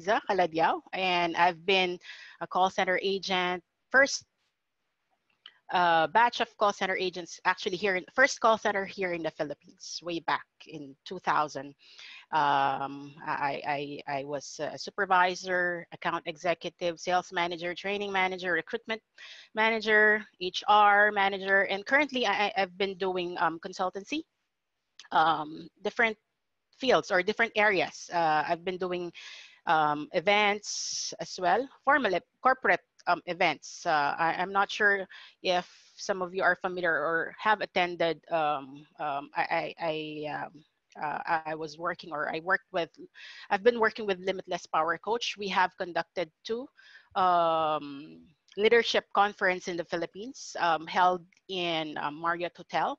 Riza Caladiao, and I've been a call center agent. First batch of call center agents actually here in first call center here in the Philippines way back in 2000. I was a supervisor, account executive, sales manager, training manager, recruitment manager, HR manager, and currently I've been doing consultancy, different fields or different areas. I've been doing events as well, formal corporate events. I'm not sure if some of you are familiar or have attended. I was working, or I've been working with Limitless Power Coach. We have conducted two leadership conference in the Philippines, held in Marriott Hotel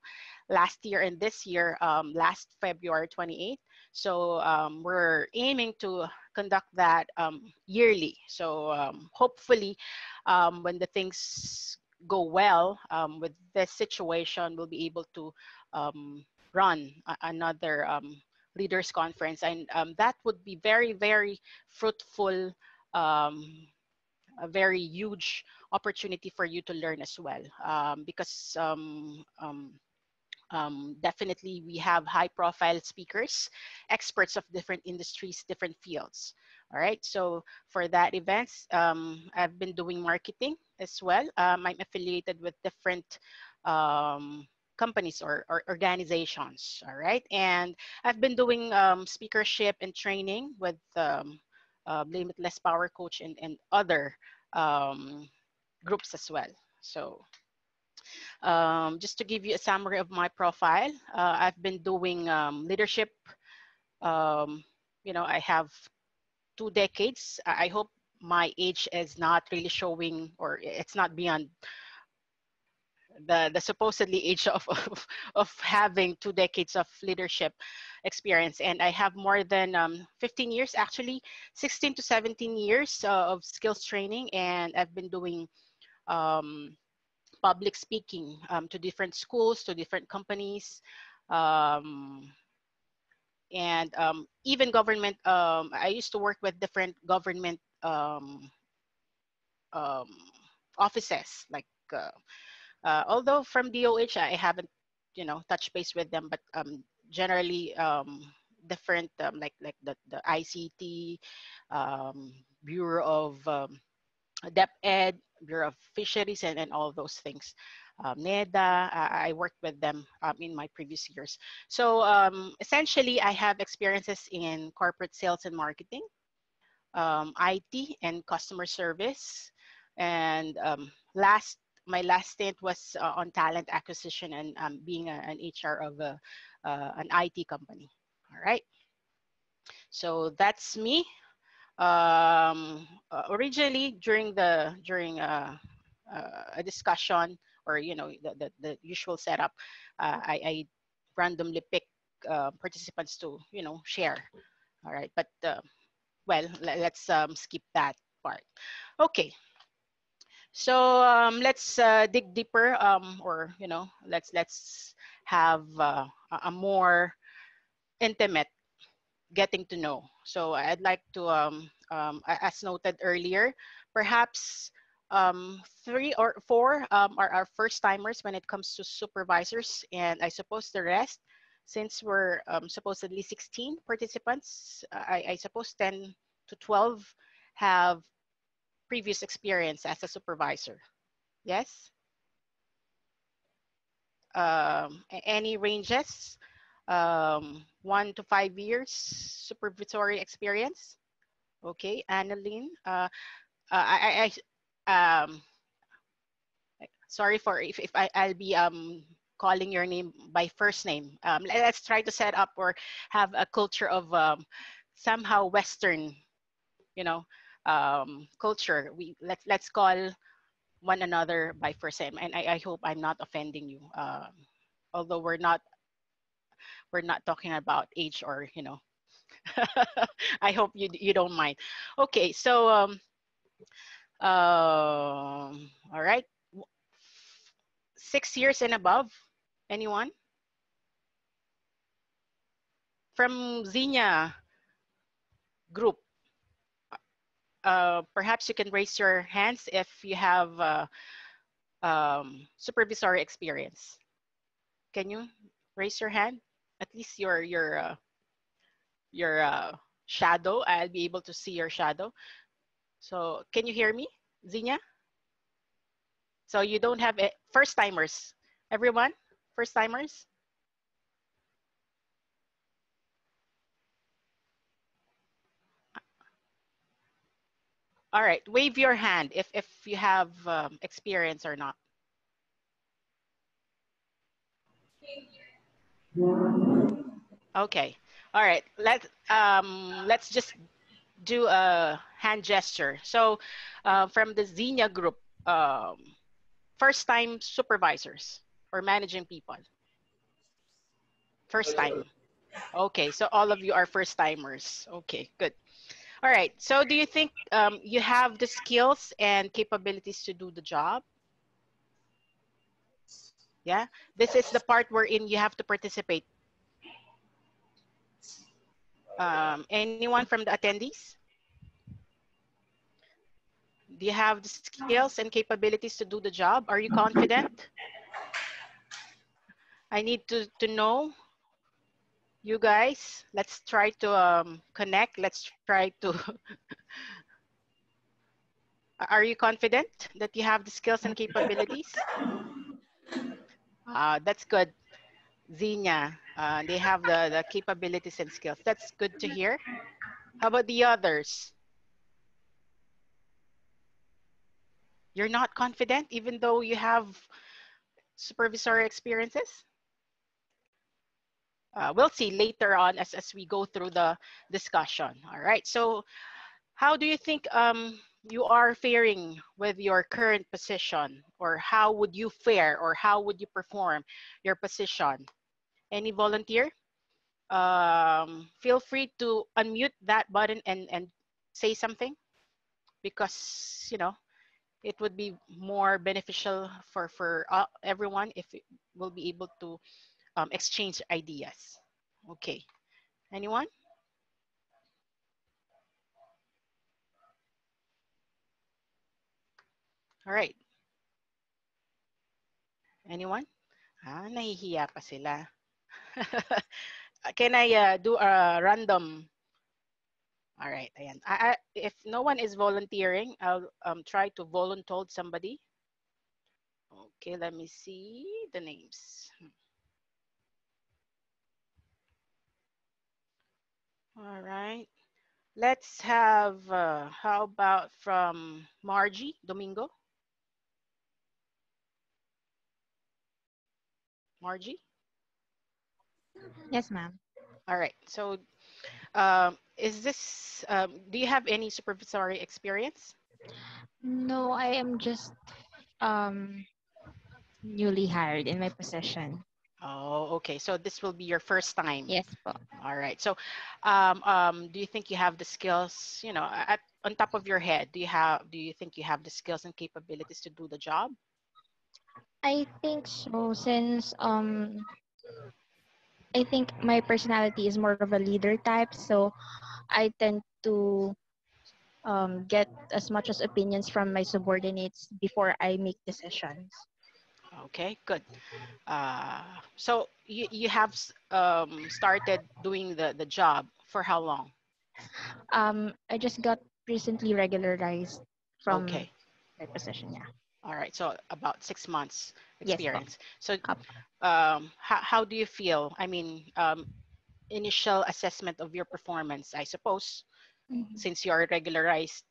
last year and this year, last February 28th. So we're aiming to conduct that yearly. So hopefully when the things go well with this situation, we'll be able to run another leaders conference, and that would be very, very fruitful, a very huge opportunity for you to learn as well, because definitely we have high profile speakers, experts of different industries, different fields. All right, so for that events, I've been doing marketing as well. I'm affiliated with different companies or organizations. All right, and I've been doing speakership and training with Limitless Power Coach and other groups as well. So just to give you a summary of my profile, I've been doing leadership. I have 2 decades. I hope my age is not really showing, or it's not beyond the supposedly age of having 2 decades of leadership experience. And I have more than 15 years, actually 16 to 17 years of skills training. And I've been doing public speaking to different schools, to different companies, and even government. I used to work with different government offices, like although from DOH I haven't touched base with them, but generally different, like the ICT, Bureau of DepEd, Bureau of Fisheries, and all of those things. NEDA, I worked with them in my previous years. So essentially, I have experiences in corporate sales and marketing, IT, and customer service. And my last stint was on talent acquisition and being an HR of an IT company. All right. So that's me. Originally during a discussion, or the usual setup, I randomly pick participants to share. All right, but well, let's skip that part. Okay, so let's dig deeper, or let's have a more intimate getting to know. So I'd like to, as noted earlier, perhaps 3 or 4 are our first timers when it comes to supervisors, and I suppose the rest, since we're supposedly 16 participants, I suppose 10 to 12 have previous experience as a supervisor. Yes? Any ranges? 1 to 5 years supervisory experience. Okay, Annalyn. Sorry for if I'll be calling your name by first name. Let's try to set up or have a culture of somehow Western, culture. Let's call one another by first name, and I hope I'm not offending you. Although we're not talking about age, or I hope you don't mind. Okay, so all right, 6 years and above. Anyone from Xenia group? perhaps you can raise your hands if you have supervisory experience. Can you raise your hand? At least your shadow. I'll be able to see your shadow. So can you hear me, Zinia? So you don't have first timers, everyone? First timers? All right, wave your hand if you have experience or not. Okay, all right, let's just do a hand gesture. So from the Xenia group, first time supervisors or managing people? First time. Okay, so all of you are first timers. Okay, good. All right, so do you think you have the skills and capabilities to do the job? Yeah, this is the part wherein you have to participate. Anyone from the attendees? Do you have the skills and capabilities to do the job? Are you confident? I need to know you guys. Let's try to connect. Let's try to. Are you confident that you have the skills and capabilities? That's good. Xenia, they have the capabilities and skills. That's good to hear. How about the others? You're not confident even though you have supervisory experiences? We'll see later on as we go through the discussion. All right, so how do you think you are faring with your current position, or how would you fare, or how would you perform your position? Any volunteer? Feel free to unmute that button and say something, because it would be more beneficial for everyone if we'll be able to exchange ideas. Okay, anyone? All right, anyone? Nahihiya pa sila. Can I do a random? All right, ayan. If no one is volunteering, I'll try to volunteer somebody. Okay, let me see the names. All right, let's have, how about from Margie Domingo? Margie? Yes, ma'am. All right, so is this, do you have any supervisory experience? No, I am just um newly hired in my position. Oh, okay. So this will be your first time. Yes po. All right. So, do you think you have the skills, on top of your head, do you think you have the skills and capabilities to do the job? I think so since I think my personality is more of a leader type, so I tend to get as much as opinions from my subordinates before I make decisions. Okay, good. So you have started doing the job for how long? I just got recently regularized from Okay. my position. Yeah. All right. So about 6 months Yes po. experience. So Up. how do you feel? I mean, initial assessment of your performance, I suppose, Mhm. since you are regularized,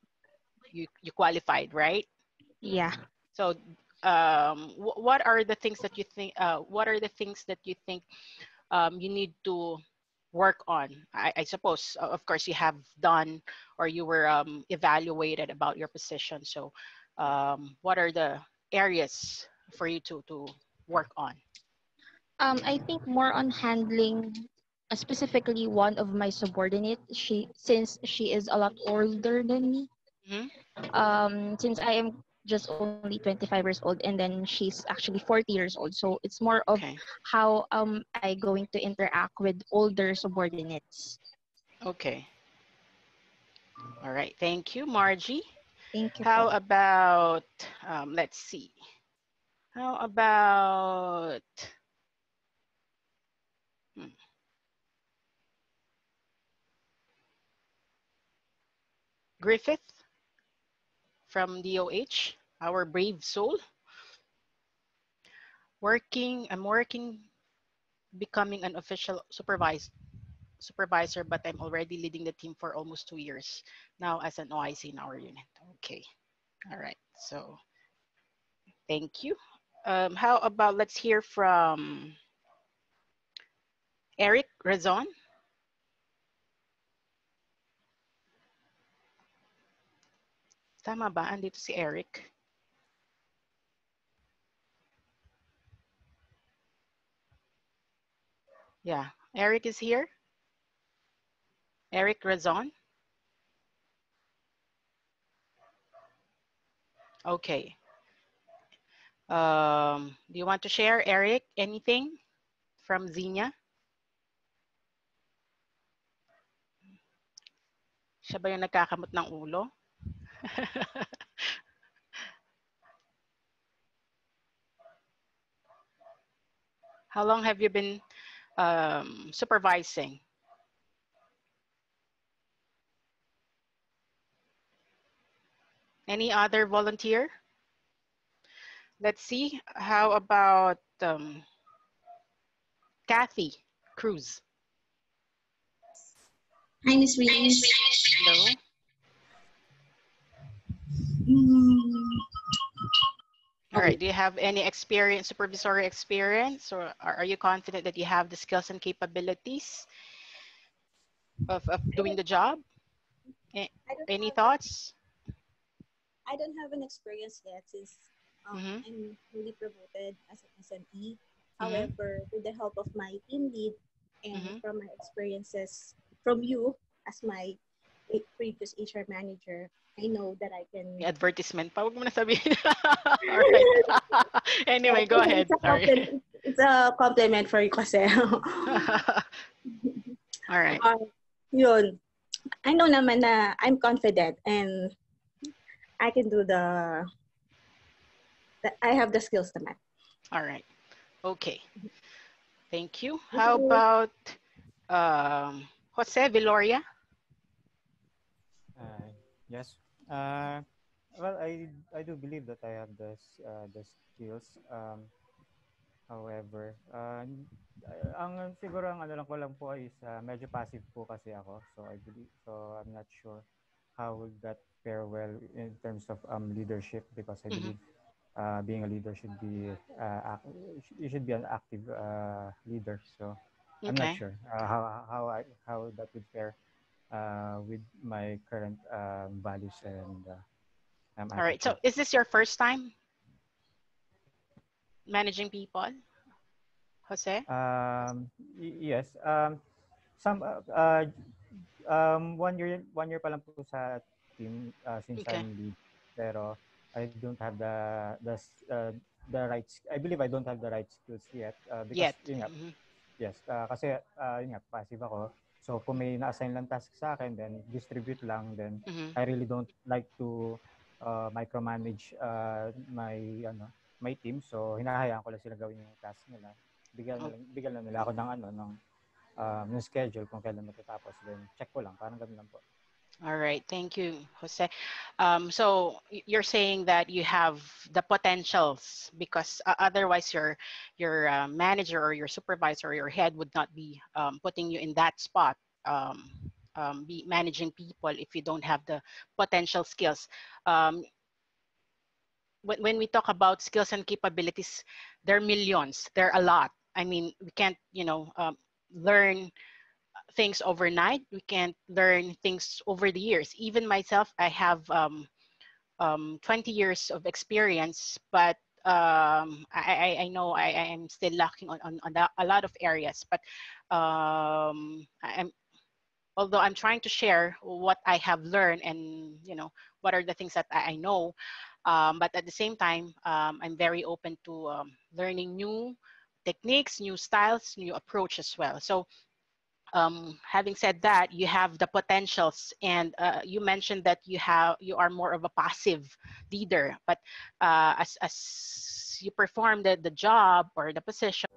you qualified, right? Yeah. So what are the things that you think, you need to work on? I suppose, of course, you have done, or you were evaluated about your position. So what are the areas for you to work on? I think more on handling specifically one of my subordinates. Since she is a lot older than me. Hmm. Since I am just only 25 years old, and then she's actually 40 years old. So it's more of Okay. how I going to interact with older subordinates. Okay. All right. Thank you, Margie. Thank you How po. about, let's see. How about hmm, Griffith from DOH, our brave soul? I'm working, becoming an official supervisor, but I'm already leading the team for almost 2 years now as an OIC in our unit. Okay. All right. So thank you. How about let's hear from Eric Razon. Tama ba? Andito si Eric. Yeah. Eric is here. Eric Razon. Okay. Do you want to share, Eric, anything from Zina? Siya ba yung nagkakamot ng ulo? How long have you been supervising? Any other volunteer? Let's see. How about Kathy Cruz? Hi, Miss Reese. Hello. Mm, All right. okay. Do you have any experience, supervisory experience, or are you confident that you have the skills and capabilities of doing the job? I don't Any have thoughts? I don't have an experience yet since Mm-hmm. I'm newly promoted as an SME. Mm-hmm. However, with the help of my team lead and Mm-hmm. from my experiences from you as my previous HR manager, I know that I May can. advertisement pa. Huwag mo na sabihin. All right. Anyway, go ahead. Sorry. It's a compliment for you kasi. All right. Yun. I know naman na I'm confident and I can do I have the skills naman. All right. Okay. Thank you. Thank How you. about Jose Viloria? Yes. Uh, well, I do believe that I have the skills. However, ang siguro ang ano lang ko lang po is medyo passive po kasi ako. So I believe I'm not sure how would that fare well in terms of leadership because I Mm-hmm. believe being a leader should be you should be an active leader. So I'm not Okay. sure how that would fare with my current values and All right. So attitude. is this your first time managing people, Jose? Yes. Some 1 year pa lang po sa team since Okay. I'm lead, pero I don't have the right. I believe I don't have the right skills yet because Yet. yun nga, Mm-hmm. yes, kasi yun nga, passive ako. So kung may na-assign lang task sa akin, then distribute lang, then Mm-hmm. I really don't like to micromanage my team. So hinahayaan ko lang sila gawin yung task nila. Oh, Bigyan lang nila ako ng schedule kung kailan matatapos. Then check ko lang, parang ganun lang po. all right. Thank you, Jose. So you're saying that you have the potentials because otherwise your manager or your supervisor or your head would not be putting you in that spot, be managing people if you don't have the potential skills. Um, when we talk about skills and capabilities, there are millions. There are a lot. I mean, we can't, learn things overnight. We can't learn things over the years. Even myself, I have 20 years of experience, but I know I am still lacking on a lot of areas. But although I'm trying to share what I have learned and what are the things that I know, but at the same time, I'm very open to learning new techniques, new styles, new approach as well. So Having said that, you have the potentials, and you mentioned that you are more of a passive leader, but as you perform the job or the position.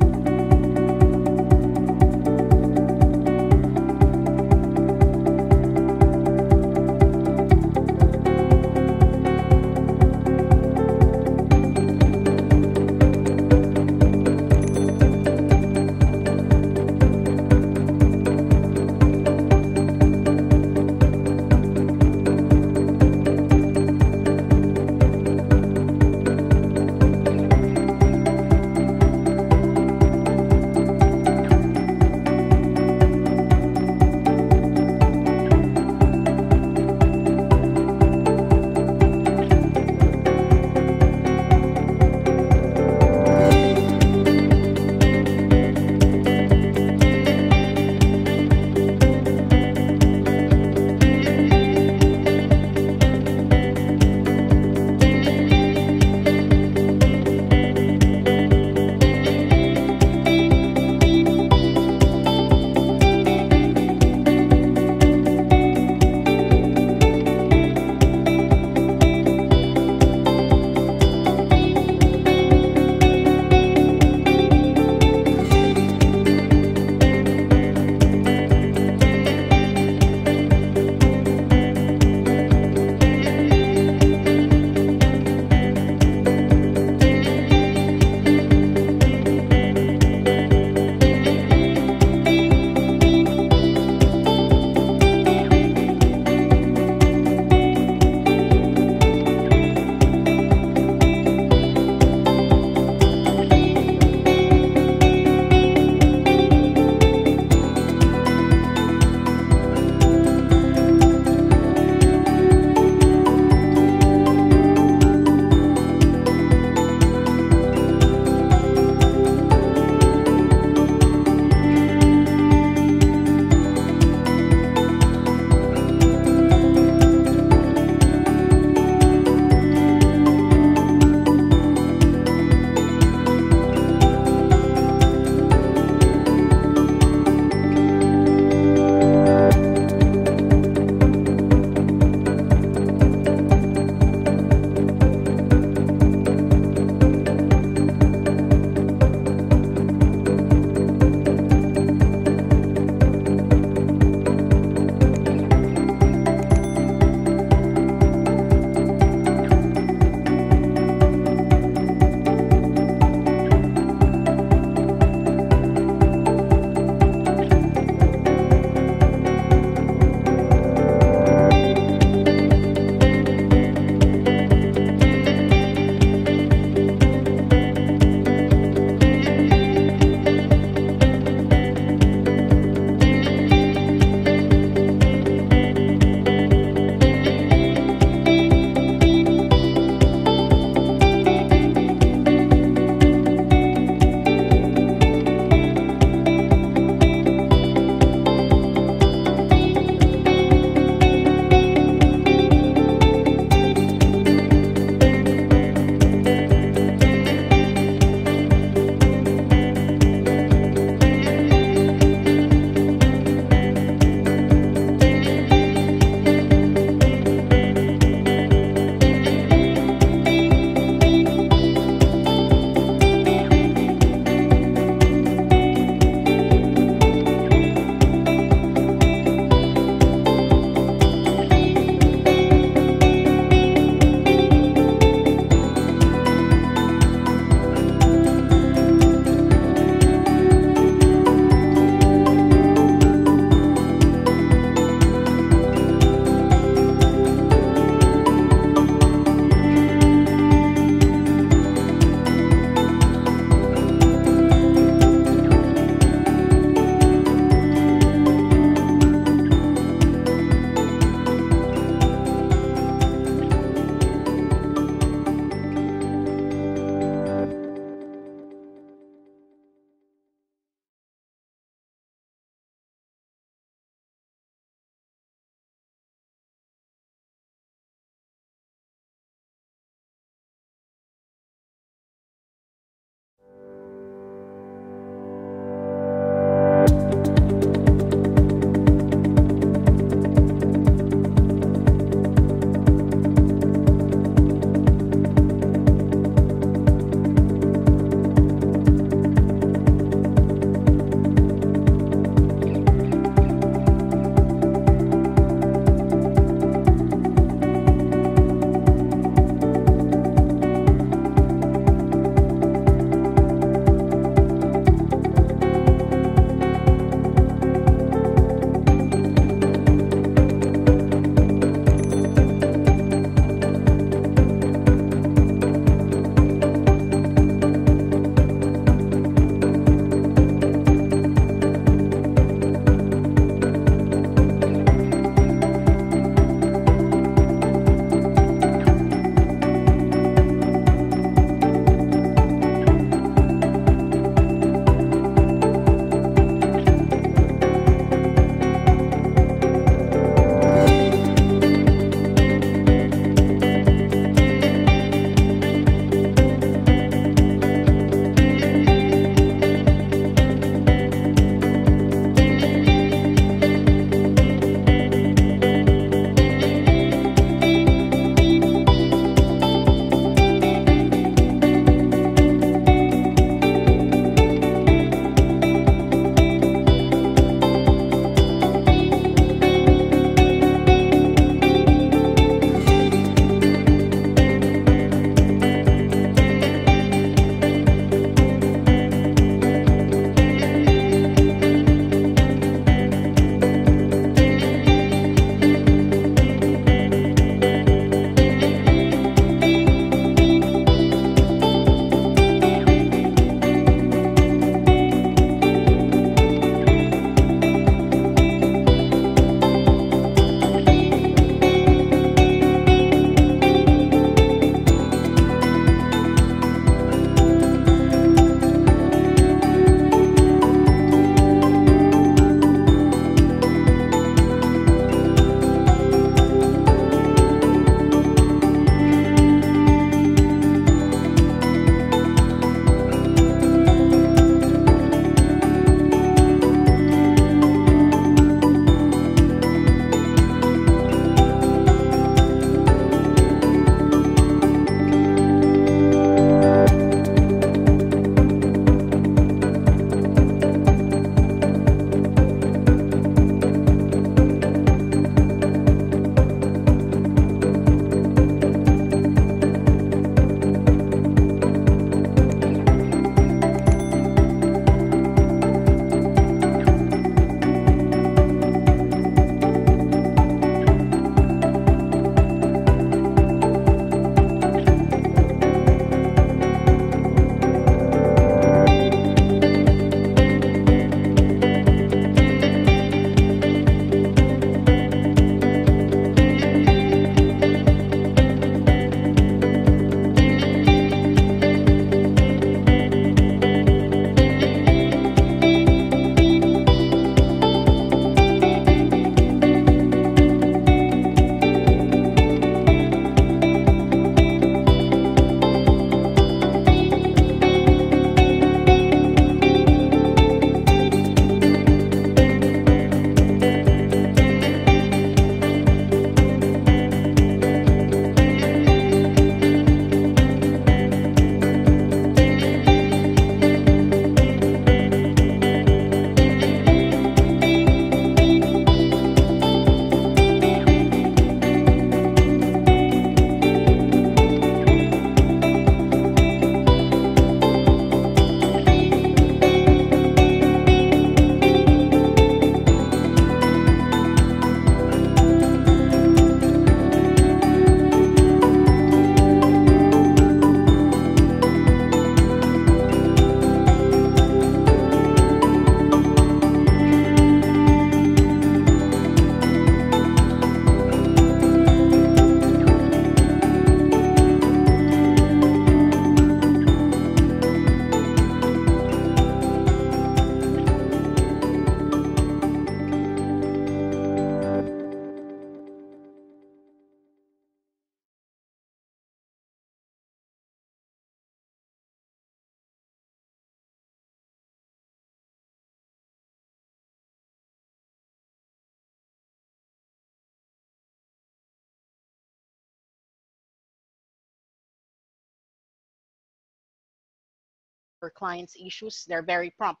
or clients' issues. They're very prompt.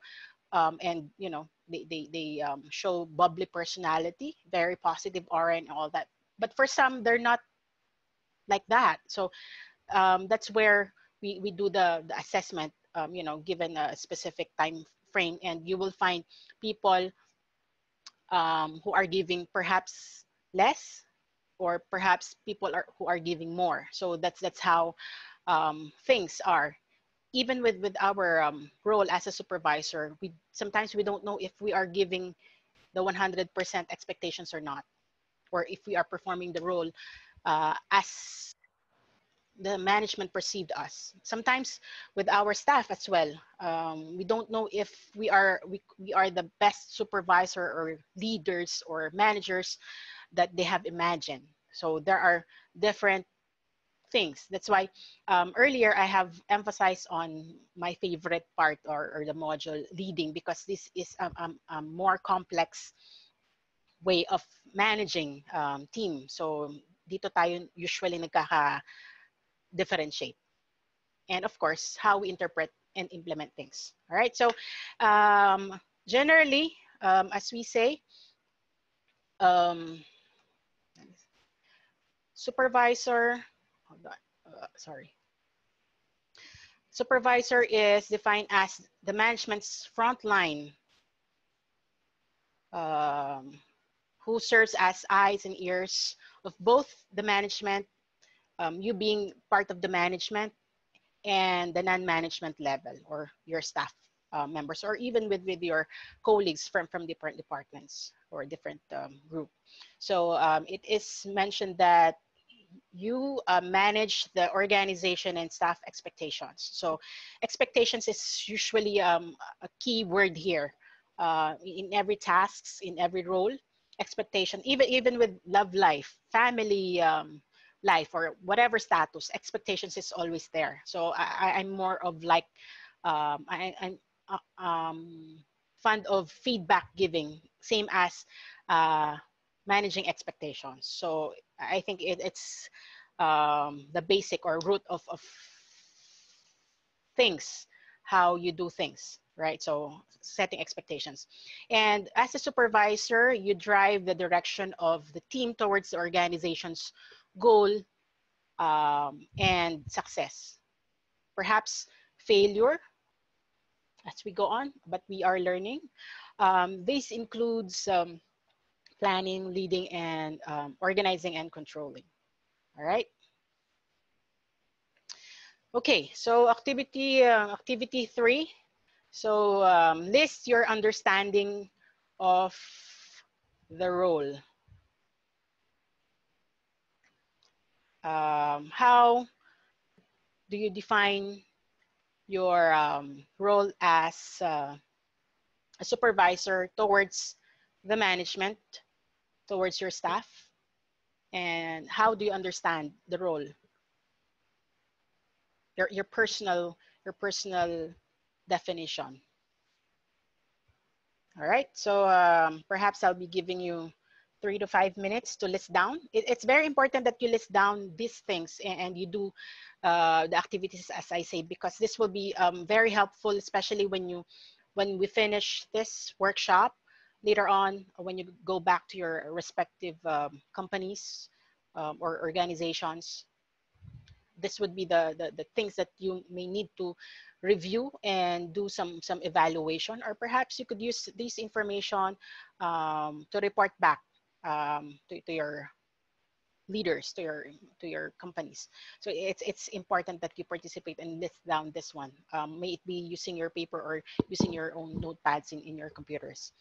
And you know, they show bubbly personality, very positive aura and all that. But for some, they're not like that. So that's where we do the assessment, you know, given a specific time frame, and you will find people who are giving perhaps less, or perhaps people who are giving more. So that's how things are. Even with our role as a supervisor, sometimes we don't know if we are giving the 100% expectations or not, or if we are performing the role as the management perceived us. Sometimes with our staff as well, we don't know if we are the best supervisor or leaders or managers that they have imagined. So there are different things. That's why earlier I have emphasized on my favorite part, or the module, leading, because this is a more complex way of managing team. So dito tayo usually nagkaka-differentiate. And of course, how we interpret and implement things. All right, so generally, as we say, supervisor, hold on, sorry. Supervisor is defined as the management's frontline, who serves as eyes and ears of both the management, you being part of the management, and the non-management level, or your staff members, or even with your colleagues from different departments or different group. So it is mentioned that you manage the organization and staff expectations. So expectations is usually a key word here. In every tasks, in every role, expectation, even with love life, family life, or whatever status, expectations is always there. So I'm more of like, I'm fond of feedback giving, same as managing expectations. So I think it's the basic or root of things, how you do things, right? So setting expectations. And as a supervisor, you drive the direction of the team towards the organization's goal and success. Perhaps failure as we go on, but we are learning. This includes planning, leading, and organizing and controlling. All right. Okay, so activity 3. So list your understanding of the role. How do you define your role as a supervisor towards the management, towards your staff? And how do you understand the role? Your personal definition. All right, so perhaps I'll be giving you 3 to 5 minutes to list down. It's very important that you list down these things and you do the activities as I say, because this will be very helpful, especially when we finish this workshop later on, when you go back to your respective companies or organizations. This would be the things that you may need to review and do some evaluation, or perhaps you could use this information to report back to your leaders, to your companies. So it's important that you participate and list down this one. May it be using your paper or using your own notepads in your computers.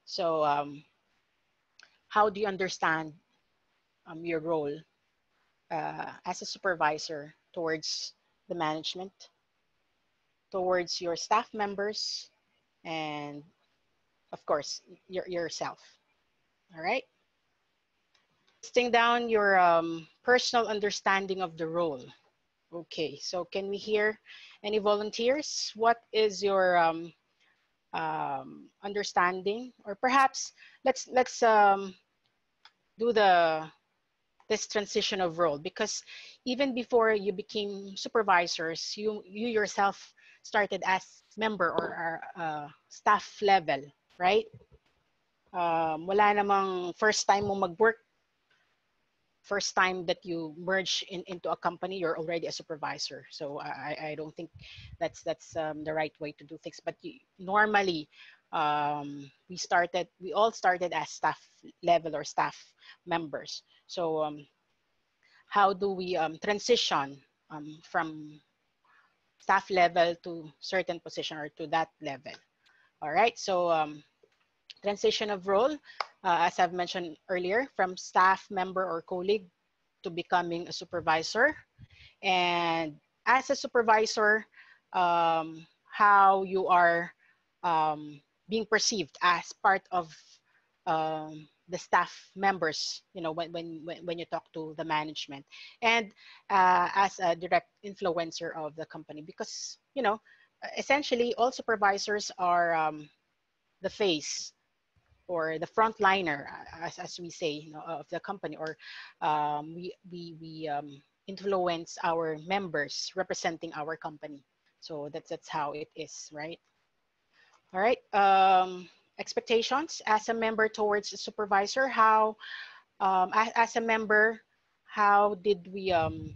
So how do you understand your role as a supervisor towards the management, towards your staff members, and of course, yourself. All right? Listing down your personal understanding of the role. Okay, so can we hear any volunteers? What is your understanding? Or perhaps let's do this transition of role, because even before you became supervisors, you yourself started as member or staff level, right? Wala namang first time mo mag-work, first time that you merge into a company, you're already a supervisor. So I don't think that's the right way to do things. But normally, we all started as staff level or staff members. So how do we transition from staff level to certain position or to that level? All right, so transition of role, as I've mentioned earlier, from staff member or colleague to becoming a supervisor. And as a supervisor, how you are being perceived as part of the staff members, you know, when you talk to the management, and as a direct influencer of the company, because, you know, essentially all supervisors are the face or the frontliner, as we say, you know, of the company, or we influence our members representing our company. So that's how it is, right? All right. Expectations as a member towards a supervisor. How, as a member, how did you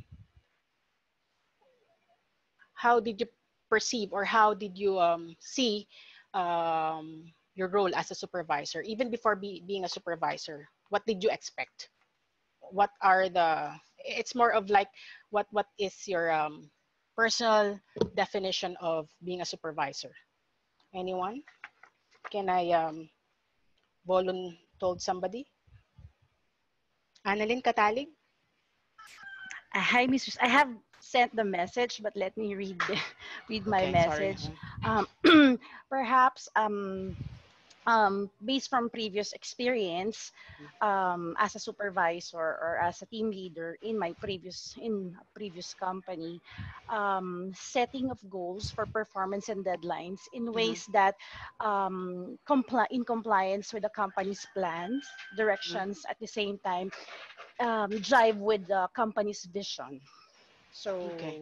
perceive, or how did you see your role as a supervisor, even before being a supervisor? What did you expect? What are it's more of like, what is your personal definition of being a supervisor? Anyone? Can I told somebody? Annalyn Katalig? Hi, Mistress. I have sent the message, but let me read read my Okay, sorry. message. Um, Perhaps based from previous experience as a supervisor or as a team leader in my previous company, setting of goals for performance and deadlines in ways that in compliance with the company's plans, directions, at the same time drive with the company's vision. So Okay.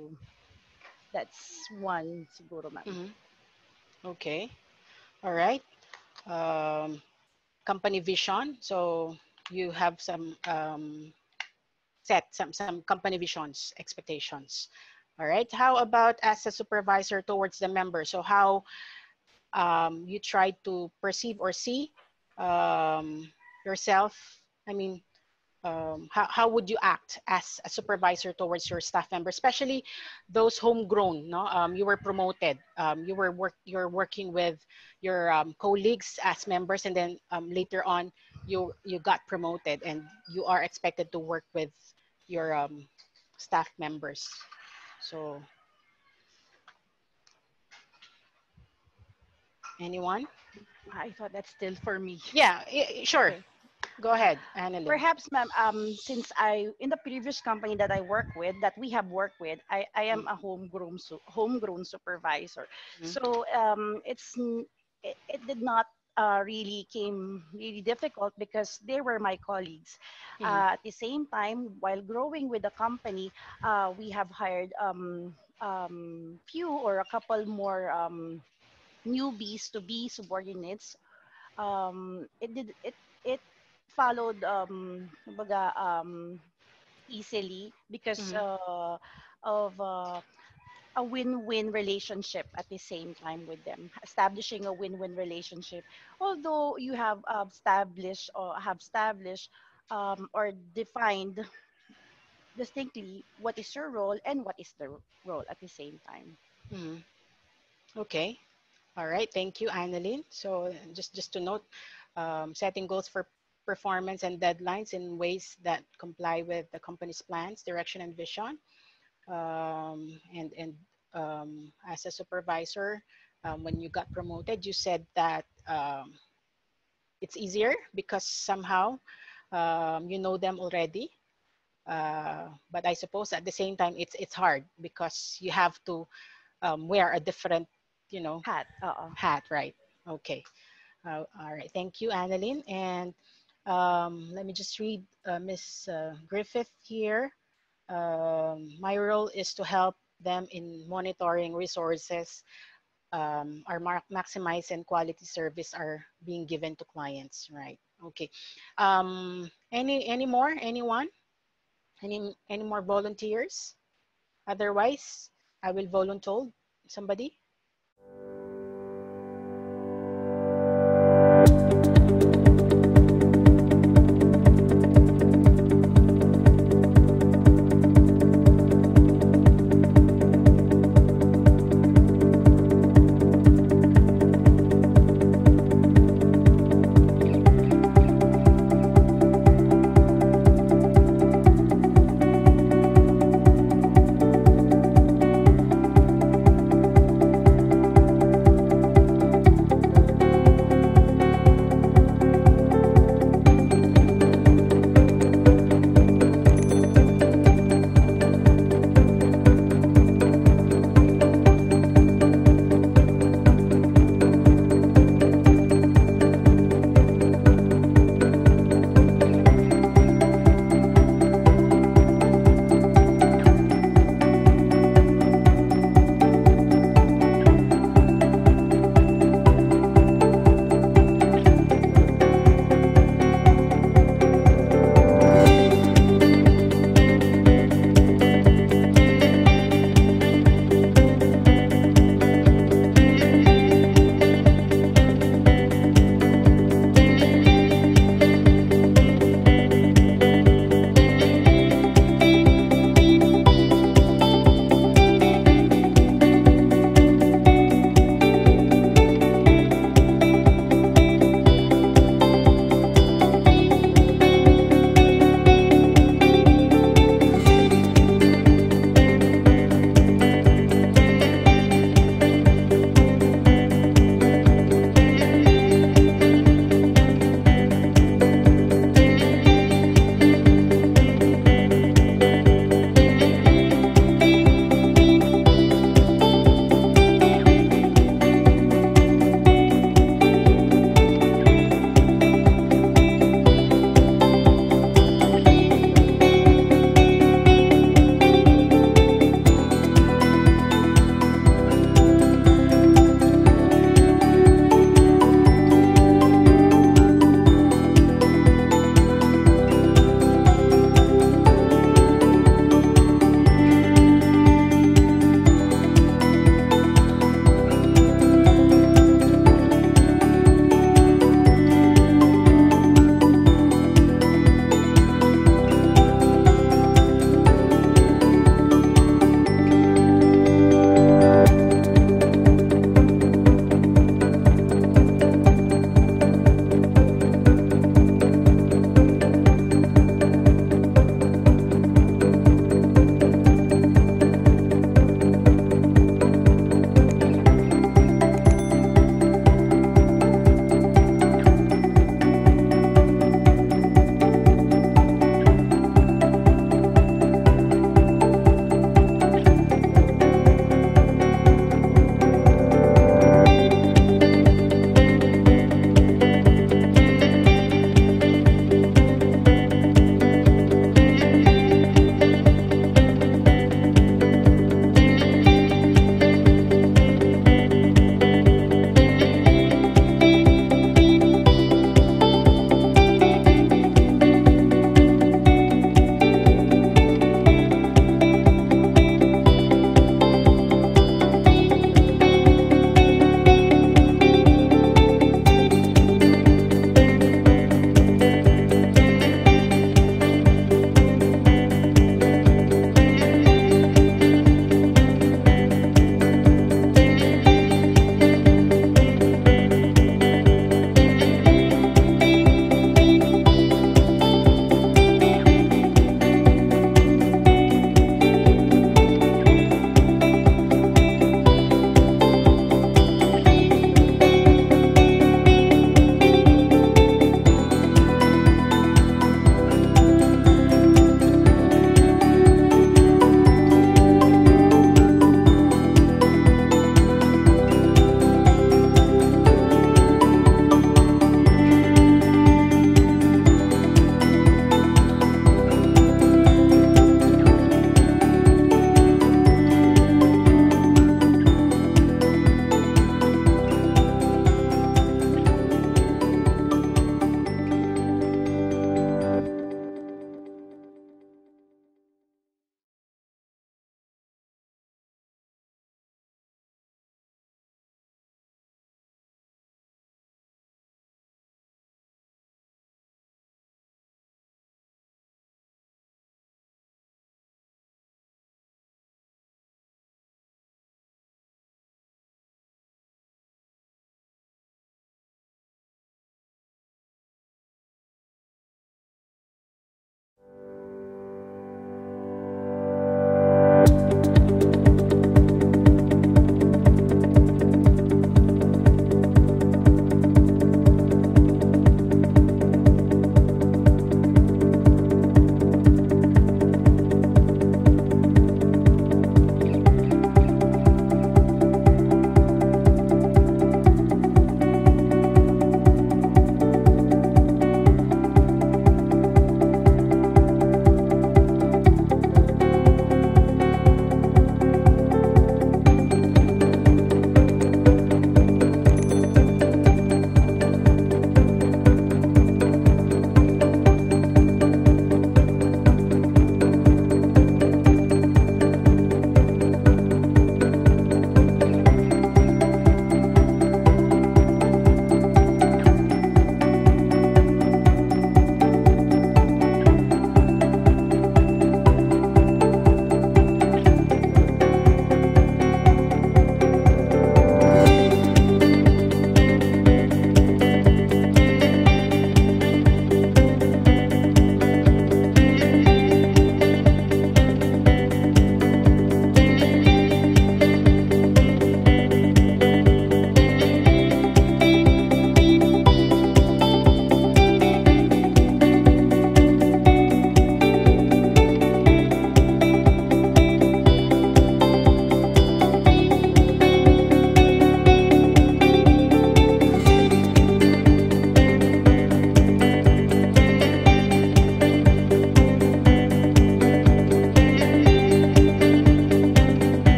that's one siguro, ma'am. Okay. All right. Company vision. So you have some set some company visions, expectations. All right. How about as a supervisor towards the member? So how you try to perceive or see yourself? I mean, how would you act as a supervisor towards your staff member, especially those homegrown? No, you were promoted. You're working with your colleagues as members, and then later on, you got promoted, and you are expected to work with your staff members. So, anyone? I thought that's still for me. Yeah, sure. Okay. Go ahead, Annalyn. Perhaps, ma'am, since in the previous company that I work with, that we have worked with, I am a homegrown supervisor. Mm-hmm. So it did not really came really difficult because they were my colleagues. At the same time, while growing with the company, we have hired few or a couple more newbies to be subordinates. It followed kumbaga, easily because Mm-hmm. of a win-win relationship at the same time with them, establishing a win-win relationship. Although you have established or defined distinctly what is your role and what is the role at the same time. Mm-hmm. Okay. All right, thank you, Annalyn. So just to note, setting goals for performance and deadlines in ways that comply with the company's plans, direction, and vision. And as a supervisor, when you got promoted, you said that it's easier because somehow you know them already. But I suppose at the same time, it's hard because you have to wear a different, you know, Hat. hat, right? Okay. All right. Thank you, Annalyn. And let me just read Miss Griffith here. My role is to help them in monitoring resources are maximized and quality service are being given to clients, right? Okay. Any more? Anyone? Any more volunteers? Otherwise, I will volunteer. Somebody?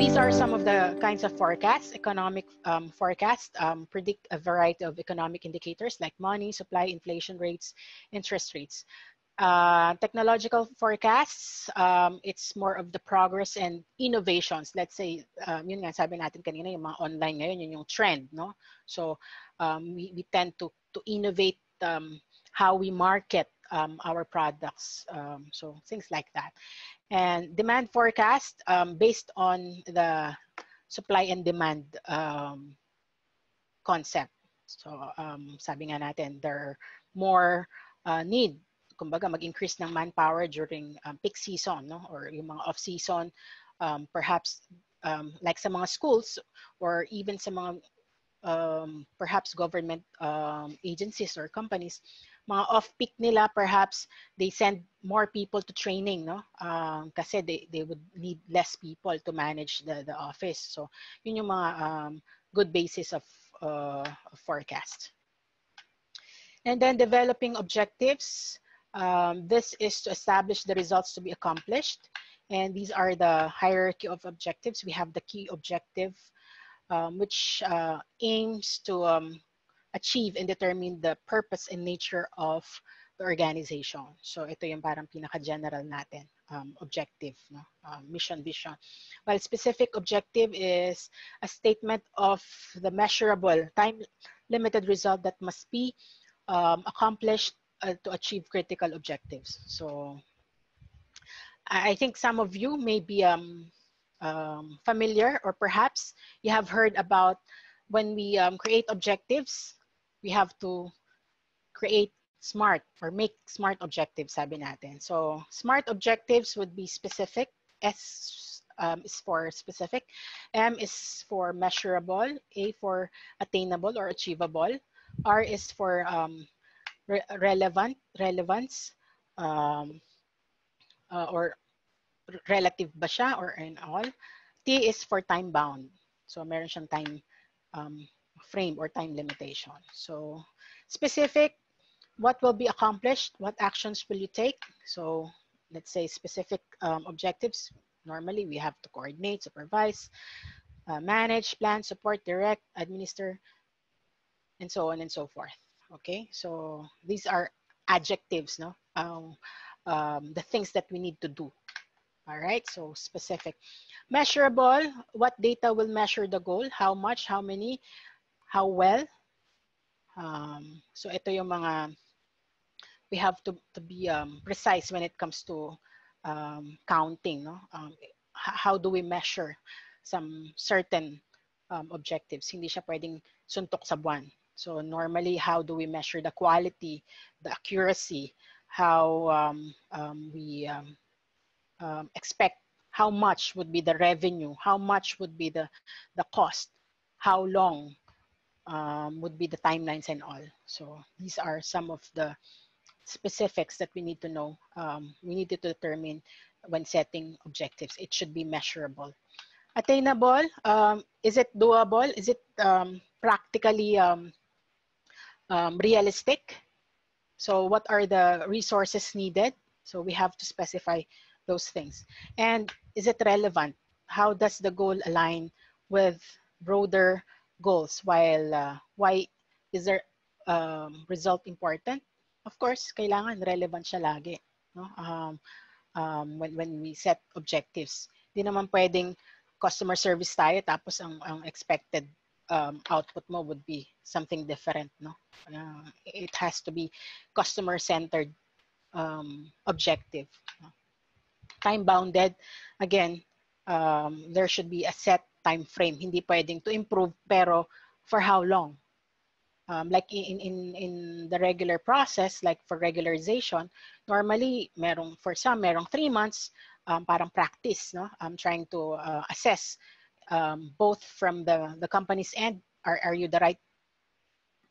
these are some of the kinds of forecasts. Economic forecasts predict a variety of economic indicators like money, supply, inflation rates, interest rates. Technological forecasts, it's more of the progress and innovations. Let's say, yun nga sabi natin kanina, yung mga online ngayon, yun yung trend, no? So we tend to innovate how we market our products. So things like that. And demand forecast based on the supply and demand concept. So sabi nga natin, there are more need, kumbaga mag-increase ng manpower during peak season, no? Or yung mga off-season, perhaps like sa mga schools or even sa mga perhaps government agencies or companies, mga off-peak nila, perhaps they send more people to training, no? Kasi they would need less people to manage the office. So yun yung mga good basis of forecast. And then developing objectives. This is to establish the results to be accomplished. And these are the hierarchy of objectives. We have the key objective, which aims to achieve and determine the purpose and nature of the organization. So ito yung parang pinaka-general natin, objective, no? Mission, vision. While specific objective is a statement of the measurable, time-limited result that must be accomplished to achieve critical objectives. So I think some of you may be familiar, or perhaps you have heard about when we create objectives, we have to create smart or make smart objectives, sabi natin. So smart objectives would be specific. S is for specific. M is for measurable. A for attainable or achievable. R is for relevance, or relative ba siya or in all. T is for time bound. So meron siyang time frame or time limitation. So specific, what will be accomplished? What actions will you take? So let's say specific objectives. Normally we have to coordinate, supervise, manage, plan, support, direct, administer, and so on and so forth. Okay, so these are adjectives, no? The things that we need to do. All right, so specific. Measurable, what data will measure the goal? How much, how many, how well? So ito yung mga, we have to be precise when it comes to counting, no? How do we measure some certain objectives? Hindi siya pwedeng suntok sa buwan. So normally, how do we measure the quality, the accuracy, how we expect, how much would be the revenue, how much would be the cost, how long would be the timelines and all. So these are some of the specifics that we need to know. We need to determine when setting objectives. It should be measurable. Attainable, is it doable? Is it practically realistic? So what are the resources needed? So we have to specify those things. And is it relevant? How does the goal align with broader goals? While why is there result important? Of course, kailangan relevant siya lagi, no? When we set objectives. Di naman pwedeng customer service tayo tapos ang expected output mo would be something different, no? It has to be customer-centered objective. Time-bounded, again, there should be a set time frame. Hindi pwedeng to improve, pero for how long? Like in the regular process, like for regularization, normally, for some, merong 3 months, parang practice, no? Trying to assess both from the company's end, are you the right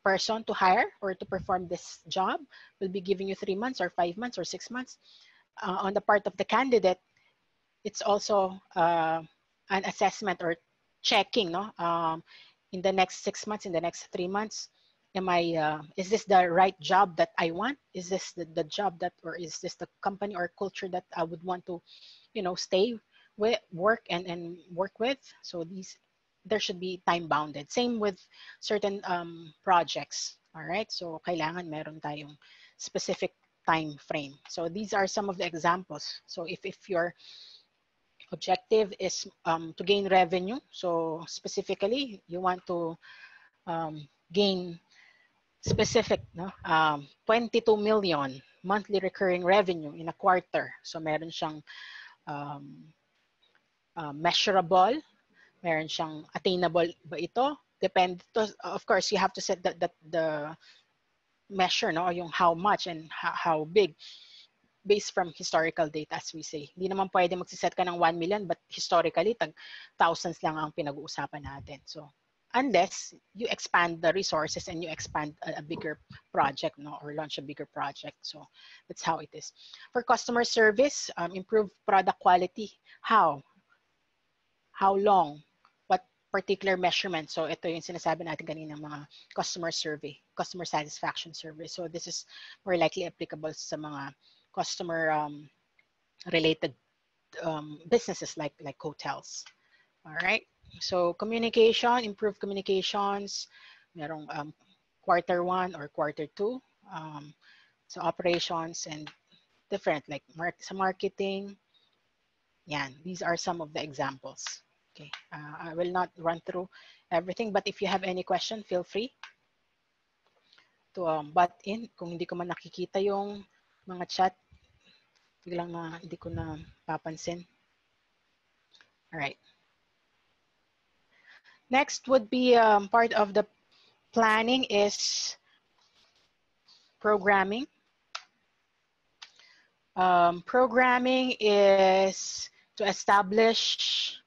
person to hire or to perform this job? We'll be giving you 3 months or 5 months or 6 months. On the part of the candidate, it's also an assessment or checking, no? In the next 6 months, in the next 3 months, is this the right job that I want? Is this the job that, or is this the company or culture that I would want to, stay work and work with. So there should be time bounded. Same with certain projects. All right. So kailangan meron tayong specific time frame. So these are some of the examples. So if your objective is to gain revenue, so specifically you want to gain specific 22 million monthly recurring revenue in a quarter. So meron siyang measurable, meron siyang attainable ba ito? Depende to, of course, you have to set the measure, no, yung how much and how big based from historical data, as we say. Hindi naman pwede magsiset ka ng 1 million but historically thousands lang ang pinag-uusapan natin. So unless you expand the resources and you expand a bigger project, no, or launch a bigger project. So that's how it is. For customer service, improve product quality. How long? What particular measurement? So ito yung sinasabi natin kanina, mga customer survey, customer satisfaction survey. So this is more likely applicable sa mga customer related businesses like hotels. All right. So communication, improve communications. Merong quarter 1 or quarter 2. So operations and different like sa marketing. Yan. These are some of the examples. Okay. I will not run through everything, but if you have any question, feel free to butt in. Kung hindi ko man nakikita yung mga chat, biglang hindi ko na papansin. All right. Next would be part of the planning is programming. Programming is to establish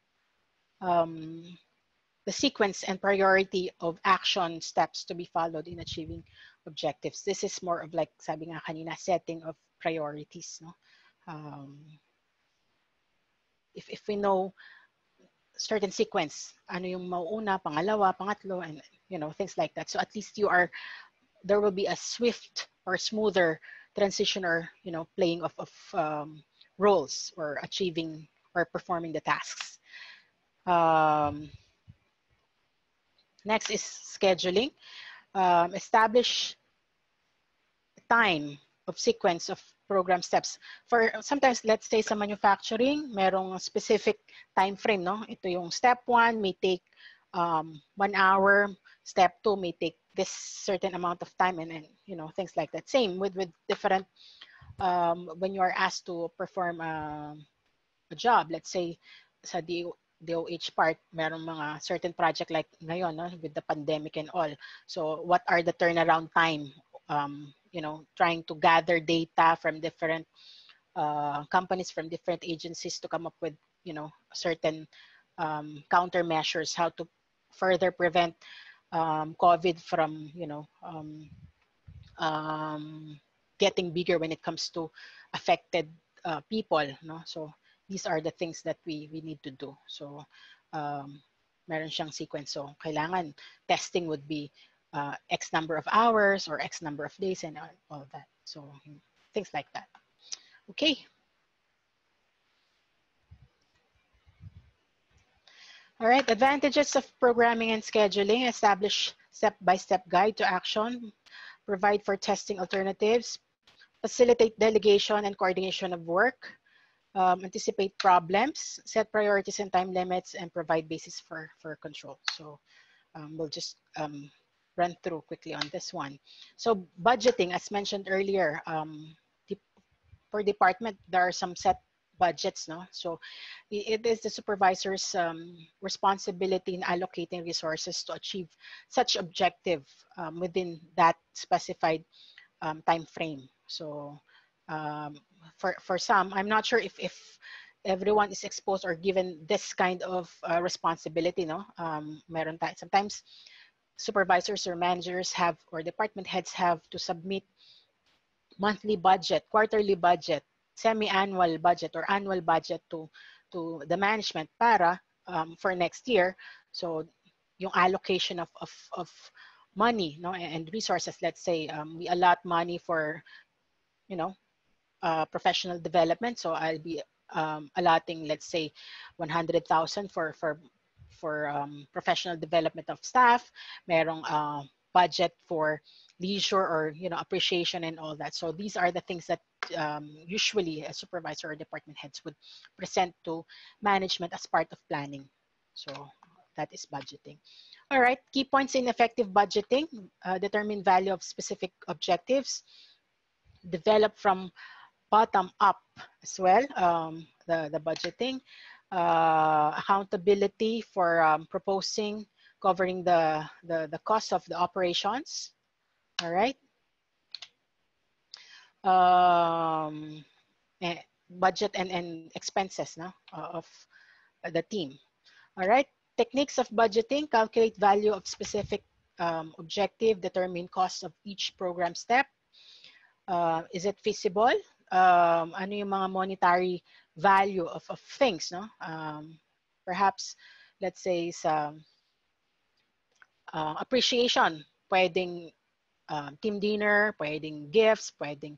the sequence and priority of action steps to be followed in achieving objectives. This is more of like, sabi nga kanina, setting of priorities. No? If we know certain sequence, ano yung mauuna, pangalawa, pangatlo, and things like that. So at least there will be a swift or smoother transition or playing of roles or achieving or performing the tasks. Next is scheduling. Establish time of sequence of program steps. For sometimes, let's say sa manufacturing, merong specific time frame, no? Ito yung step 1 may take 1 hour, step 2 may take this certain amount of time, and things like that. Same with different when you are asked to perform a job. Let's say sa DOH part, merong mga certain project like ngayon, no, with the pandemic and all. So what are the turnaround time? Trying to gather data from different companies, from different agencies to come up with, certain countermeasures, how to further prevent COVID from, getting bigger when it comes to affected people. No? So these are the things that we need to do. So meron siyang sequence. So kailangan testing would be X number of hours or X number of days and all that. So things like that. Okay. All right, advantages of programming and scheduling. Establish step-by-step guide to action. Provide for testing alternatives. Facilitate delegation and coordination of work. Anticipate problems. Set priorities and time limits, and provide basis for control. So we'll just run through quickly on this one. So budgeting, as mentioned earlier, per department, there are some set budgets, no? So it is the supervisor's responsibility in allocating resources to achieve such objective within that specified time frame. So for some, I'm not sure if everyone is exposed or given this kind of responsibility, no? Meron tayo. Sometimes supervisors or managers have, or department heads have to submit monthly budget, quarterly budget, semi-annual budget or annual budget to the management para for next year. So yung allocation of money, no, and resources, let's say we allot money for professional development, so I'll be allotting, let's say, 100,000 for professional development of staff. Merong budget for leisure or appreciation and all that. So these are the things that usually a supervisor or department heads would present to management as part of planning. So that is budgeting. All right, key points in effective budgeting: determine value of specific objectives, develop from bottom up as well, the budgeting, accountability for proposing, covering the cost of the operations. All right. Budget and expenses, no, of the team. All right. Techniques of budgeting: calculate value of specific objective, determine cost of each program step. Is it feasible? Ano yung mga monetary value of things, no? Perhaps, let's say, sa appreciation, pwedeng team dinner, pwedeng gifts, pwedeng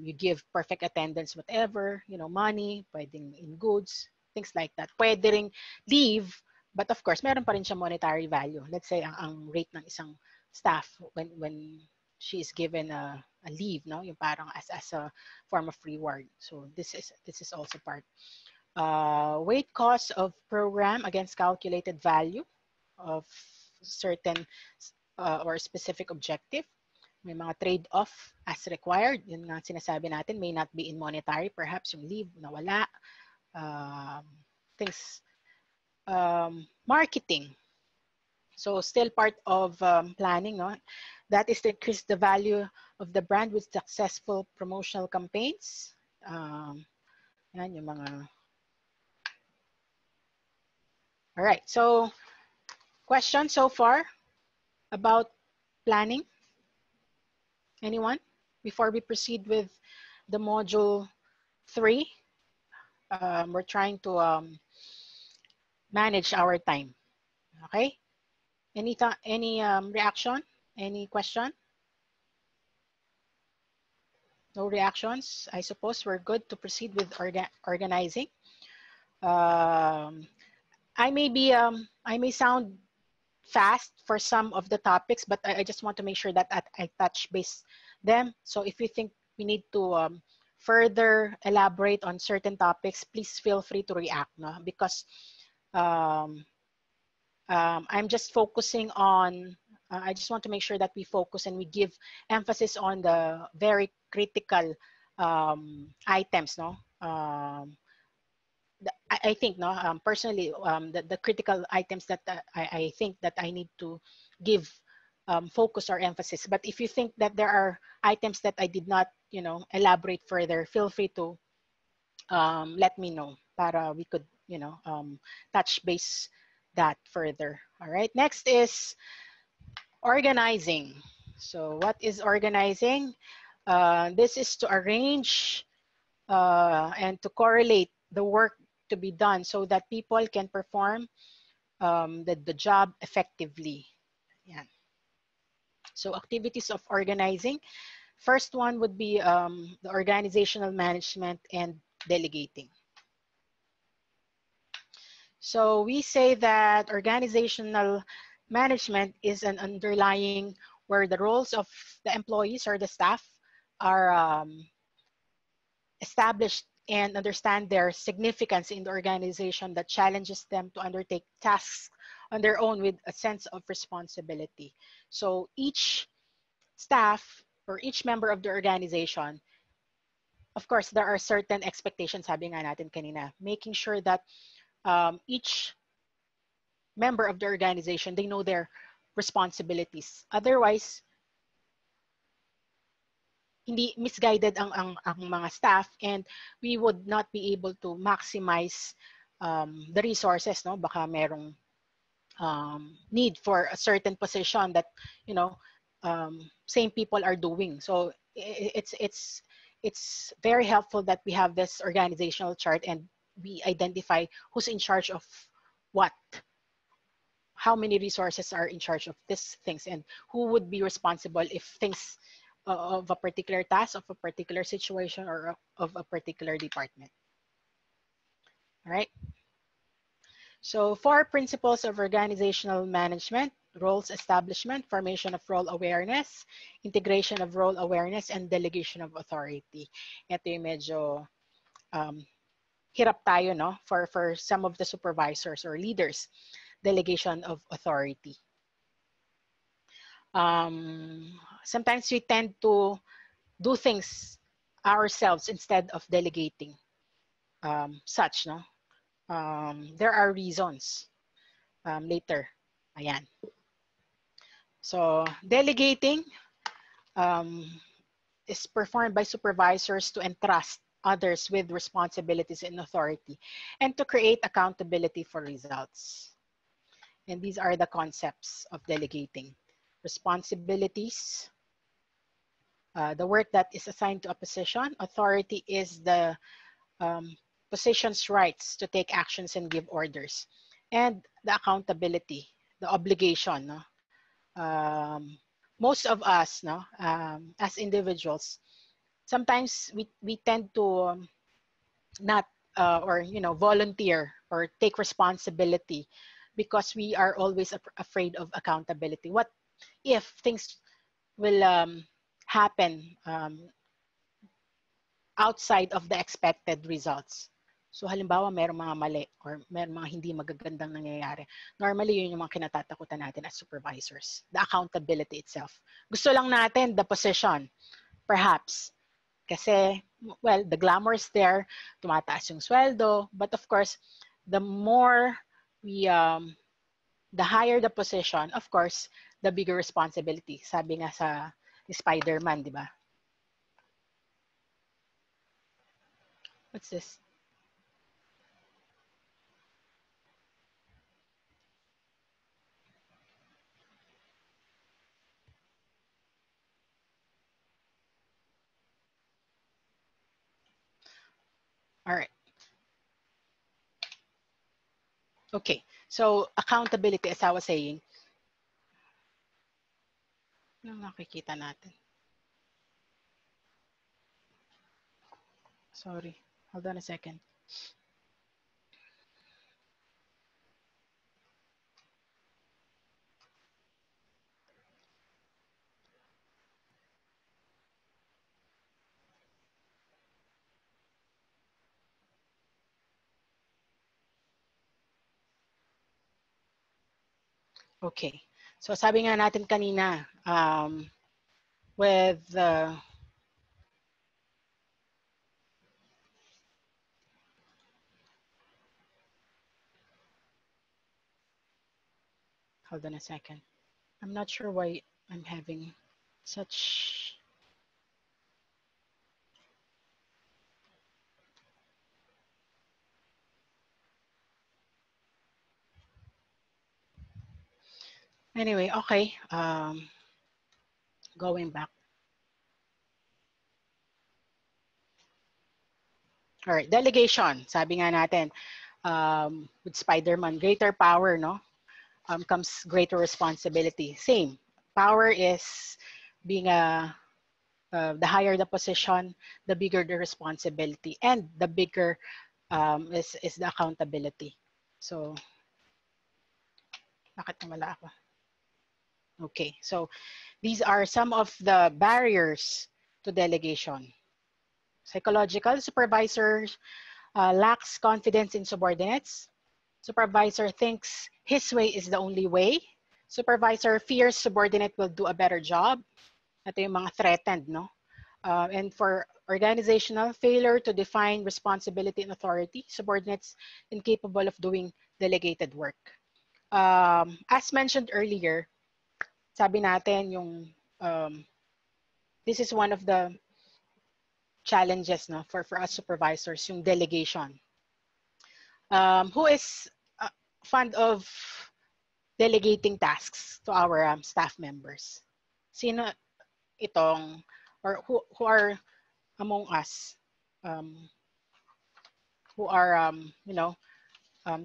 you give perfect attendance, whatever, money, pwedeng in goods, things like that. Pwede ring leave, but of course, meron pa rin siya monetary value. Let's say, ang rate ng isang staff when she is given a leave, no? Yung parang as a form of reward. So this is also part. Weight cost of program against calculated value of certain or specific objective. May mga trade-off as required. Yun nga sinasabi natin, may not be in monetary, perhaps yung leave, nawala. Things, marketing. So still part of planning, no? That is to increase the value of the brand with successful promotional campaigns. Yan yung mga... All right, so questions so far about planning? Anyone? Before we proceed with the module 3, we're trying to manage our time. Okay? Any reaction? Any question? No reactions? I suppose we're good to proceed with organizing. I may sound fast for some of the topics, but I just want to make sure that I touch base them. So if you think we need to further elaborate on certain topics, please feel free to react, no? Because I'm just focusing on, I just want to make sure that we focus and we give emphasis on the very critical items, no? I think, no, personally, the critical items that I think that I need to give focus or emphasis. But if you think that there are items that I did not, elaborate further, feel free to let me know para we could, touch base that further. All right. Next is organizing. So what is organizing? This is to arrange and to correlate the work to be done so that people can perform the job effectively. Yeah. So activities of organizing. First one would be the organizational management and delegating. So we say that organizational management is an underlying where the roles of the employees or the staff are established and understand their significance in the organization that challenges them to undertake tasks on their own with a sense of responsibility. So each staff or each member of the organization, of course, there are certain expectations, sabi nga natin kanina, making sure that each member of the organization, they know their responsibilities. Otherwise, hindi misguided ang mga staff and we would not be able to maximize the resources, no? Baka merong need for a certain position that, same people are doing. So it's very helpful that we have this organizational chart and we identify who's in charge of what, how many resources are in charge of these things, and who would be responsible if things of a particular task, of a particular situation, or of a particular department. All right. So 4 principles of organizational management: roles establishment, formation of role awareness, integration of role awareness, and delegation of authority. Ito yung medyo hirap tayo, no? For some of the supervisors or leaders, delegation of authority. Sometimes we tend to do things ourselves instead of delegating such, no? There are reasons later. Ayan. So delegating is performed by supervisors to entrust others with responsibilities and authority and to create accountability for results. And these are the concepts of delegating. Responsibilities, the work that is assigned to a position. Authority is the position's rights to take actions and give orders. And the accountability, the obligation. No? Most of us, no, as individuals, sometimes we tend to not or volunteer or take responsibility because we are always afraid of accountability. What if things will happen outside of the expected results? So halimbawa, mayroong mga mali or mayroong mga hindi magagandang nangyayari. Normally, yun yung mga kinatatakutan natin as supervisors. The accountability itself. Gusto lang natin the position, perhaps. Kasi, well, the glamour is there, tumataas yung sweldo, but of course, the more we, the higher the position, of course, the bigger responsibility. Sabi nga sa Spider-Man, di ba? What's this? All right. Okay. So, accountability, as I was saying, ano nakikita natin? Sorry. Hold on a second. Okay. So, sabi nga natin kanina, with hold on a second. I'm not sure why I'm having such. Anyway, okay. Going back. All right, delegation. Sabi nga natin, with Spider-Man, greater power, no? Comes greater responsibility. Same. Power is being the higher the position, the bigger the responsibility, and the bigger is the accountability. So, bakit namala ako? Okay, so these are some of the barriers to delegation. Psychological: supervisor lacks confidence in subordinates. Supervisor thinks his way is the only way. Supervisor fears subordinate will do a better job. Ito yung mga threatened, no? And for organizational: failure to define responsibility and authority. Subordinates incapable of doing delegated work. As mentioned earlier, sabi natin yung this is one of the challenges, no, for us supervisors, yung delegation. Who is fond of delegating tasks to our staff members? Sino itong, or who are among us who are,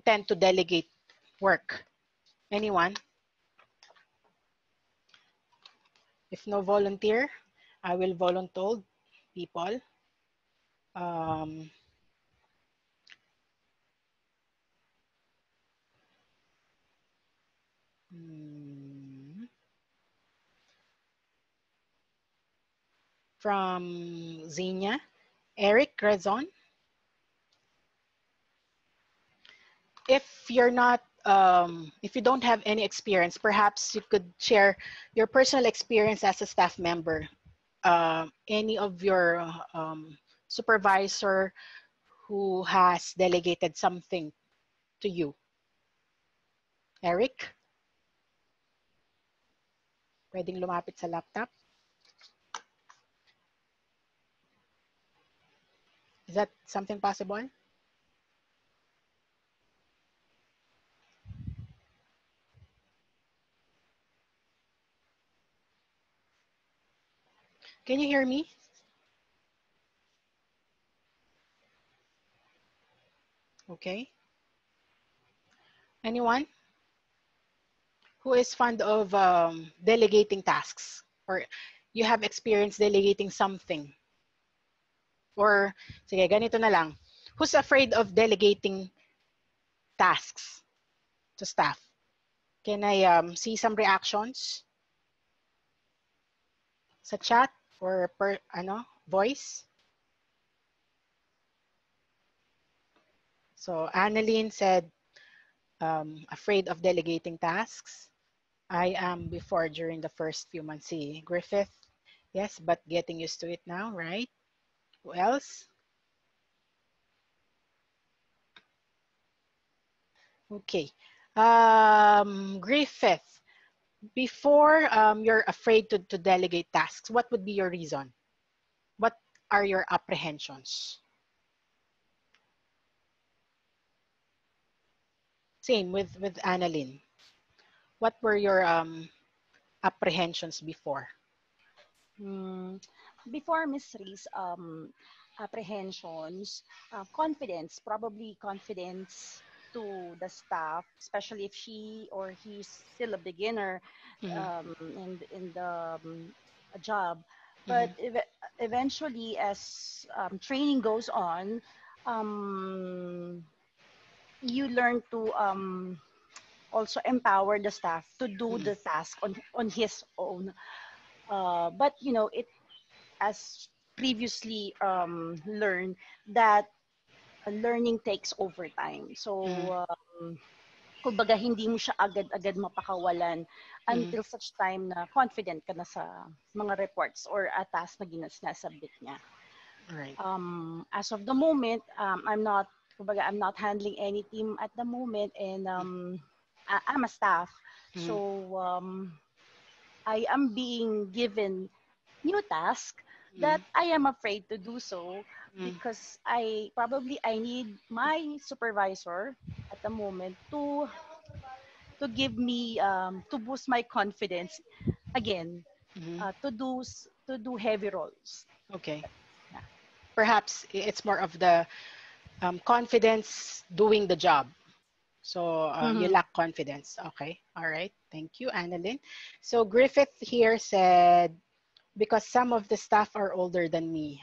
tend to delegate work? Anyone? If no volunteer, I will volunteer people. from Xenia. Eric Razon. If you're not, if you don't have any experience, perhaps you could share your personal experience as a staff member. Any of your supervisor who has delegated something to you. Eric? Pwedeng lumapit sa laptop. Is that something possible? Can you hear me? Okay. Anyone who is fond of delegating tasks, or you have experience delegating something? Or, sige, ganito na lang. Who's afraid of delegating tasks to staff? Can I see some reactions sa chat or per voice? So Annalyn said, afraid of delegating tasks. I am before during the first few months. See, Griffith, yes, but getting used to it now, right? Who else? Okay. Griffith, before you're afraid to delegate tasks, what would be your reason? What are your apprehensions? Same with Annalyn. What were your apprehensions before? Before Miss Reese, apprehensions, confidence, probably confidence to the staff, especially if she or he's still a beginner in the job. But eventually, as training goes on, you learn to also empower the staff to do the task on his own. But you know, it as previously learned that learning takes over time. So kumbaga hindi mo siya agad-agad mapakawalan until such time na confident ka na sa mga reports or a task na sinasubmit niya. Right. As of the moment, I'm not handling any team at the moment, and I'm a staff. So I am being given new task that I am afraid to do so because I need my supervisor at the moment to give me to boost my confidence again, to do heavy roles. Okay. Yeah. Perhaps it's more of the confidence doing the job. So you lack confidence. Okay. All right. Thank you, Annalyn. So Griffith here said, because some of the staff are older than me.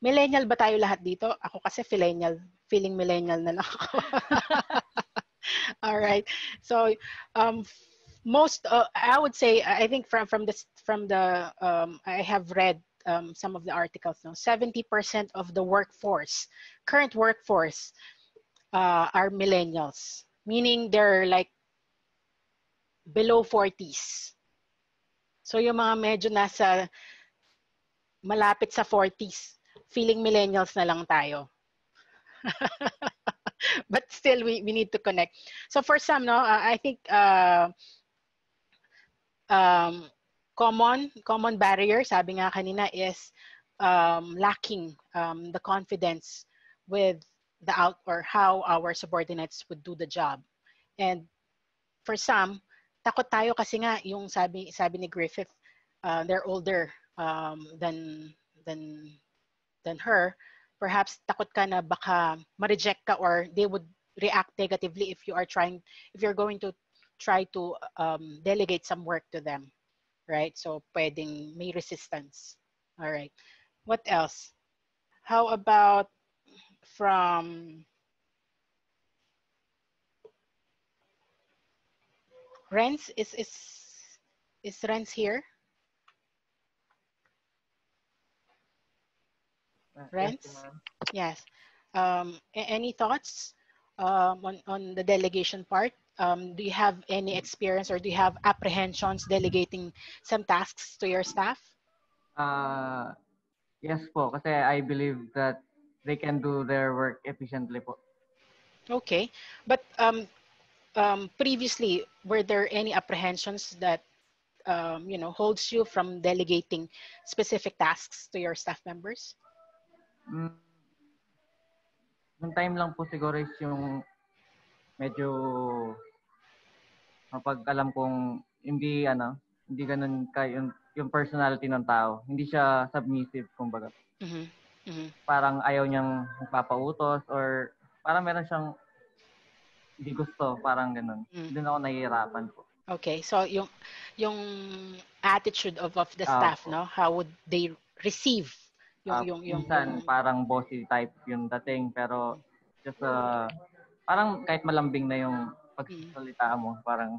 Millennial ba tayo lahat dito? Ako kasi feeling millennial na lang ako. All right. So most, I would say, I think from the I have read some of the articles now, 70% of the current workforce are millennials, meaning they're like below 40s. So yung mga medyo nasa malapit sa 40s, feeling millennials na lang tayo. But still, we need to connect. So for some, no, I think common barrier, sabi nga kanina, is lacking the confidence with the or how our subordinates would do the job. And for some, takot tayo kasi nga yung sabi ni Griffith, they're older than her. Perhaps takot ka na baka ma-reject ka, or they would react negatively if you're going to try to delegate some work to them, right? So pwedeng may resistance. All right. What else? How about from Renz? Is Renz here? Renz? ma'am. Yes. Any thoughts on the delegation part? Do you have any experience or do you have apprehensions delegating some tasks to your staff? Uh, yes po, kasi I believe that they can do their work efficiently po. Okay. But previously, were there any apprehensions that holds you from delegating specific tasks to your staff members? Mm, Yung time lang po siguro is yung medyo kapag alam kong hindi ganun yung personality ng tao. Hindi siya submissive, kumbaga. Mm-hmm. Mm-hmm. Parang ayaw niyang magpapautos or parang meron siyang hindi gusto, parang ganun. Doon ako nahihirapan po. Okay, so yung attitude of the staff, no? How would they receive Minsan parang bossy type yung dating, pero just parang kahit malambing na yung pagsalita mo, parang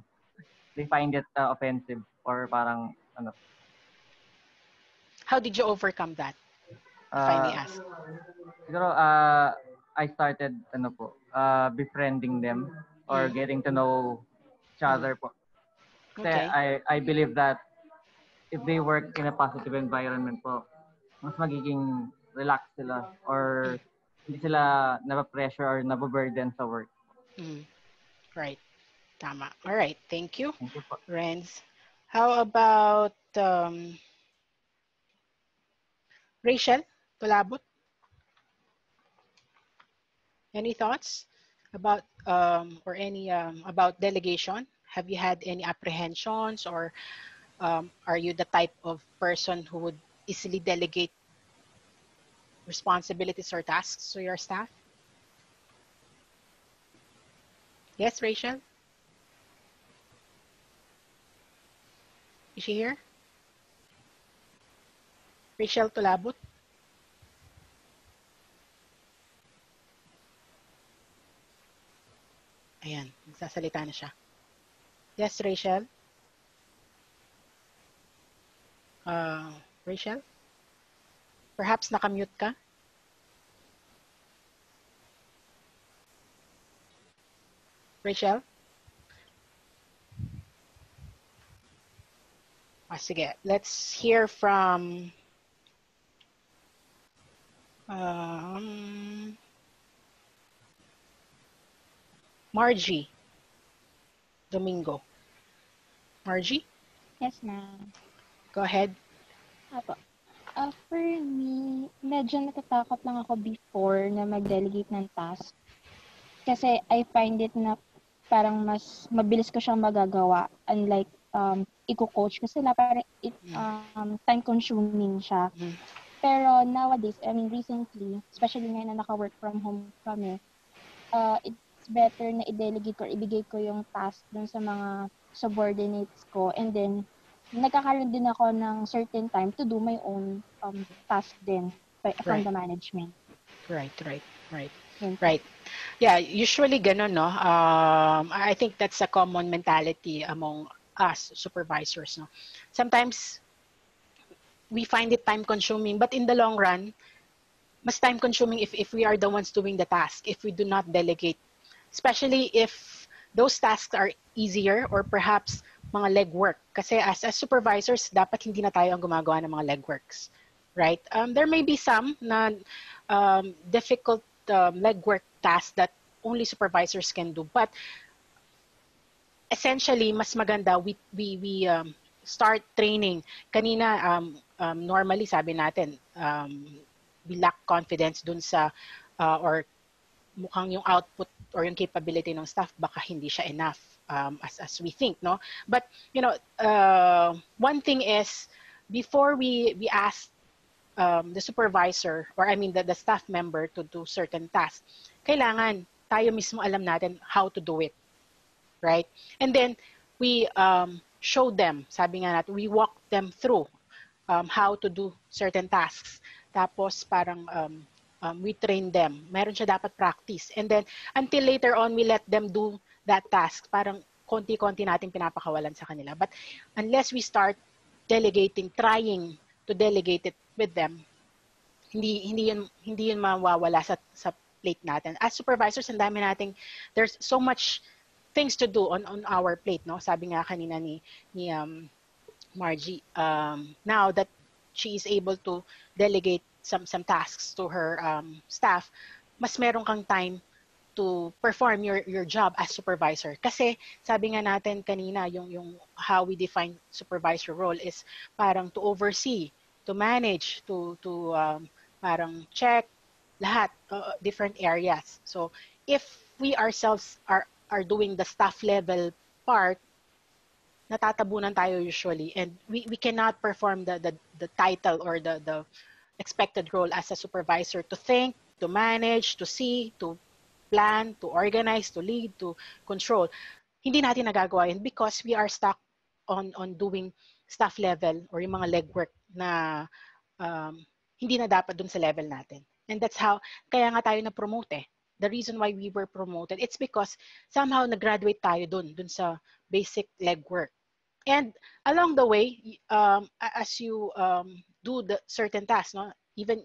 they find it offensive or parang ano. How did you overcome that? If I may ask. Siguro I started befriending them or getting to know each other po. Kasi Okay. I believe that if they work in a positive environment po, mas magiging relaxed sila or hindi sila napapressure or nababurden sa work. Right. Tama. All right. Thank you, Po. Renz. How about Rachel Tulabot? Any thoughts about or any about delegation? Have you had any apprehensions, or are you the type of person who would easily delegate responsibilities or tasks to your staff? Yes, Rachel? Is she here? Rachel Tulabot? Ayan, nagsasalita na siya. Yes, Rachel? Rachel? Perhaps nakamute ka? Rachel? Sige. Let's hear from Margie Domingo. Margie? Yes, ma'am. Go ahead. Apo. For me, medyo natatakot lang ako before na mag-delegate ng task. Kasi I find it na parang mas mabilis ko siyang magagawa. Unlike, i-coach ko sila, parang time-consuming siya. Pero nowadays, I mean recently, especially ngayon na naka-work from home kami, it's better na i-delegate ko or ibigay ko yung task dun sa mga subordinates ko. And then, nagkakaroon din ako ng certain time to do my own task din from the management. Right. Yeah, usually ganun, no? I think that's a common mentality among us supervisors, no? Sometimes we find it time consuming, but in the long run, mas time consuming if we are the ones doing the task, if we do not delegate, especially if those tasks are easier or perhaps mga legwork. Kasi as supervisors, dapat hindi na tayo ang gumagawa ng mga legworks, right? There may be some na difficult legwork tasks that only supervisors can do, but essentially, mas maganda we start training. Kanina, normally sabi natin, we lack confidence dun sa or mukhang yung output or yung capability ng staff baka hindi siya enough as we think, no? But one thing is before we ask the supervisor or I mean the staff member to do certain tasks, kailangan tayo mismo alam natin how to do it, right? And then we show them, sabi nga natin, we walk them through how to do certain tasks. Tapos parang we train them. Meron siya dapat practice. And then until later on, we let them do that task. Parang konti-konti natin pinapakawalan sa kanila. But unless we start delegating, trying to delegate it with them, hindi yun mawawala sa plate natin. As supervisors, ang dami nating, there's so much things to do on our plate, no? Sabi nga kanina ni Margie, now that she is able to delegate some tasks to her staff, mas meron kang time to perform your job as supervisor. Kasi sabi nga natin kanina, yung how we define supervisor role is parang to oversee, to manage, to parang check lahat, different areas. So if we ourselves are doing the staff level part, natatabunan tayo usually, and we cannot perform the title or the expected role as a supervisor, to think, to manage, to see, to plan, to organize, to lead, to control. Hindi natin nagagawa yun because we are stuck on doing staff level or yung mga legwork na hindi na dapat dun sa level natin. And that's how, kaya nga tayo na-promote eh. The reason why we were promoted, it's because somehow nag-graduate tayo dun sa basic legwork. And along the way, as you do the certain tasks, no, even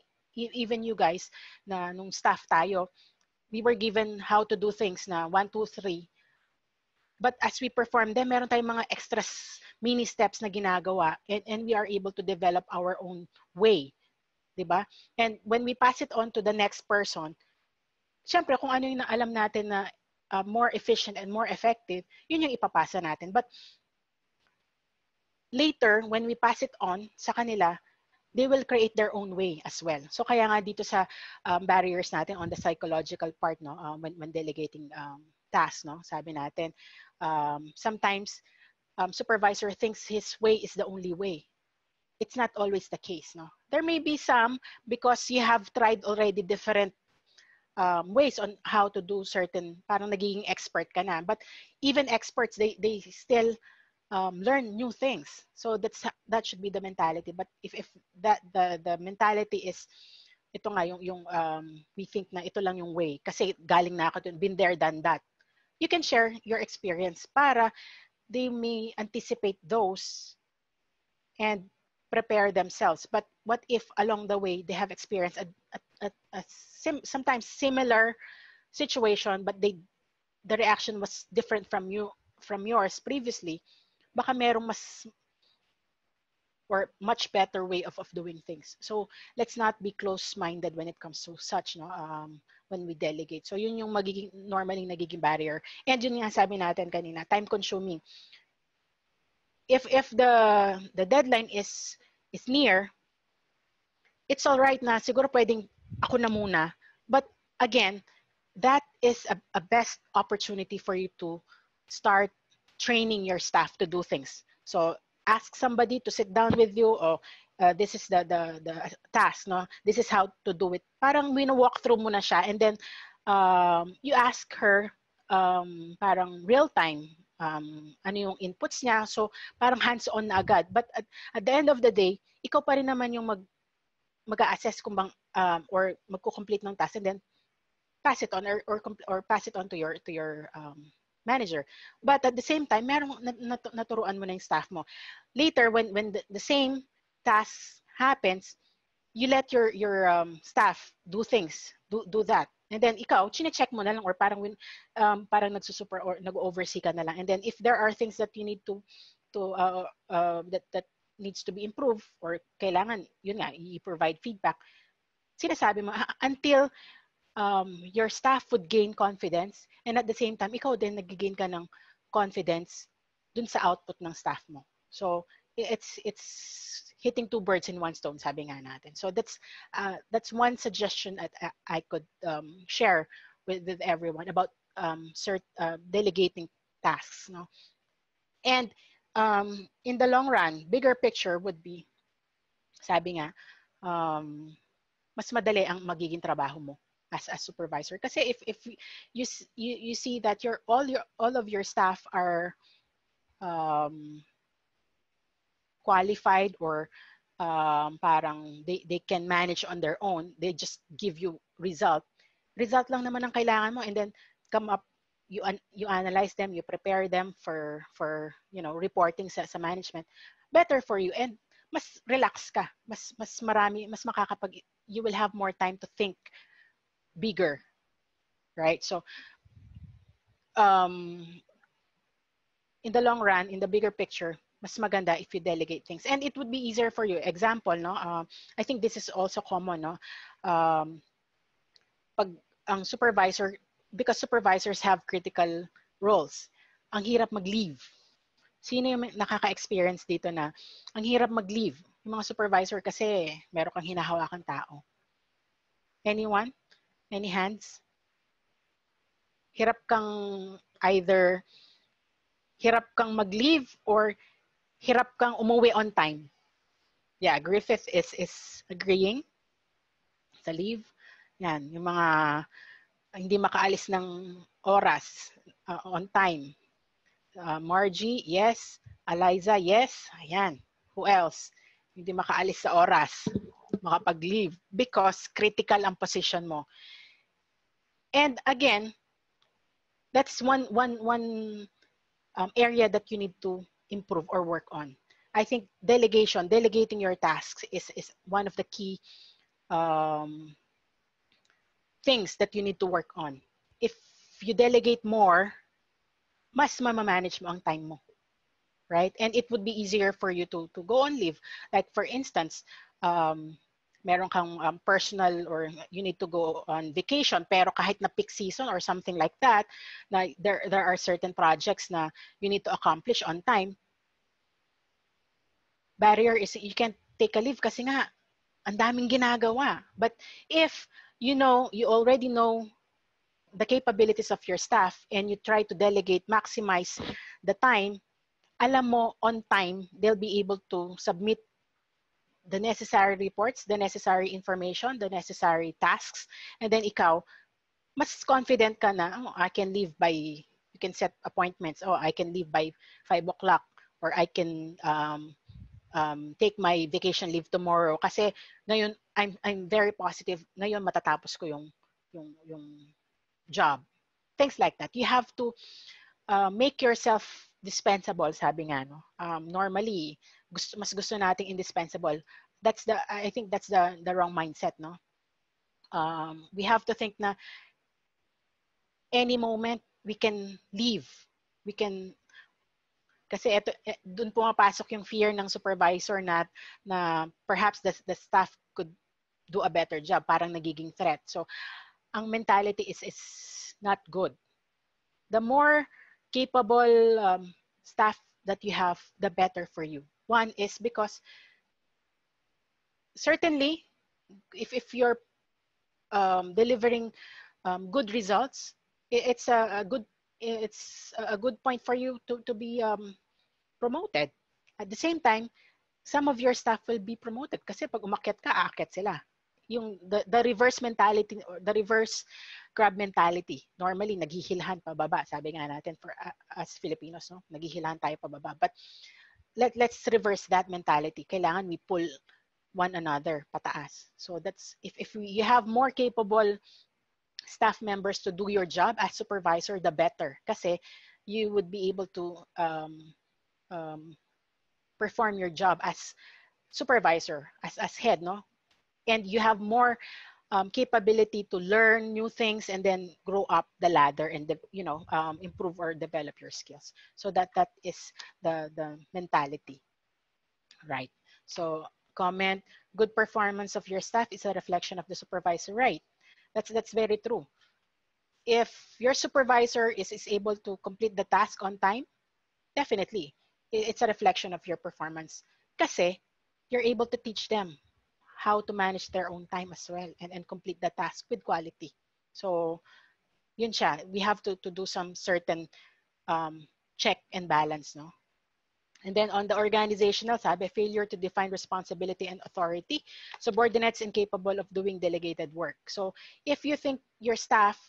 you guys na nung staff tayo, we were given how to do things na 1, 2, 3. But as we perform them, meron tayong mga extra mini steps na ginagawa, and we are able to develop our own way, diba? And when we pass it on to the next person, syempre kung ano yung alam natin na more efficient and more effective, yun yung ipapasa natin. But later, when we pass it on sa kanila, they will create their own way as well. So kaya nga dito sa barriers natin on the psychological part, no, when delegating tasks, no, sabi natin, sometimes supervisor thinks his way is the only way. It's not always the case, no. There may be some because you have tried already different ways on how to do certain, parang nagiging expert ka na. But even experts, they still learn new things. So that should be the mentality. But if that the mentality is ito nga yung we think na ito lang yung way kasi galing na ako dun, been there, done that. You can share your experience para they may anticipate those and prepare themselves. But what if along the way they have experienced sometimes similar situation, but the reaction was different from yours previously? Baka merong mas or much better way of doing things. So let's not be close-minded when it comes to such, no, when we delegate. So yun yung normally nagiging barrier. And yun nga sabi natin kanina, time-consuming. If the deadline is near, it's all right na siguro pwedeng ako na muna. But again, that is a best opportunity for you to start training your staff to do things. So ask somebody to sit down with you, or this is the task, no? This is how to do it. Parang wino-walk through mo na siya, and then you ask her parang real time ano yung inputs niya. So parang hands-on na agad. But at the end of the day, ikaw pa rin naman yung mag-a-assess kung bang or magko-complete ng task, and then pass it on or pass it on to your manager. But at the same time, merong naturuan mo na yung staff mo. Later, when the same task happens, you let your staff do things, do that. And then ikaw, chine-check mo na lang, or parang nagsusuper or nag-oversee ka na lang. And then if there are things that you need that needs to be improved, or kailangan, yun nga, i-provide feedback, sinasabi mo until your staff would gain confidence, and at the same time, ikaw din nag-gain ka ng confidence dun sa output ng staff mo. So it's hitting two birds in one stone, sabi nga natin. So that's one suggestion that I could share with everyone about delegating tasks, no? And in the long run, bigger picture would be, sabi nga, mas madali ang magiging trabaho mo as a supervisor. Kasi if you see that all of your staff are qualified, or parang they can manage on their own, they just give you result lang naman ang kailangan mo, and then come up, you analyze them, you prepare them for reporting sa management. Better for you, and mas relax ka, mas marami, mas you will have more time to think bigger, right? So in the long run, in the bigger picture, mas maganda if you delegate things, and it would be easier for you. Example, no, I think this is also common, no, pag ang supervisor, because supervisors have critical roles, ang hirap mag-leave. Sino yung nakaka-experience dito na ang hirap mag-leave? Yung mga supervisor kasi meron kang hinahawakang tao. Anyone? Any hands? Hirap kang mag-leave or hirap kang umuwi on time. Yeah, Griffith is agreeing sa leave. Yan, yung mga hindi makaalis ng oras, on time. Margie, yes. Eliza, yes. Ayan. Who else? Hindi makaalis sa oras, makapag-leave because critical ang position mo. And again, that's one area that you need to improve or work on. I think delegating your tasks is one of the key things that you need to work on. If you delegate more, mas mamamanage mo ang time mo, right? And it would be easier for you to go on leave. Like for instance, meron kang personal or you need to go on vacation, pero kahit na peak season or something like that, na there are certain projects na you need to accomplish on time. Barrier is you can't take a leave kasi nga ang daming ginagawa. But if you already know the capabilities of your staff and you try to delegate, maximize the time, alam mo on time, they'll be able to submit the necessary reports, the necessary information, the necessary tasks, and then ikaw, mas confident ka na, oh, I can leave by, you can set appointments, oh, I can leave by 5 o'clock, or I can take my vacation leave tomorrow. Kasi ngayon, I'm very positive, ngayon matatapos ko yung job. Things like that. You have to make yourself dispensable, sabi nga, no? Normally, mas gusto nating indispensable. I think that's the wrong mindset, no? We have to think na any moment we can leave. We can, kasi doon pumapasok yung fear ng supervisor na perhaps the staff could do a better job, parang nagiging threat. So, ang mentality is not good. The more capable staff that you have, the better for you. One is because certainly, if you're delivering good results, it's a good point for you to be promoted. At the same time, some of your staff will be promoted kasi pag umakyat ka, aakyat sila. Yung the reverse mentality or the reverse crab mentality. Normally, naghihilhan pababa. Sabi nga natin for us Filipinos, no? Naghihilhan tayo pababa. But let's reverse that mentality. Kailangan we pull one another pataas. So that's if you have more capable staff members to do your job as supervisor, the better. Kasi you would be able to perform your job as supervisor, as head, no? And you have more capability to learn new things and then grow up the ladder and improve or develop your skills. So that is the mentality, right? So comment, good performance of your staff is a reflection of the supervisor, right? That's very true. If your supervisor is able to complete the task on time, definitely it's a reflection of your performance. Kasi you're able to teach them how to manage their own time as well and complete the task with quality. So yun siya. We have to do some certain check and balance, no? And then on the organizational, sabi, failure to define responsibility and authority, subordinates incapable of doing delegated work. So if you think your staff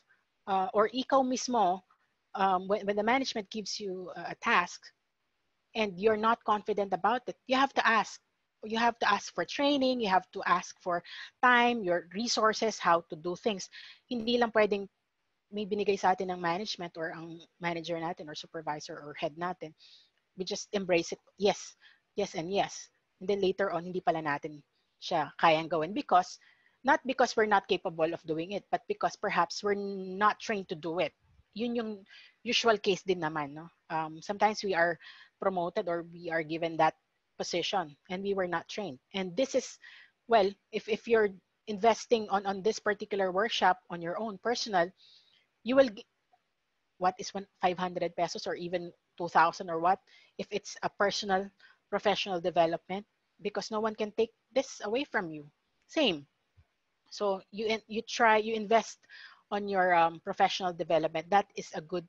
or ikaw mismo, when the management gives you a task and you're not confident about it, you have to ask. You have to ask for training, you have to ask for time, your resources, how to do things. Hindi lang pwedeng may binigay sa atin ng management or ang manager natin or supervisor or head natin. We just embrace it. Yes, yes, and yes. And then later on, hindi pala natin siya kayang gawin because Not because we're not capable of doing it, but because perhaps we're not trained to do it. Yun yung usual case din naman, no? Sometimes we are promoted or we are given that position and we were not trained. And this is, well, if you're investing on this particular workshop on your own personal, you will, what is 500 pesos or even 2,000 or what, if it's a personal professional development, because no one can take this away from you. Same. So you invest on your professional development. That is a good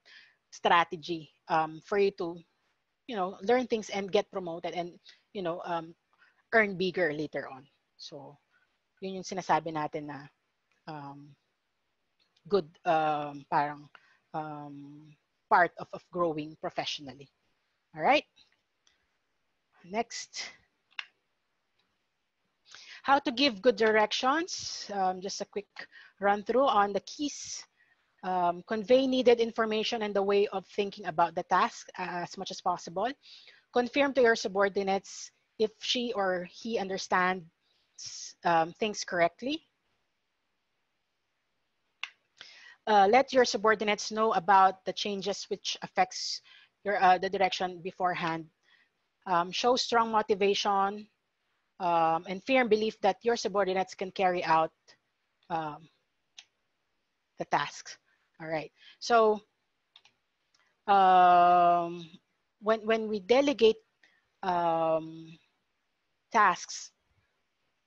strategy for you to, learn things and get promoted and, earn bigger later on. So yun yung sinasabi natin na good parang part of growing professionally. All right. Next. How to give good directions. Just a quick run through on the keys. Convey needed information and the way of thinking about the task as much as possible. Confirm to your subordinates if she or he understands things correctly. Let your subordinates know about the changes which affects your the direction beforehand. Show strong motivation and firm belief that your subordinates can carry out the tasks. All right. So when we delegate tasks,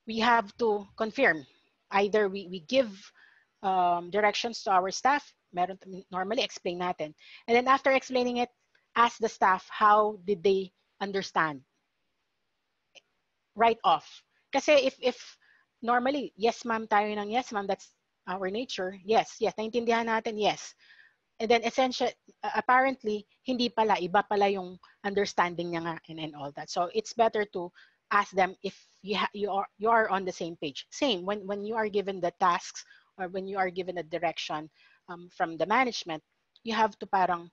we have to confirm. Either we give directions to our staff, normally explain natin. And then after explaining it, ask the staff how did they understand. Right off. Kasi if normally, yes ma'am tayo ng yes ma'am, that's our nature. Yes, naintindihan natin, yes. And then apparently, hindi pala, iba pala yung understanding niya nga and all that. So it's better to ask them if you are on the same page. Same, when you are given the tasks or when you are given a direction from the management, you have to parang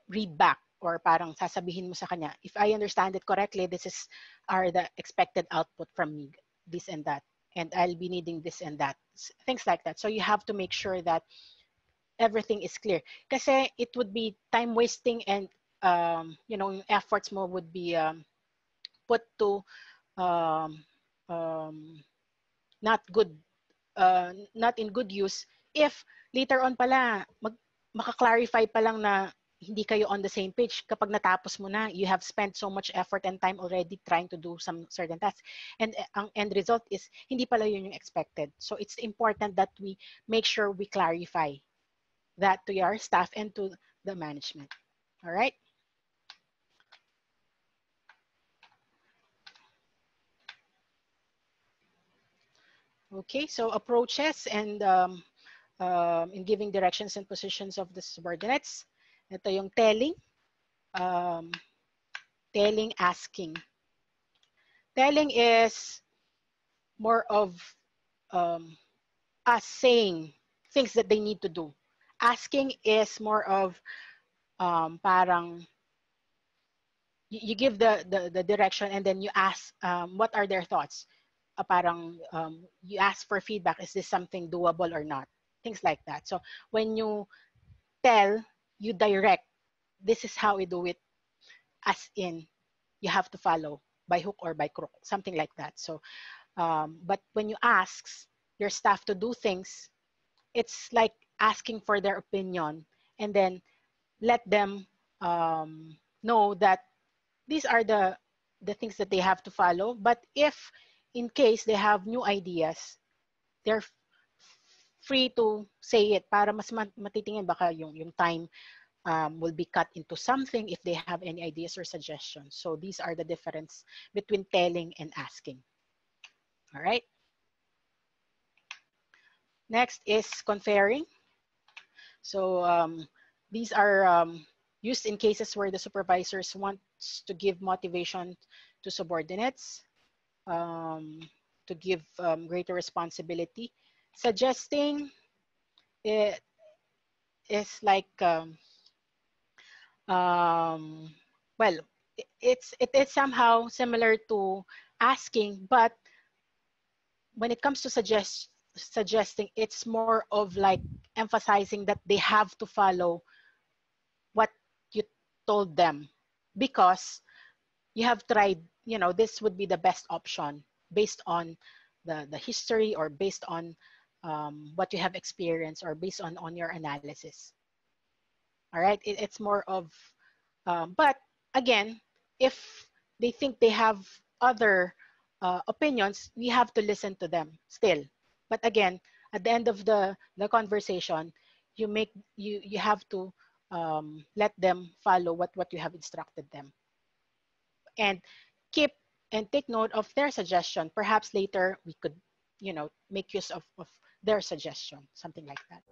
read back or parang sasabihin mo sa kanya, if I understand it correctly, this are the expected output from me, this and that, and I'll be needing this and that, things like that. So you have to make sure that everything is clear. Kasi it would be time wasting and yung efforts mo would be put to not in good use if later on pala maka-clarify pa lang na hindi kayo on the same page kapag natapos mo na, you have spent so much effort and time already trying to do some certain tasks, and ang end result is hindi pala yun yung expected. So it's important that we make sure we clarify that to our staff and to the management. All right. Okay, so approaches and in giving directions and positions of the subordinates. Ito yung telling, asking. Telling is more of us saying things that they need to do. Asking is more of parang you give the direction and then you ask what are their thoughts. Parang you ask for feedback. Is this something doable or not? Things like that. So when you tell, you direct. This is how we do it, as in you have to follow by hook or by crook, something like that. So but when you ask your staff to do things, it's like asking for their opinion and then let them know that these are the things that they have to follow. But if in case they have new ideas, they're free to say it para mas matitingin baka yung time will be cut into something if they have any ideas or suggestions. So these are the difference between telling and asking. All right. Next is conferring. So these are used in cases where the supervisors want to give motivation to subordinates, to give greater responsibility. Suggesting it is like well, it is somehow similar to asking, but when it comes to suggesting, it's more of like emphasizing that they have to follow what you told them, because you have tried, you know, this would be the best option based on the history, or based on what you have experienced, or based on your analysis. All right, it's more of, but again, if they think they have other opinions, we have to listen to them still. But again, at the end of the conversation, you have to let them follow what you have instructed them, and keep and take note of their suggestion. Perhaps later we could, you know, make use of their suggestion, something like that.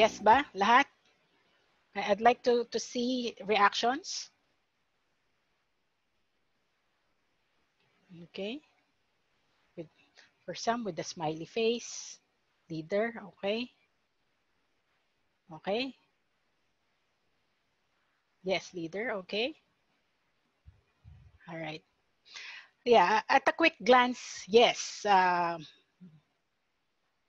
Yes ba? Lahat? I'd like to see reactions. Okay. With, for some with the smiley face. Leader, okay. Okay. Yes, leader, okay. All right. Yeah, at a quick glance, yes.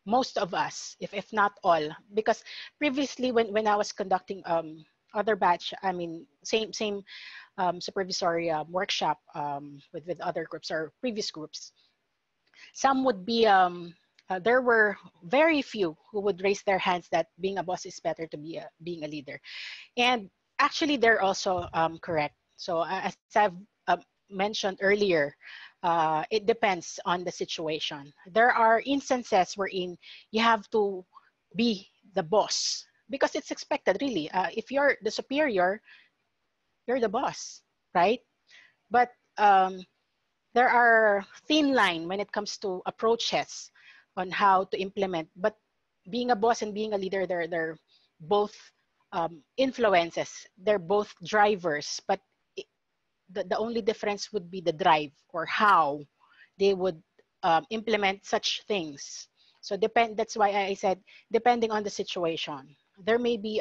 Most of us, if not all, because previously when I was conducting other batch, I mean same supervisory workshop with other groups or previous groups, some would be there were very few who would raise their hands that being a boss is better to be being a leader, and actually they're also correct. So as I've mentioned earlier, it depends on the situation. There are instances wherein you have to be the boss because it's expected, really. If you're the superior, you're the boss, right? But there are thin line when it comes to approaches on how to implement. But being a boss and being a leader, they're both influences. They're both drivers, but the only difference would be the drive or how they would implement such things. So that's why I said, depending on the situation, there may be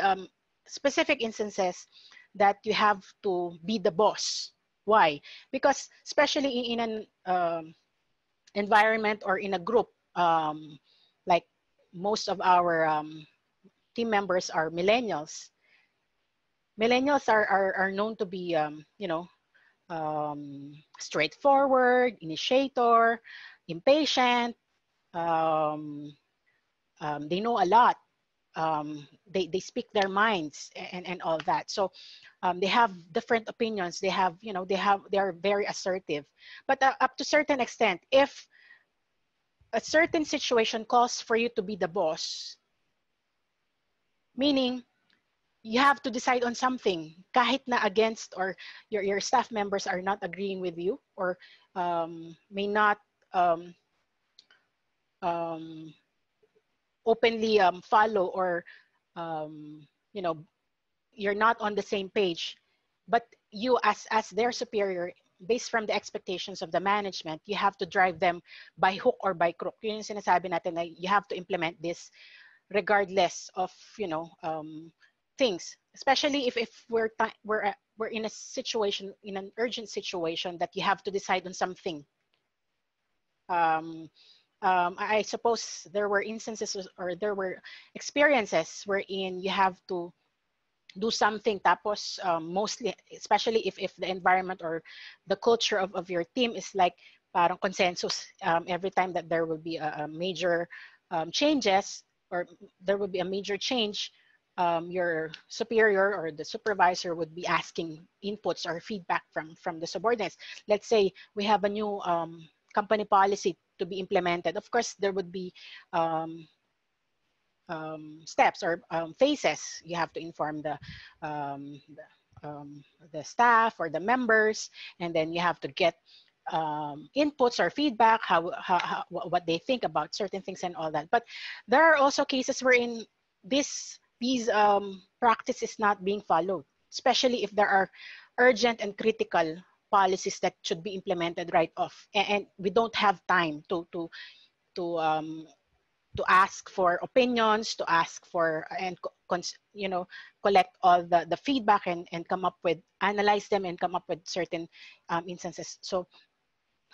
specific instances that you have to be the boss. Why? Because especially in an environment or in a group, like most of our team members are millennials. Millennials are known to be, you know, straightforward, initiator, impatient. Um, they know a lot. They speak their minds and all that. So they have different opinions. They have, you know, they are very assertive. But up to certain extent, if a certain situation calls for you to be the boss, meaning you have to decide on something kahit na against or your staff members are not agreeing with you or may not um, um, openly follow or you know, you're not on the same page, but you as their superior, based from the expectations of the management, you have to drive them by hook or by crook. Yun yung sinasabi natin na you have to implement this regardless of, you know, things, especially if we're in a situation, in an urgent situation that you have to decide on something. I suppose there were instances or there were experiences wherein you have to do something tapos mostly, especially if the environment or the culture of your team is like parang consensus, every time that there will be a major changes or there will be a major change, your superior or the supervisor would be asking inputs or feedback from the subordinates. Let's say we have a new company policy to be implemented. Of course, there would be steps or phases. You have to inform the staff or the members, and then you have to get inputs or feedback, what they think about certain things and all that. But there are also cases wherein these practice is not being followed, especially if there are urgent and critical policies that should be implemented right off, and we don't have time to ask for opinions, to ask for and you know, collect all the feedback and come up with, analyze them and come up with certain instances. So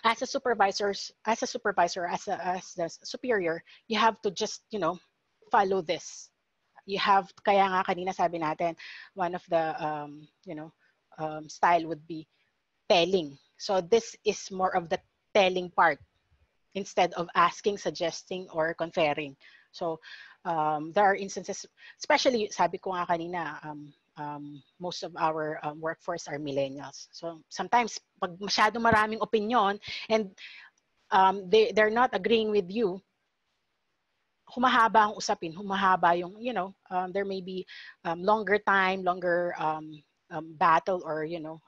as a supervisor, as the superior, you have to just, you know, follow this. You have, kaya nga kanina sabi natin, one of the you know, style would be telling. So this is more of the telling part instead of asking, suggesting, or conferring. So there are instances, especially sabi ko nga kanina, most of our workforce are millennials. So sometimes pag masyado maraming opinion and they're not agreeing with you, humahaba ang usapin, humahaba yung, you know, there may be longer time, longer battle or, you know,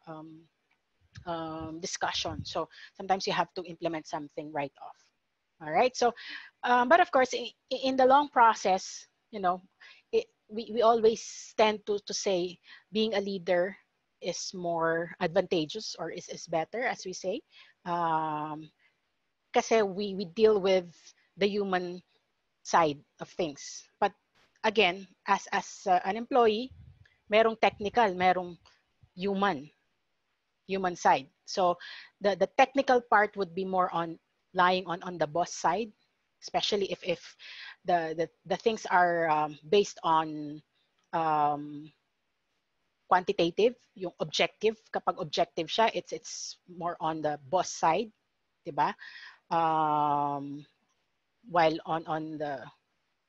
discussion. So sometimes you have to implement something right off. All right. So, but of course, in the long process, you know, we always tend to say being a leader is more advantageous or is better, as we say. Kasi we deal with the human side of things. But again, as an employee, merong technical, merong human side. So the technical part would be more on lying on the boss side, especially if the things are based on quantitative, yung objective. Kapag objective siya, it's more on the boss side, diba? While on the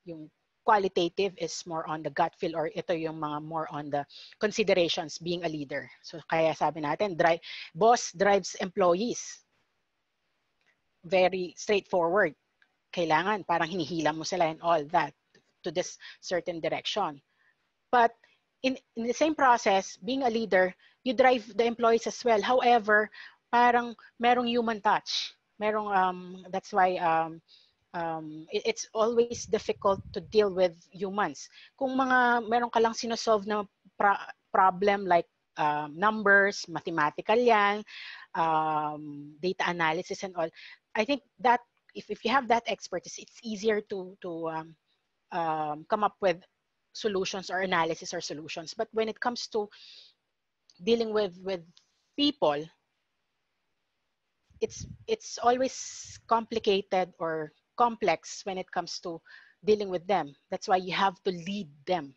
yung qualitative is more on the gut feel, or ito yung mga more on the considerations being a leader. So kaya sabi natin, boss drives employees. Very straightforward. Kailangan parang hinihila mo sila and all that to this certain direction. But in the same process, being a leader, you drive the employees as well. However, parang merong human touch. Merong that's why it's always difficult to deal with humans. Kung meron ka lang sinosolve na problem like numbers, mathematical yan, data analysis and all, I think that if you have that expertise, it's easier to come up with solutions or analysis or solutions. But when it comes to dealing with people, it's always complicated or complex when it comes to dealing with them. That's why you have to lead them,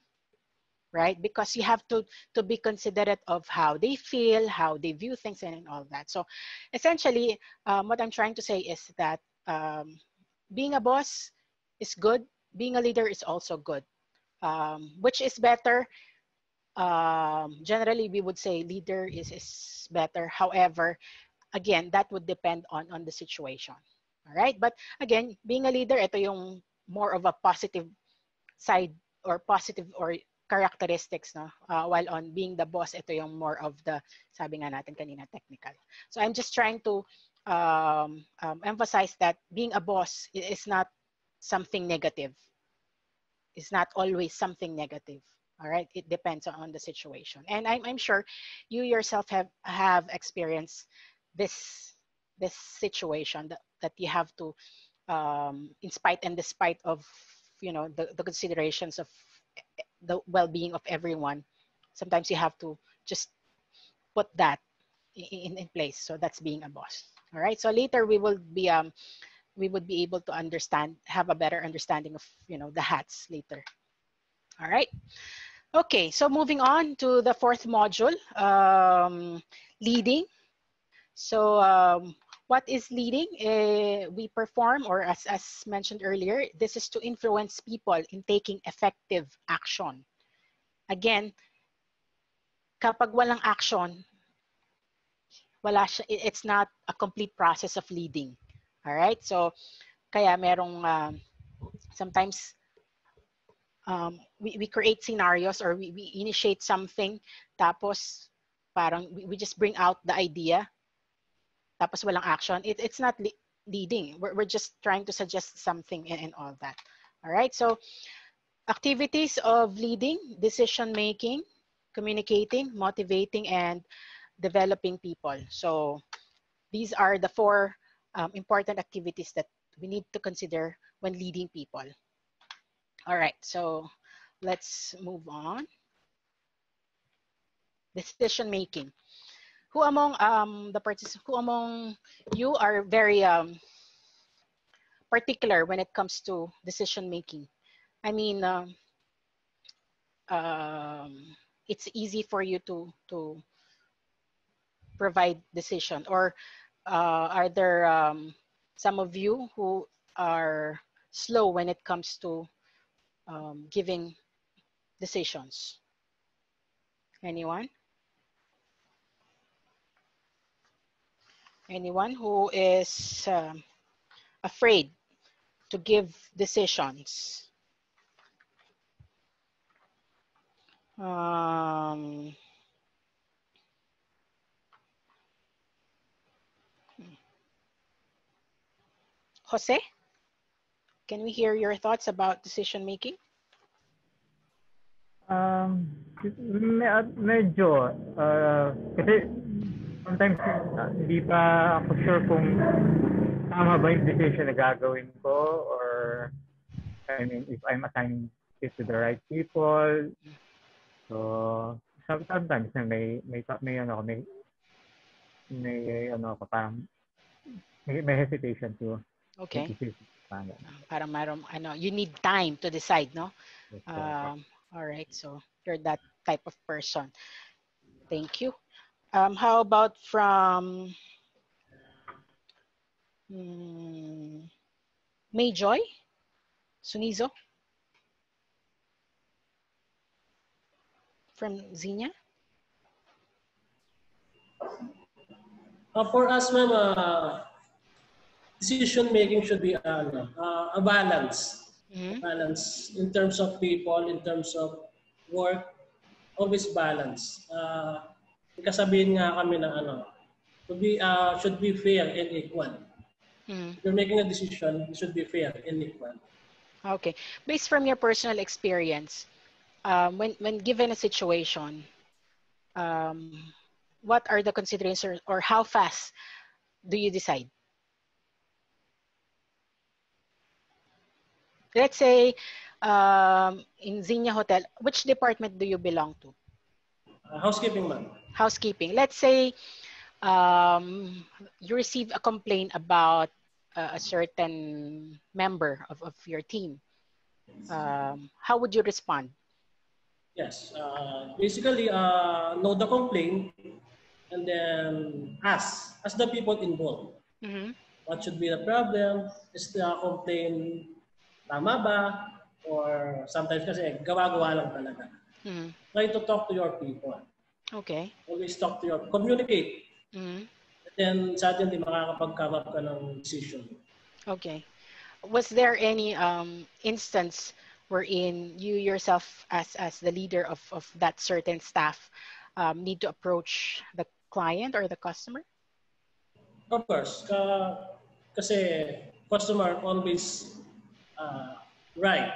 right? Because you have to be considerate of how they feel, how they view things, and all that. So essentially, what I'm trying to say is that being a boss is good. Being a leader is also good. Which is better? Generally, we would say leader is better. However, again, that would depend on the situation. All right. But again, being a leader, ito yung more of a positive side or positive or characteristics, no? While on being the boss, ito yung more of the, sabi nga natin kanina, technical. So I'm just trying to emphasize that being a boss is not something negative. It's not always something negative. All right. It depends on the situation. And I'm sure you yourself have experienced this situation that you have to, in spite and despite of, the considerations of the well-being of everyone, sometimes you have to just put that in place. So that's being a boss. All right. So later we would be able to have a better understanding of, the hats later. All right. Okay. So moving on to the fourth module, leading. So what is leading? We perform, or as mentioned earlier, this is to influence people in taking effective action. Again, kapag walang action, it's not a complete process of leading. All right? So kaya merong sometimes we create scenarios, or we initiate something, tapos parang we just bring out the idea, tapos walang action. It's not leading. We're just trying to suggest something and all that. All right. So activities of leading: decision making, communicating, motivating, and developing people. So these are the four important activities that we need to consider when leading people. All right. So let's move on. Decision making. Who among the participants, who among you are very particular when it comes to decision making? I mean, it's easy for you to provide decision, or are there some of you who are slow when it comes to giving decisions? Anyone? Anyone who is afraid to give decisions? Jose, can we hear your thoughts about decision making? Um, medyo, kasi sometimes hindi pa ako sure kung tama ba yung decision na gagawin ko, or I mean, if I'm assigning it to the right people. So sometimes may ano ako parang may hesitation to make Okay. decisions. Para you need time to decide, no? Yes, All right, so you're that type of person. Thank you. How about from May Joy? Sunizo? From Zinia? For us, ma'am, decision making should be a balance. A balance in terms of people, in terms of work, always balance. Kasabihin nga kami na should be fair and equal. If you're making a decision, it should be fair and equal. Okay. Based from your personal experience, when given a situation, what are the considerations, or how fast do you decide? Let's say in Zinia Hotel, which department do you belong to? Housekeeping, ma'am. Housekeeping. Let's say you receive a complaint about a certain member of your team. How would you respond? Yes. Basically, know the complaint and then ask the people involved. What should be the problem? Is the complaint tama ba? Or sometimes kasi gawa-gawa lang talaga. Try to talk to your people. Okay. Always talk to your, communicate. And then suddenly makakapag-come up ka ng decision. Okay. Was there any instance wherein you yourself as the leader of that certain staff need to approach the client or the customer? Of course. Kasi customer always right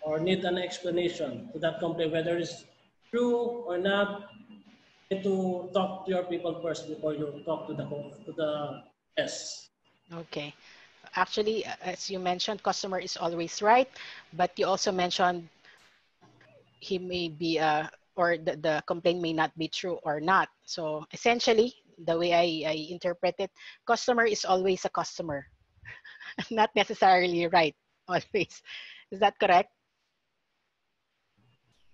or need an explanation to that complaint, whether it's true or not. To talk to your people first before you talk to the guests. Okay. Actually, as you mentioned, customer is always right, but you also mentioned he may be or the complaint may not be true or not. So essentially, the way I interpret it, customer is always a customer, not necessarily right always. Is that correct?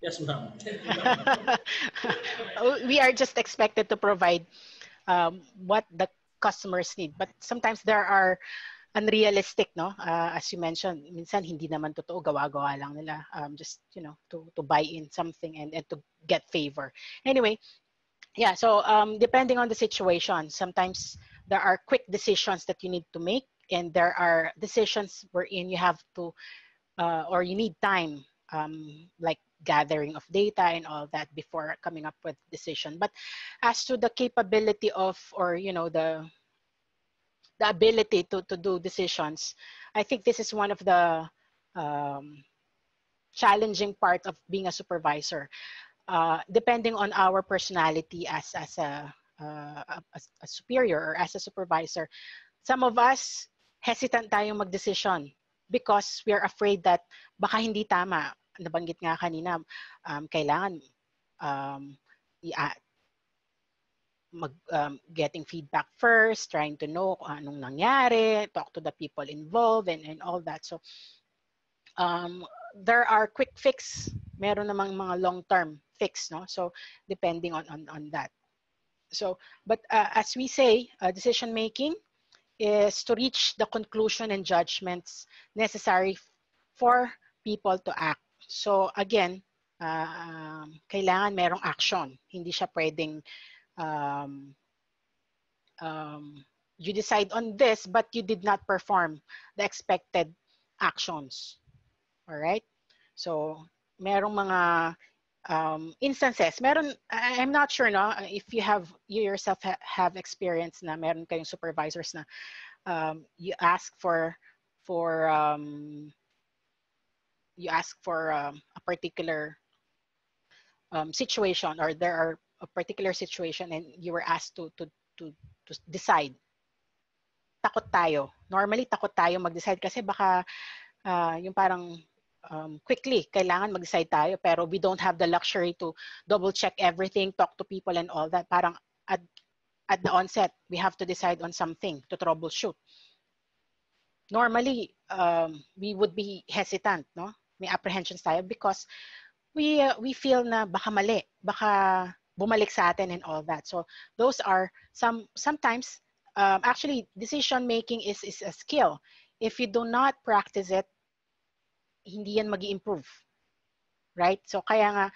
Yes, ma'am. We are just expected to provide what the customers need, but sometimes there are unrealistic, no? As you mentioned, minsan hindi naman totoo, gawa-gawa lang nila, just to buy in something and to get favor. Anyway, yeah. So depending on the situation, sometimes there are quick decisions that you need to make, and there are decisions wherein you have to or you need time, like gathering of data and all that before coming up with decision. But as to the capability of, or the ability to do decisions, I think this is one of the challenging part of being a supervisor. Depending on our personality as a superior or as a supervisor, some of us hesitant tayong mag-decision because we are afraid that baka hindi tama. Nabanggit nga kanina, kailangan getting feedback first, trying to know kung anong nangyari, talk to the people involved and all that. So there are quick fix, meron namang mga long-term fix, no? So depending on that. So, but as we say, decision making is to reach the conclusion and judgments necessary for people to act. So again, kailangan merong action. Hindi siya pwedeng you decide on this, but you did not perform the expected actions. All right? So, merong mga instances. I'm not sure, no, if you yourself have experience na meron kayong supervisors na you ask for a particular situation, or there are a particular situation and you were asked to decide, takot tayo. Normally, takot tayo mag-decide kasi baka yung parang quickly, kailangan mag-decide tayo, pero we don't have the luxury to double check everything, talk to people and all that. Parang at the onset, we have to decide on something to troubleshoot. Normally, we would be hesitant, no? May apprehensions tayo because we feel na baka mali, baka bumalik sa atin and all that. So those are sometimes actually decision making is a skill. If you do not practice it, hindi yan magi-improve. Right? So kaya nga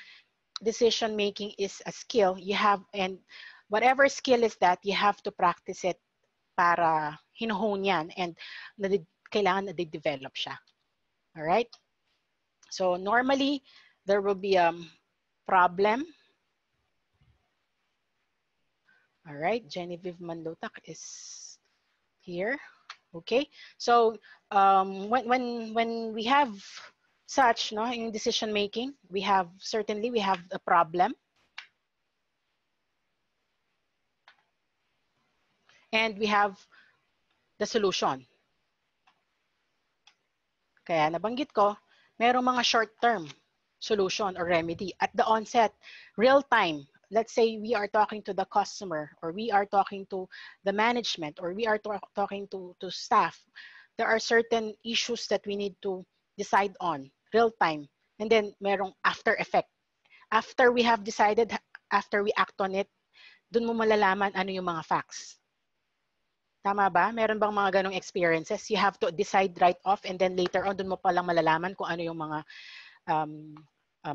decision making is a skill you have, and whatever skill is that, you have to practice it para hinuhon yan and kailangan na-develop siya. All right? So normally there will be a problem. All right, Genevieve Mandotak is here. Okay, so when we have such, no, in decision making, we have a problem, and we have the solution. Kaya nabanggit ko, merong mga short-term solution or remedy at the onset, real time. Let's say we are talking to the customer, or we are talking to the management, or we are talking to staff. There are certain issues that we need to decide on real time. And then merong after effect. After we have decided, after we act on it, dun mo malalaman ano yung mga facts. Tama ba? Meron bang mga ganong experiences? You have to decide right off, and then later on, dun mo palang malalaman kung ano yung mga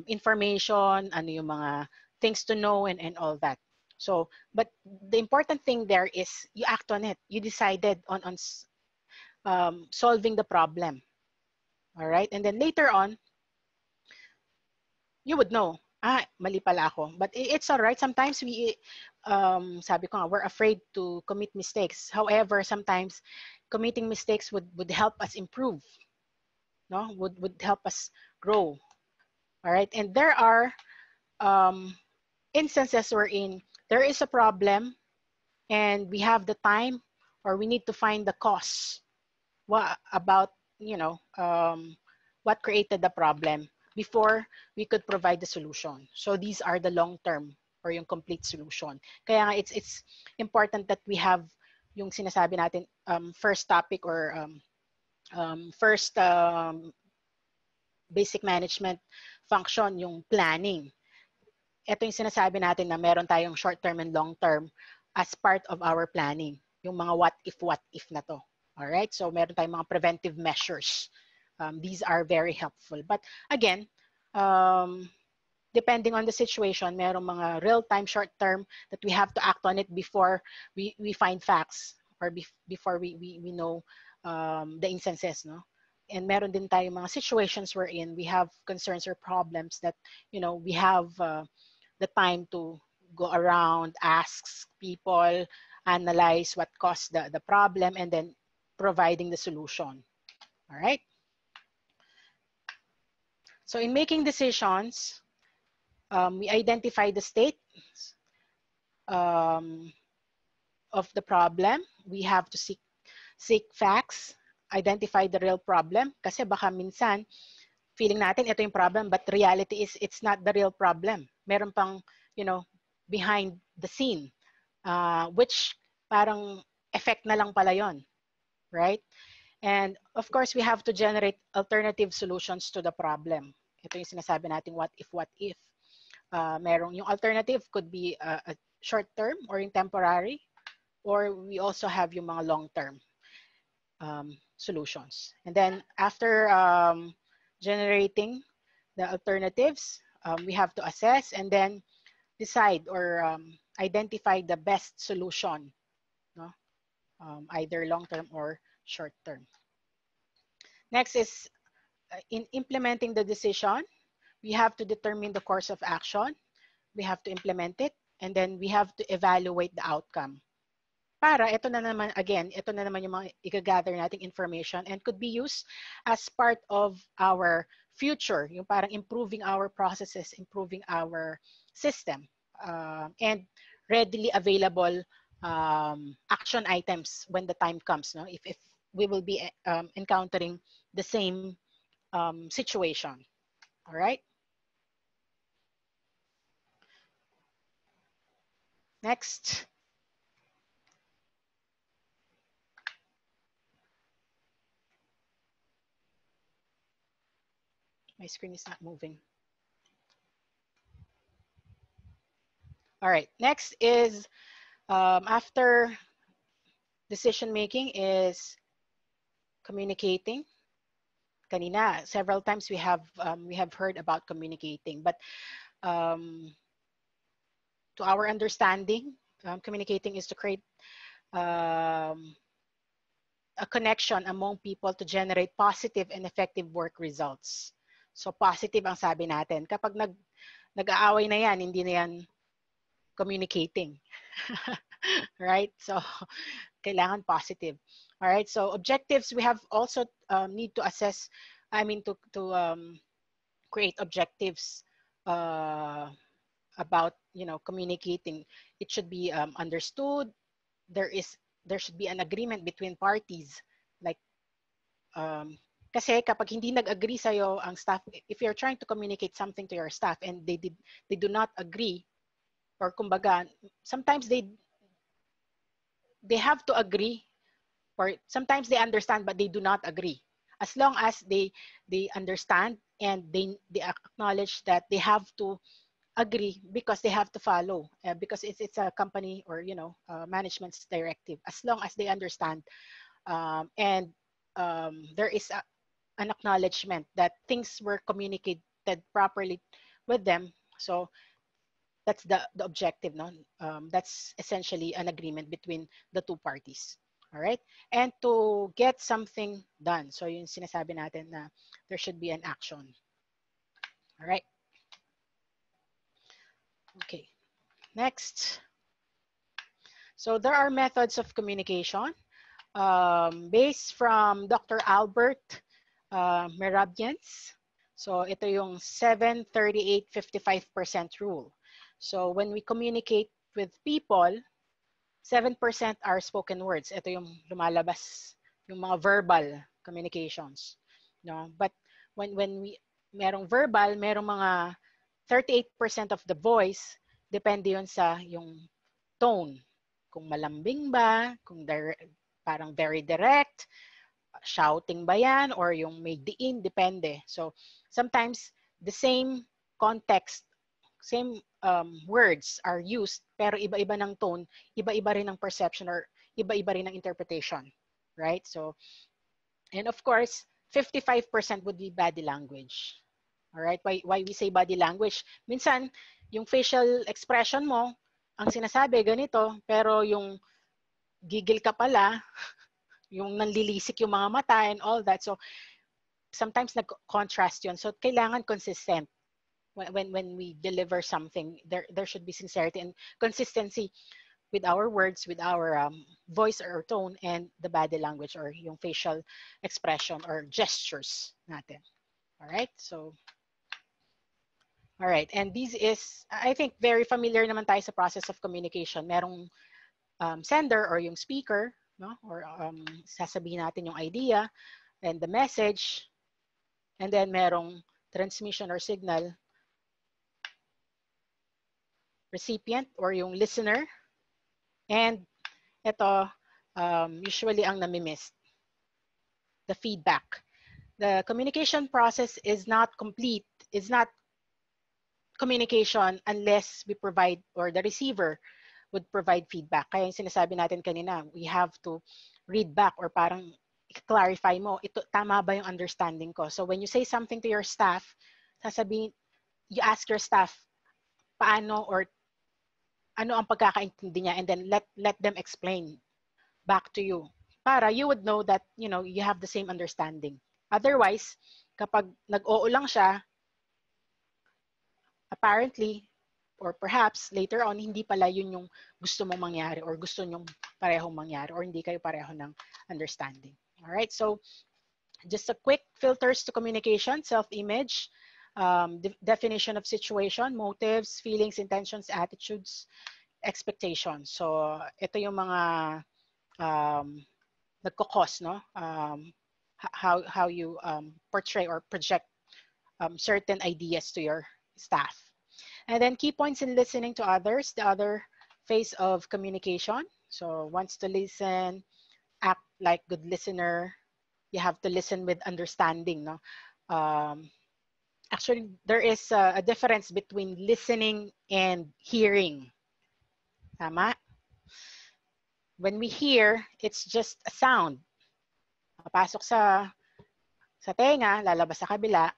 information, ano yung mga things to know, and all that. So, but the important thing there is you act on it. You decided on solving the problem. All right? And then later on, you would know, mali pala ako. But it's all right. Sometimes we, sabi ko nga, we're afraid to commit mistakes. However, sometimes committing mistakes would help us improve, no? Would help us grow. All right? And there are instances wherein there is a problem and we have the time, or we need to find the cause about, you know, what created the problem before we could provide the solution. So these are the long-term or yung complete solution. Kaya nga it's important that we have yung sinasabi natin first topic, or first basic management function, yung planning. Ito yung sinasabi natin na meron tayong short-term and long-term as part of our planning. Yung mga what if na to. All right? So meron tayong mga preventive measures. These are very helpful. But again, depending on the situation, merong mga real-time, short-term that we have to act on it before we find facts, or before we know the instances, no? And meron din tayong mga situations wherein we have concerns or problems that, you know, we have the time to go around, ask people, analyze what caused the problem, and then providing the solution. All right? So in making decisions, we identify the state of the problem. We have to seek facts, identify the real problem. Kasi baka minsan, feeling natin ito yung problem, but reality is it's not the real problem. Meron pang, you know, behind the scene, which parang effect na lang pala yon, right? And of course, we have to generate alternative solutions to the problem. Ito yung sinasabi natin what if. Merong yung alternative could be a short term or yung temporary, or we also have yung mga long term solutions. And then after generating the alternatives, we have to assess and then decide or identify the best solution, no? Either long-term or short-term. Next is in implementing the decision, we have to determine the course of action, we have to implement it, and then we have to evaluate the outcome. Para ito na naman, again, ito na naman yung mga i-gather nating information and could be used as part of our future, yung parang improving our processes, improving our system, and readily available action items when the time comes, no? If we will be encountering the same situation. All right. Next. My screen is not moving. All right. Next is after decision making is communicating. Kanina, several times we have heard about communicating, but to our understanding, communicating is to create a connection among people to generate positive and effective work results. So positive ang sabi natin. Kapag nag-aaway na yan, hindi na yan communicating. Right? So kailangan positive. All right. So objectives, we have also need to assess, to create objectives about, communicating. It should be understood. There should be an agreement between parties. Like, kasi kapag hindi nag-agree sa'yo ang staff, if you're trying to communicate something to your staff and they do not agree, or kumbaga, sometimes they have to agree, or sometimes they understand but they do not agree. As long as they understand and they acknowledge that they have to agree because they have to follow, because it's a company or management's directive. As long as they understand and there is an acknowledgement that things were communicated properly with them, so that's the objective, no? That's essentially an agreement between the two parties. All right? And to get something done. So yung sinasabi natin na there should be an action. All right? Okay. Next. So there are methods of communication based from Dr. Albert Merabians. So ito yung 7-38-55% rule. So when we communicate with people, 7% are spoken words. Ito yung lumalabas, yung mga verbal communications. No? But when we merong verbal, merong mga 38% of the voice, depende yun sa yung tone. Kung malambing ba, kung parang very direct, shouting ba yan, or yung may diin, depende. So sometimes the same context, same words are used, pero iba-iba ng tone, iba-iba rin ng perception, or iba-iba rin ng interpretation. Right? So, and of course, 55% would be body language. All right? Why we say body language? Minsan, yung facial expression mo, ang sinasabi ganito, pero yung gigil ka pala, yung nanlilisik yung mga mata and all that. So, sometimes nag-contrast yun. So, kailangan consistent. When we deliver something, there should be sincerity and consistency with our words, with our voice or tone, and the body language or yung facial expression or gestures natin. All right? So, all right. And this is, I think, very familiar naman tayo sa process of communication. Merong sender or yung speaker, no? Or sasabihin natin yung idea and the message, and then merong transmission or signal, recipient or yung listener, and ito usually ang namimiss, the feedback. The communication process is not complete, is not communication unless we provide, or the receiver would provide feedback. Kaya yung sinasabi natin kanina, we have to read back or parang clarify mo, ito tama ba yung understanding ko? So when you say something to your staff, sasabihin, you ask your staff paano or ano ang pagkakaintindi niya, and then let them explain back to you para you would know that you have the same understanding. Otherwise, kapag nag-oo lang siya, apparently or perhaps later on hindi pala yun yung gusto mong mangyari or gusto nyong parehong mangyari or hindi kayo pareho ng understanding. All right? So Just a quick filters to communication, self-image, definition of situation, motives, feelings, intentions, attitudes, expectations. So ito yung mga nagkakos, no? How you portray or project certain ideas to your staff. And then key points in listening to others, the other phase of communication. So wants to listen, act like good listener. You have to listen with understanding, no? Actually, there is a difference between listening and hearing. Tama? When we hear, it's just a sound. Papasok sa tenga, lalabas sa kabila,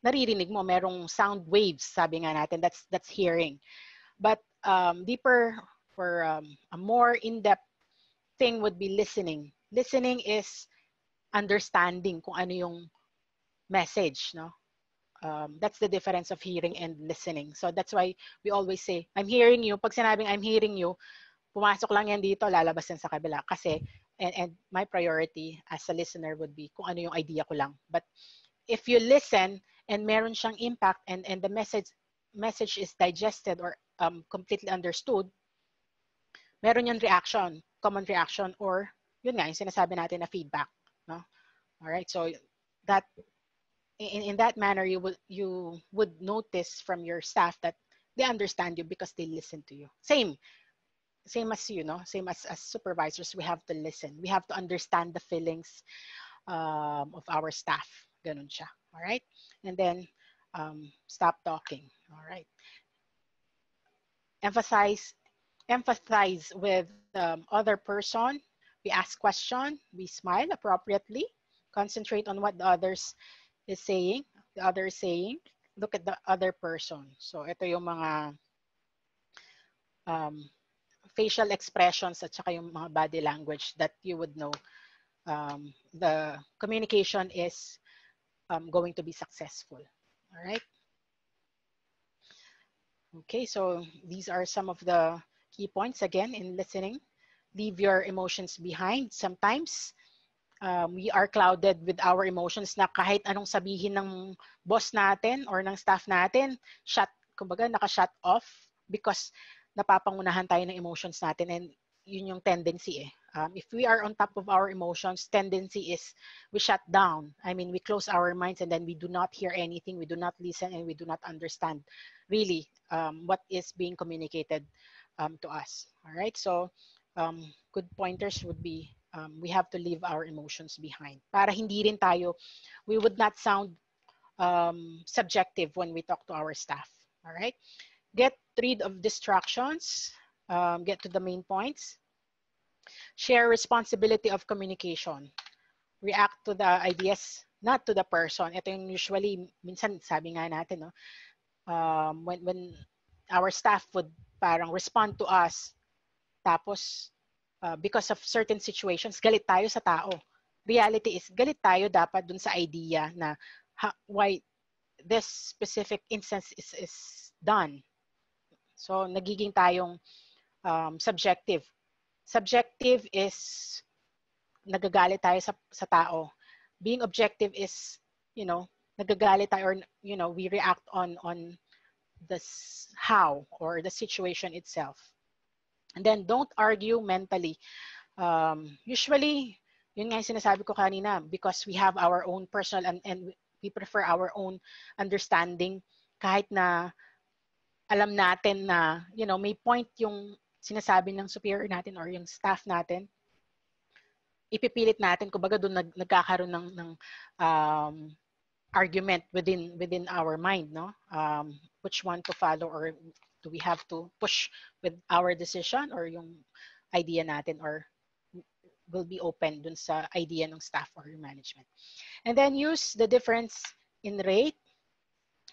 naririnig mo, merong sound waves, sabi nga natin, that's hearing. But deeper or a more in-depth thing would be listening. Listening is understanding kung ano yung message, no? That's the difference of hearing and listening. So that's why we always say, I'm hearing you. Pag sinabing I'm hearing you, pumasok lang yan dito, lalabas yan sa kabila. Kasi, and my priority as a listener would be kung ano yung idea ko lang. But if you listen and meron siyang impact and the message is digested or completely understood, meron yung reaction, common reaction, or yun nga, yung sinasabi natin na feedback. No? All right, so that in that manner, you would notice from your staff that they understand you because they listen to you. Same as you, no? Same as supervisors, we have to listen. We have to understand the feelings of our staff. Ganun siya. All right, and then stop talking. All right, empathize with other person. We ask question, we smile appropriately, concentrate on what the other is saying, look at the other person. So ito yung mga facial expressions at saka yung mga body language that you would know the communication is going to be successful. All right. Okay, so these are some of the key points again in listening. Leave your emotions behind. Sometimes we are clouded with our emotions na kahit anong sabihin ng boss natin or ng staff natin, kumbaga naka-shut off because napapangunahan tayo ng emotions natin, and yun yung tendency eh. If we are on top of our emotions, tendency is we shut down. I mean, we close our minds and then we do not hear anything, we do not listen, and we do not understand really what is being communicated to us. All right, so good pointers would be we have to leave our emotions behind. Para hindi rin tayo, we would not sound subjective when we talk to our staff. All right, get rid of distractions, get to the main points. Share responsibility of communication. React to the ideas, not to the person. Ito yung usually, minsan sabi nga natin, no? When our staff would parang respond to us, tapos because of certain situations, galit tayo sa tao. Reality is, galit tayo dapat dun sa idea na why this specific instance is done. So, nagiging tayong subjective. Subjective is nagagalit tayo sa tao. Being objective is, nagagalit tayo or, we react on this how or the situation itself. And then don't argue mentally. Usually, yun nga yung sinasabi ko kanina, because we have our own personal and we prefer our own understanding, kahit na alam natin na, may point yung sinasabi ng superior natin or yung staff natin, ipipilit natin, kumbaga doon nagkakaroon ng argument within our mind, no? Which one to follow, or do we have to push with our decision or yung idea natin, or will be open dun sa idea ng staff or yung management. And then use the difference in rate.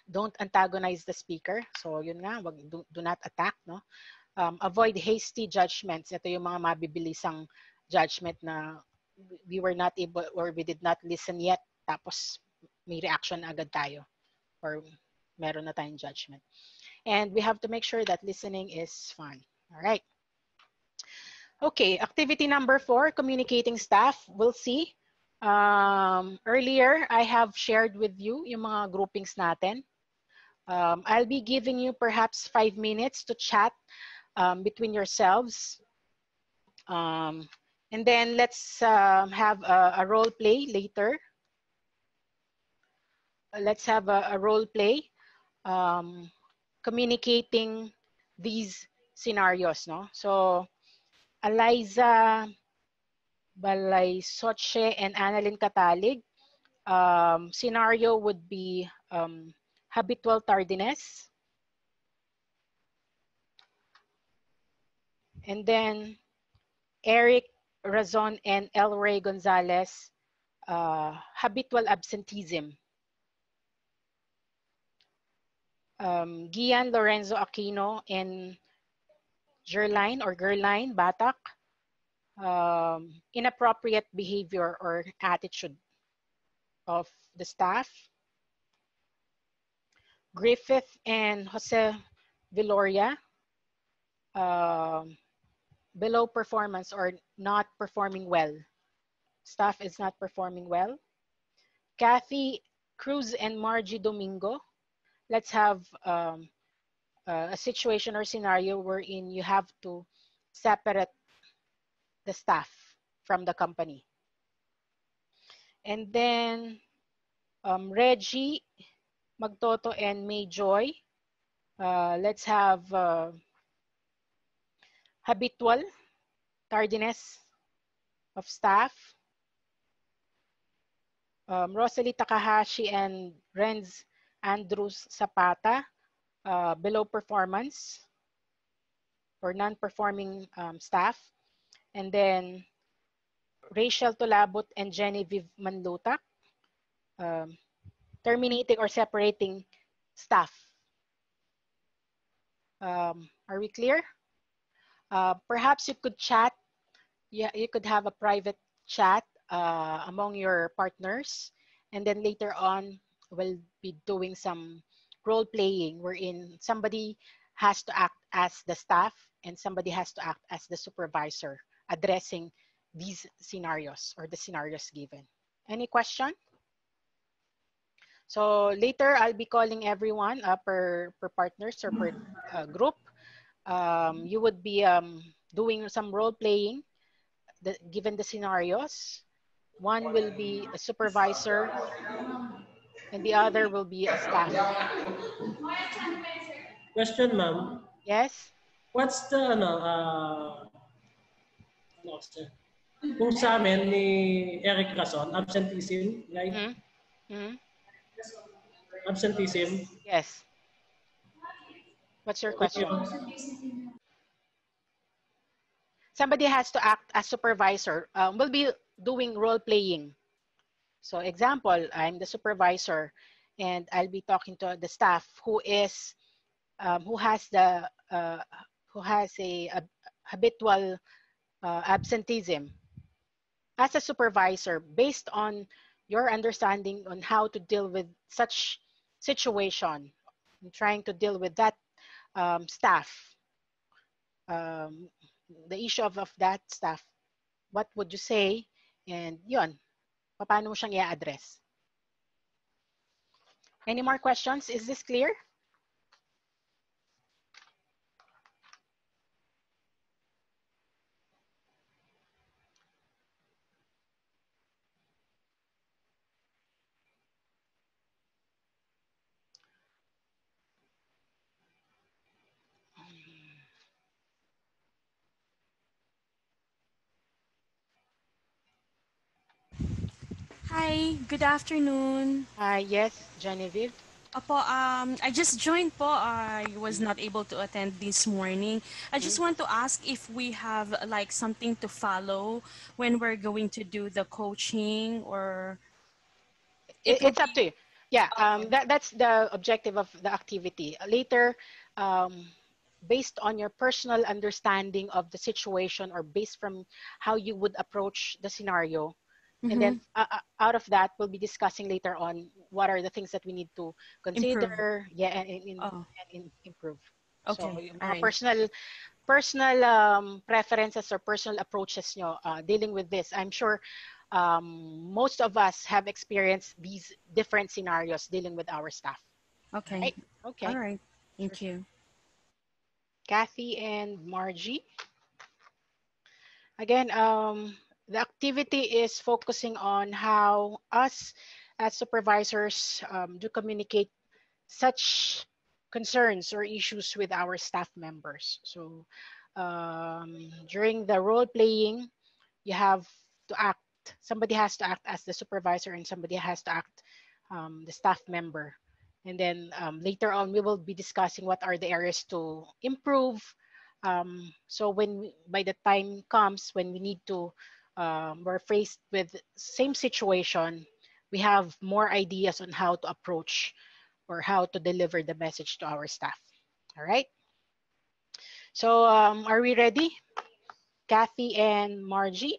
Don't antagonize the speaker. So yun nga, do not attack, no? Avoid hasty judgments. Ito yung mga mabibilisang judgment na we were not able or we did not listen yet, tapos may reaction na agad tayo or meron na tayong judgment. And we have to make sure that listening is fun. All right. Okay, activity number 4, communicating staff. We'll see Earlier, I have shared with you yung mga groupings natin. I'll be giving you perhaps 5 minutes to chat between yourselves. And then let's have a role play later. Let's have a role play communicating these scenarios. No? So Eliza Balaysoche and Annalyn Catalig, scenario would be habitual tardiness. And then Eric Razon and Elray Gonzalez, habitual absenteeism. Gian Lorenzo Aquino and Gerline Batak, inappropriate behavior or attitude of the staff. Griffith and Jose Villoria, below performance or not performing well. Staff is not performing well. Kathy Cruz and Margie Domingo, let's have a situation or scenario wherein you have to separate the staff from the company. And then Reggie Magtoto and May Joy, let's have habitual tardiness of staff. Rosalie Takahashi and Renz Andrews Zapata, below performance or non-performing staff. And then Rachel Tolabot and Genevieve Manlutak, terminating or separating staff. Are we clear? Perhaps you could chat. Yeah, you could have a private chat among your partners, and then later on we'll be doing some role playing wherein somebody has to act as the staff and somebody has to act as the supervisor, addressing these scenarios or the scenarios given. Any question? So later I'll be calling everyone per partners or per group. You would be doing some role playing given the scenarios. One will be a supervisor and the other will be a staff. Question, ma'am. Yes? What's the, kung sa amin ni Eric Rason, absenteeism, right? Absenteeism. Yes. What's your question? Somebody has to act as supervisor. We'll be doing role playing. So example, I'm the supervisor and I'll be talking to the staff who is who has a habitual absenteeism. As a supervisor, based on your understanding on how to deal with such situation, trying to deal with that staff, the issue of that staff, what would you say? And yun, paano mo siyang i-address? Any more questions? Is this clear? Hi, good afternoon. Yes, Genevieve. Apo, I just joined po. I was not able to attend this morning. I just want to ask if we have like something to follow when we're going to do the coaching, or it's up to you. Yeah, that's the objective of the activity. Later, based on your personal understanding of the situation or based from how you would approach the scenario, and then out of that, we'll be discussing later on what are the things that we need to consider, and improve. Okay. So yung mga personal preferences or personal approaches nyo dealing with this. I'm sure most of us have experienced these different scenarios dealing with our staff. Okay. Right? Okay. All right. Thank you. Kathy and Margie. Again, the activity is focusing on how us as supervisors do communicate such concerns or issues with our staff members. So during the role playing, you have to act, somebody has to act as the supervisor and somebody has to act the staff member. And then later on, we will be discussing what are the areas to improve. So by the time comes when we need to, we're faced with same situation, we have more ideas on how to approach or how to deliver the message to our staff. All right. So are we ready? Kathy and Margie?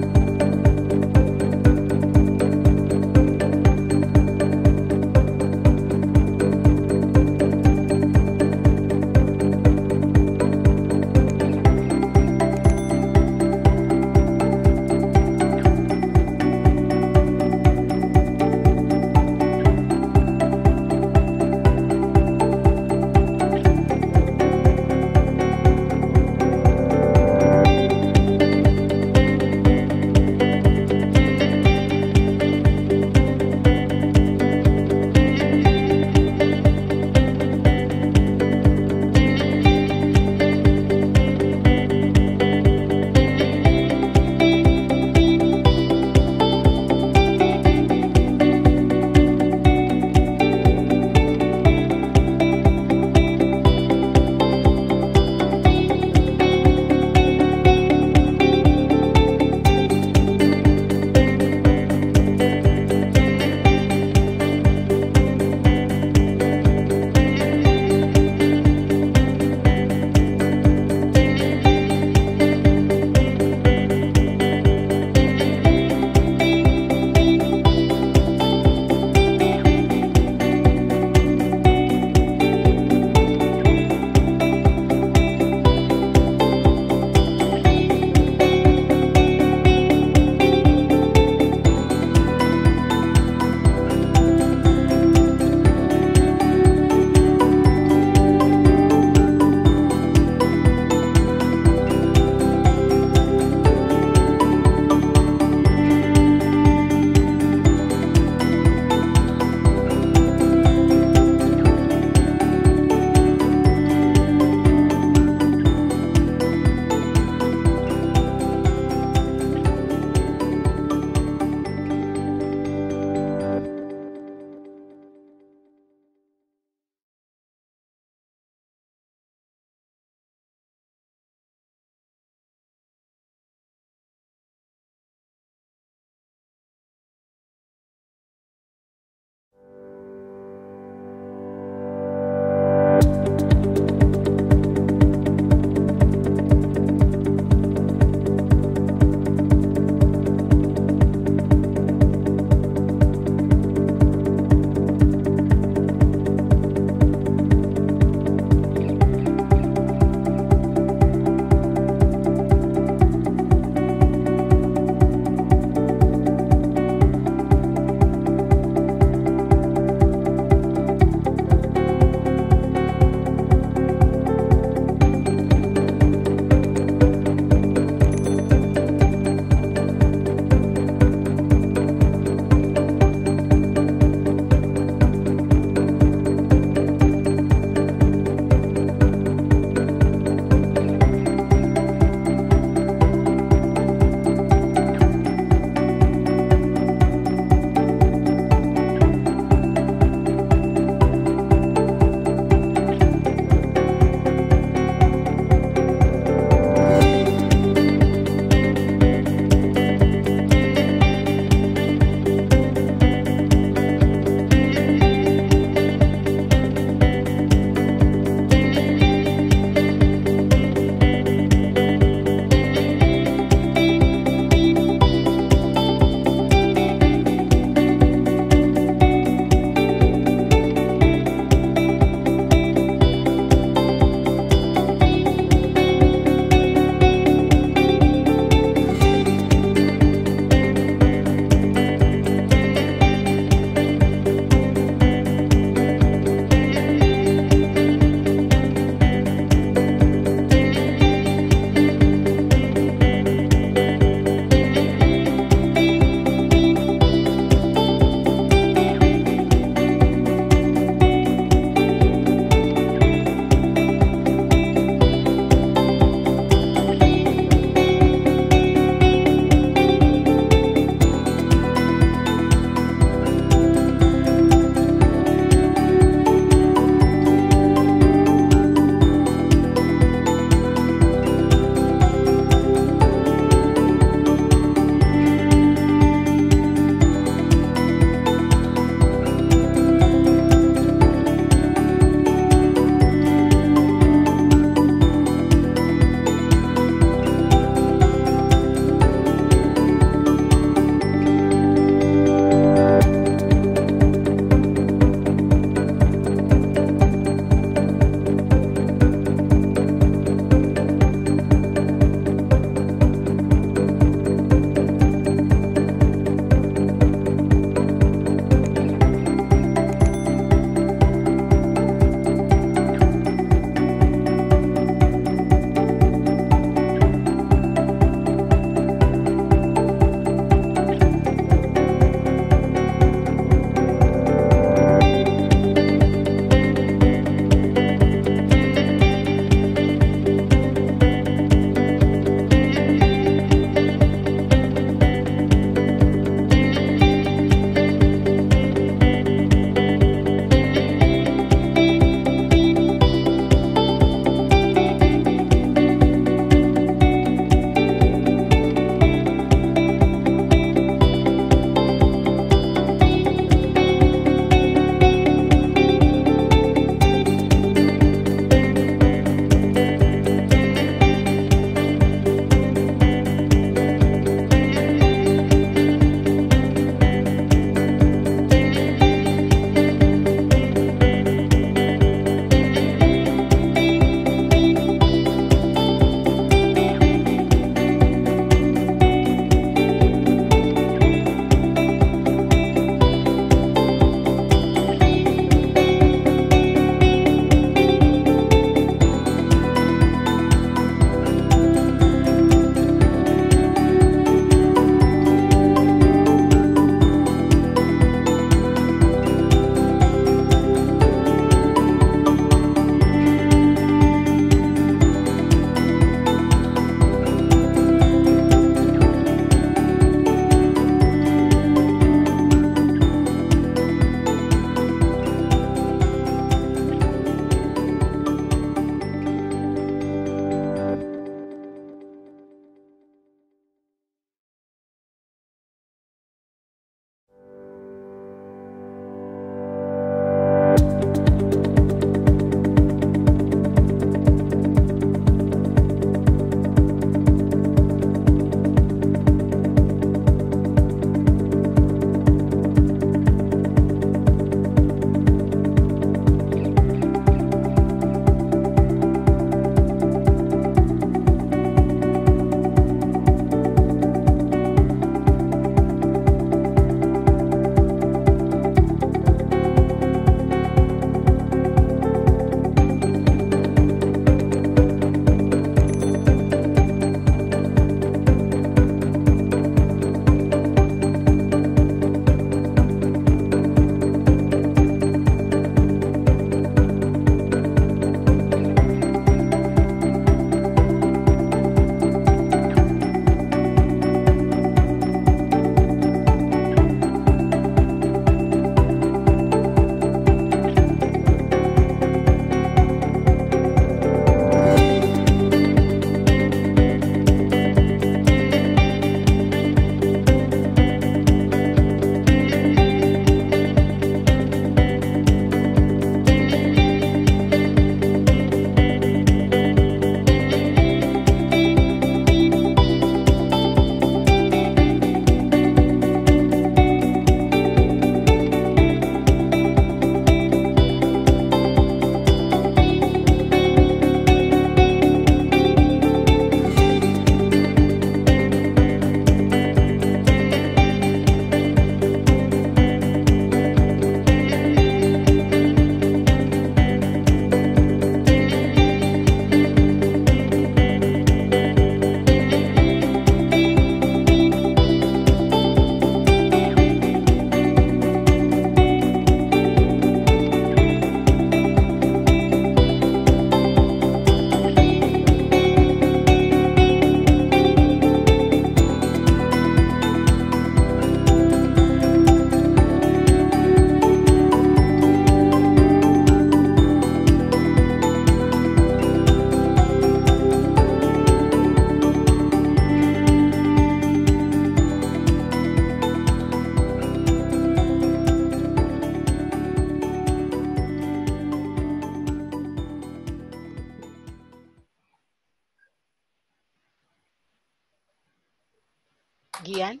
Gian?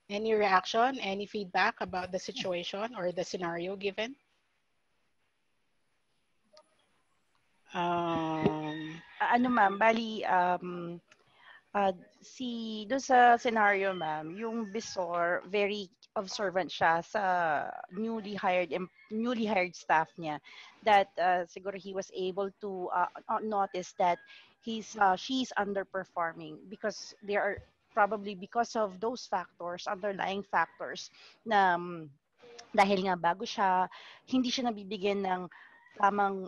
Any reaction, any feedback about the situation or the scenario given? Ano ma'am, bali doon sa scenario ma'am, yung Bisor very observant siya sa newly hired staff niya, that siguro he was able to notice that she's underperforming because there are probably because of those factors, underlying factors na dahil nga bago siya, hindi siya nabibigyan ng tamang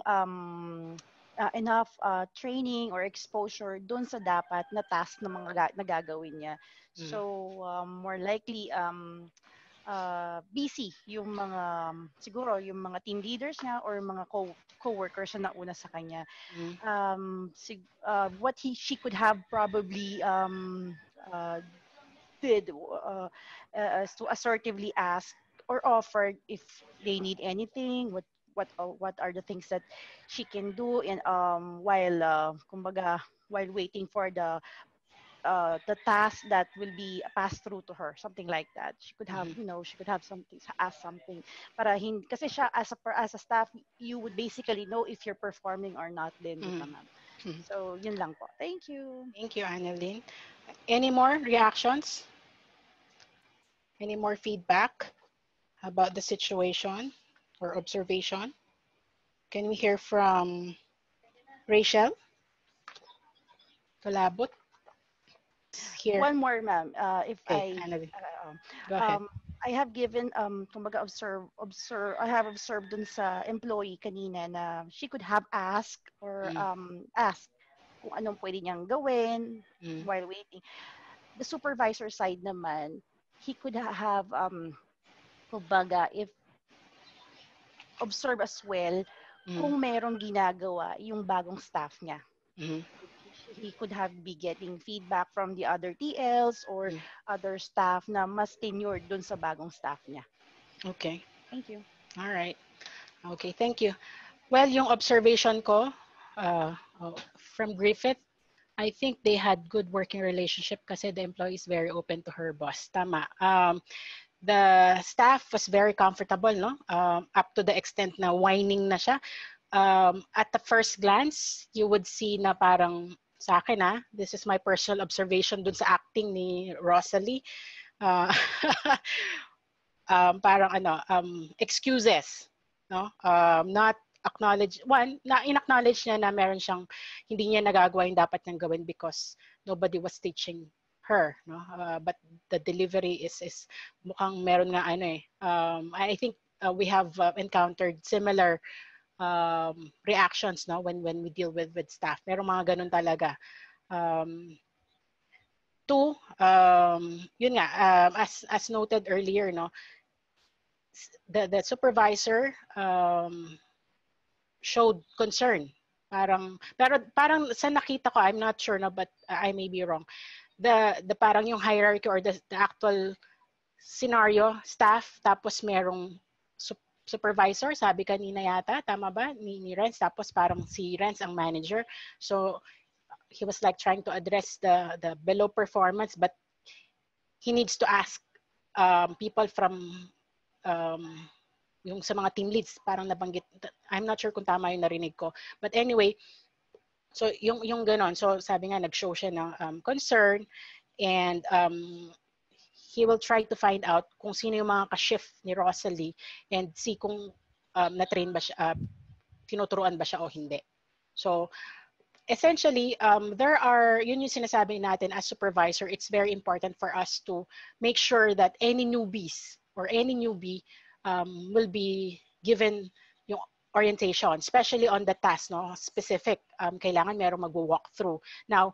enough training or exposure doon sa dapat na task na mga nagagawin niya. So more likely busy yung mga siguro yung mga team leaders niya or mga co-workers na nauna sa kanya. What she could have probably did is to assertively ask or offer if they need anything, what are the things that she can do in kumbaga while waiting for the task that will be passed through to her, something like that. She could have she could have something, ask something para kasi siya as a staff, you would basically know if you're performing or not din, di ba ma'am? So yun lang po. Thank you. Thank you, Annalyn. Any more reactions? Any more feedback about the situation or observation? Can we hear from Rachel Kalabot? Here. One more, ma'am. If okay, go ahead. I have given kumbaga I have observed dun sa employee kanina na she could have asked or asked kung anong pwede niyang gawin while waiting. The supervisor side naman, he could have kumbaga if observe as well kung merong ginagawa yung bagong staff niya. He could have be getting feedback from the other TLs or other staff na mas tenured dun sa bagong staff niya. Okay. Thank you. All right. Okay, thank you. Well, yung observation ko from Griffith, I think they had good working relationship kasi the employee is very open to her boss. Tama. The staff was very comfortable, no? Up to the extent na whining na siya. At the first glance, you would see na parang sa akin, this is my personal observation dun sa acting ni Rosalie. Parang excuses, no? Not acknowledge, in-acknowledge niya na meron siyang hindi niya nagagawa yung dapat niyang gawin because nobody was teaching her, no? But the delivery is mukhang meron nga I think we have encountered similar reactions, no, when we deal with staff. Merong mga ganun talaga. Yun nga, as noted earlier, no, the supervisor showed concern. Parang sa nakita ko, I'm not sure, no, but I may be wrong. The parang yung hierarchy or the actual scenario, staff, tapos merong supervisor, sabi kanina yata, tama ba, ni Renz, tapos parang si Renz ang manager. So he was like trying to address the below performance, but he needs to ask people from yung sa mga team leads, parang nabanggit, I'm not sure kung tama yung narinig ko, but anyway, so yung ganon, so sabi nga nag-show siya ng concern, and he will try to find out kung sino yung mga ka-shift ni Rosalie and see kung na-train ba siya, tinuturuan ba siya o hindi. So essentially, yun yung sinasabi natin as supervisor, it's very important for us to make sure that any newbies or any newbie will be given yung orientation, especially on the task, no, specific, kailangan merong mag-walk through. Now,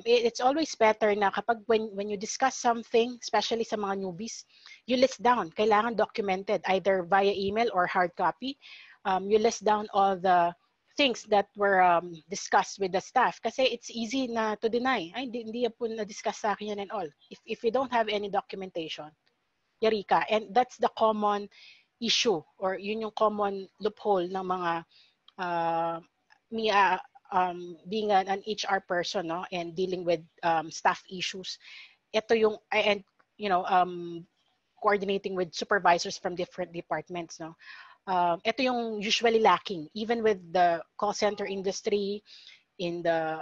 it's always better na kapag when you discuss something, especially sa mga newbies, you list down, kailangan documented, either via email or hard copy. You list down all the things that were discussed with the staff, kasi it's easy na to deny. Ay, hindi po na-discuss sa akin yan and all. If you don't have any documentation, yari ka. And that's the common issue, or yun yung common loophole ng mga being an HR person, no, and dealing with staff issues, ito yung, and coordinating with supervisors from different departments, no, ito yung usually lacking even with the call center industry, in the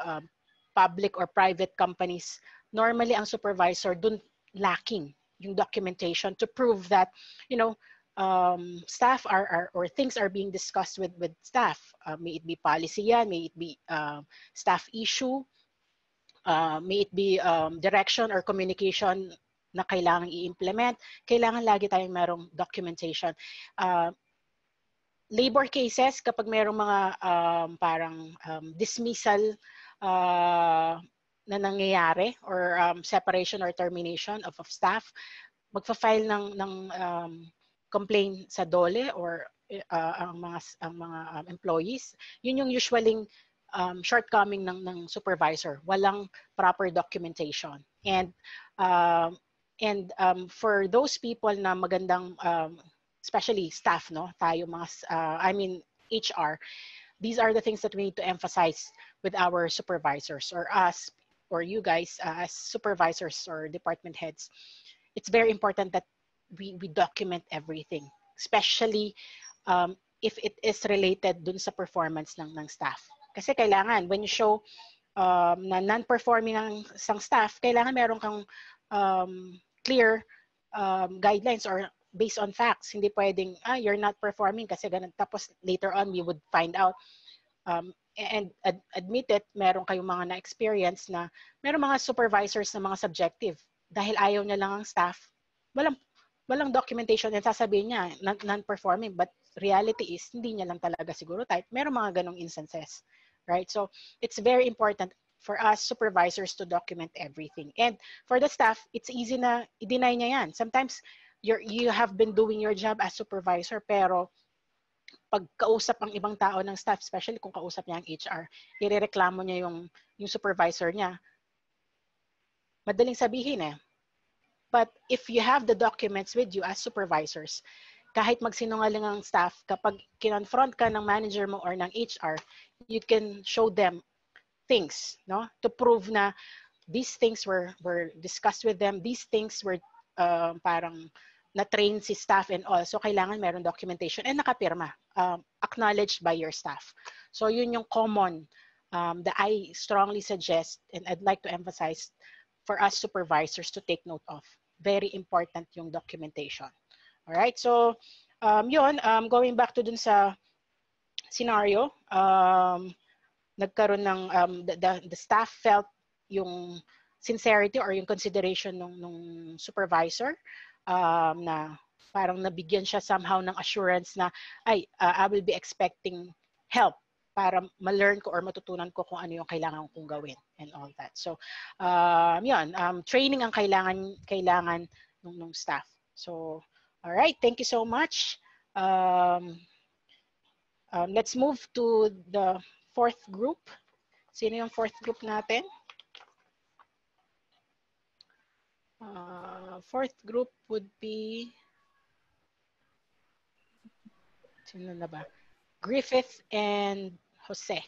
public or private companies. Normally ang supervisor dun lacking yung documentation to prove that staff are or things are being discussed with staff. May it be policy yan, may it be staff issue, may it be direction or communication na kailangan i-implement. Kailangan lagi tayong merong documentation. Labor cases, kapag merong mga parang dismissal na nangyayari or separation or termination of staff, magfa-file ng complaint sa DOLE or ang mga employees. Yun yung usually shortcoming ng supervisor. Walang proper documentation. And for those people na magandang especially staff, no, tayo mga HR, these are the things that we need to emphasize with our supervisors or us or you guys as supervisors or department heads. It's very important that we document everything, especially if it is related dun sa performance ng staff. Kasi kailangan, when you show na non-performing ang isang staff, kailangan meron kang clear guidelines or based on facts. Hindi pwedeng, you're not performing kasi ganun. Tapos later on, we would find out and admit it, meron kayong mga na-experience na meron mga supervisors na mga subjective. Dahil ayaw niya lang ang staff, walang documentation and sasabihin niya, non-performing. But reality is, hindi niya lang talaga siguro type. Meron mga ganong instances. Right? So, it's very important for us supervisors to document everything. And for the staff, it's easy na i-deny niya yan. Sometimes, you have been doing your job as supervisor, pero pag kausap ang ibang tao ng staff, especially kung kausap niya ang HR, irereklamo niya yung supervisor niya. Madaling sabihin eh. But if you have the documents with you as supervisors, kahit magsinungaling ang staff, kapag kinonfront ka ng manager mo or ng HR, you can show them things, no, to prove na these things were discussed with them, these things were parang na-train si staff and all. So, kailangan meron documentation and nakapirma, acknowledged by your staff. So, yun yung common that I strongly suggest and I'd like to emphasize for us supervisors to take note of. Very important yung documentation. Alright, so, going back to dun sa scenario, nagkaroon ng, the staff felt yung sincerity or yung consideration nung supervisor, na parang nabigyan siya somehow ng assurance na I will be expecting help para ma-learn ko or matutunan ko kung ano yung kailangan kong gawin and all that. So, training ang kailangan nung staff. So, all right, thank you so much. Let's move to the fourth group. Sino yung fourth group natin? Fourth group would be, sino na ba? Griffith and Jose.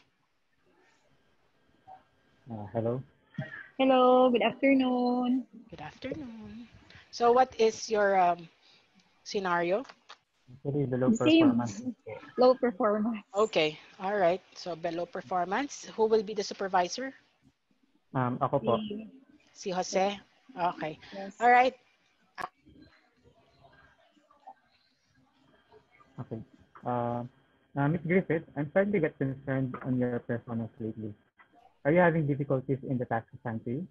Hello. Hello, good afternoon. Good afternoon. So what is your scenario? Actually, the low performance. Low performance. Okay, all right. So below performance, who will be the supervisor? Ako po. Si Jose? Okay. Yes. All right. Okay. Ms. Griffith, I'm starting to get concerned on your performance lately. Are you having difficulties in the task assigned to you?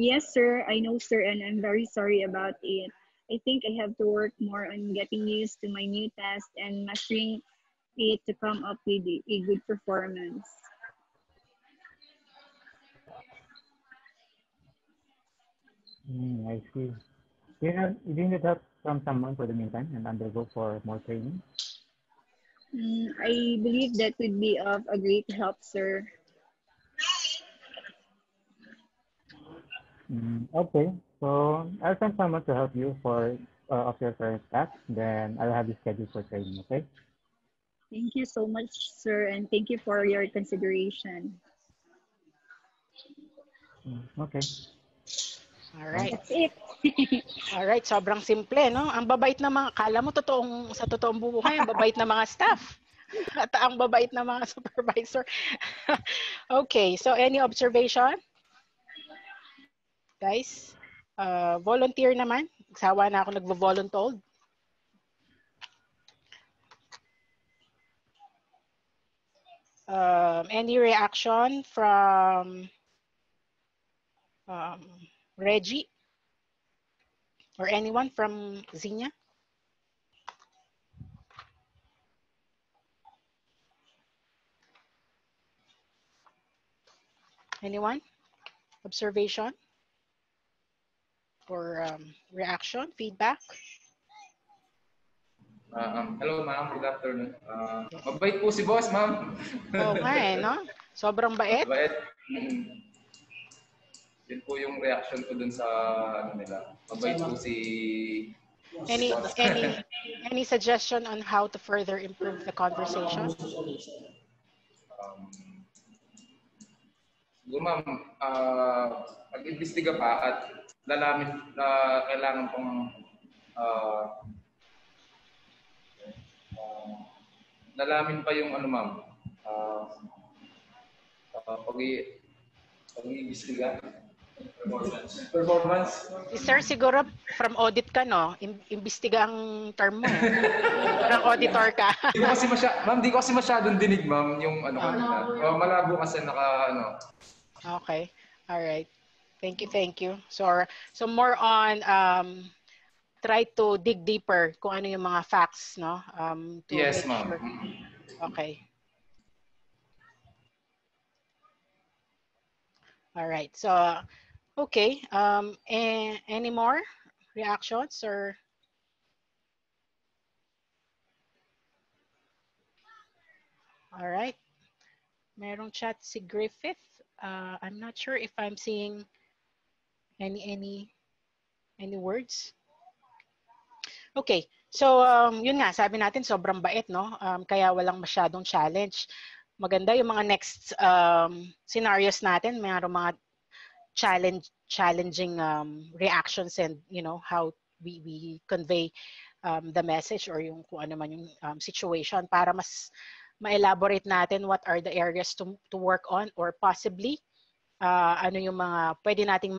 Yes, sir. I know, sir, and I'm very sorry about it. I think I have to work more on getting used to my new task and mastering it to come up with a good performance. I see. Do you need help from someone for the meantime and undergo for more training? I believe that would be of a great help, sir. Okay, so I'll send someone to help you for of your current task. Then I'll have you scheduled for training. Okay. Thank you so much, sir, and thank you for your consideration. Okay. All right. That's it. All right, sobrang simple, no? Ang babait na mga, kala mo sa totoong buhay, ang babait na mga staff. At ang babait na mga supervisor. Okay, so any observation? Guys, volunteer naman. Sawa na ako nagvo-voluntold. Any reaction from Reggie? Or anyone from Zinia? Anyone? Observation? Or reaction? Feedback? Hello, ma'am. Good afternoon. Mabait po si boss, ma'am. Oo nga eh, no? Sobrang bait. Mabait. Yun po yung reaction ko dun sa ano nila. Mabait po si... Any suggestion on how to further improve the conversation? Siguro, ma'am, mag-imbestiga pa at lalamin, kailangan pong lalamin pa yung ano, ma'am, pag-iimbestiga. Performance. Sir, siguro from audit ka, no? Imbestiga ang term mo. Parang auditor ka. Ma'am, di ko kasi masyadong dinig, ma'am, yung ano kanina. Malabo kasi ano. Okay. All right. Thank you. So more on try to dig deeper kung ano yung mga facts, no? Yes, ma'am. Sure. Okay. All right. So, okay. Any more reactions or? All right. Merong chat si Griffith. I'm not sure if I'm seeing any words. Okay. So, yun nga, sabi natin sobrang bait, no? Kaya walang masyadong challenge. Maganda yung mga next scenarios natin, mayroong mga challenging reactions and how we convey the message or yung kung ano man yung situation para mas ma-elaborate natin what are the areas to work on or possibly ano yung mga pwede nating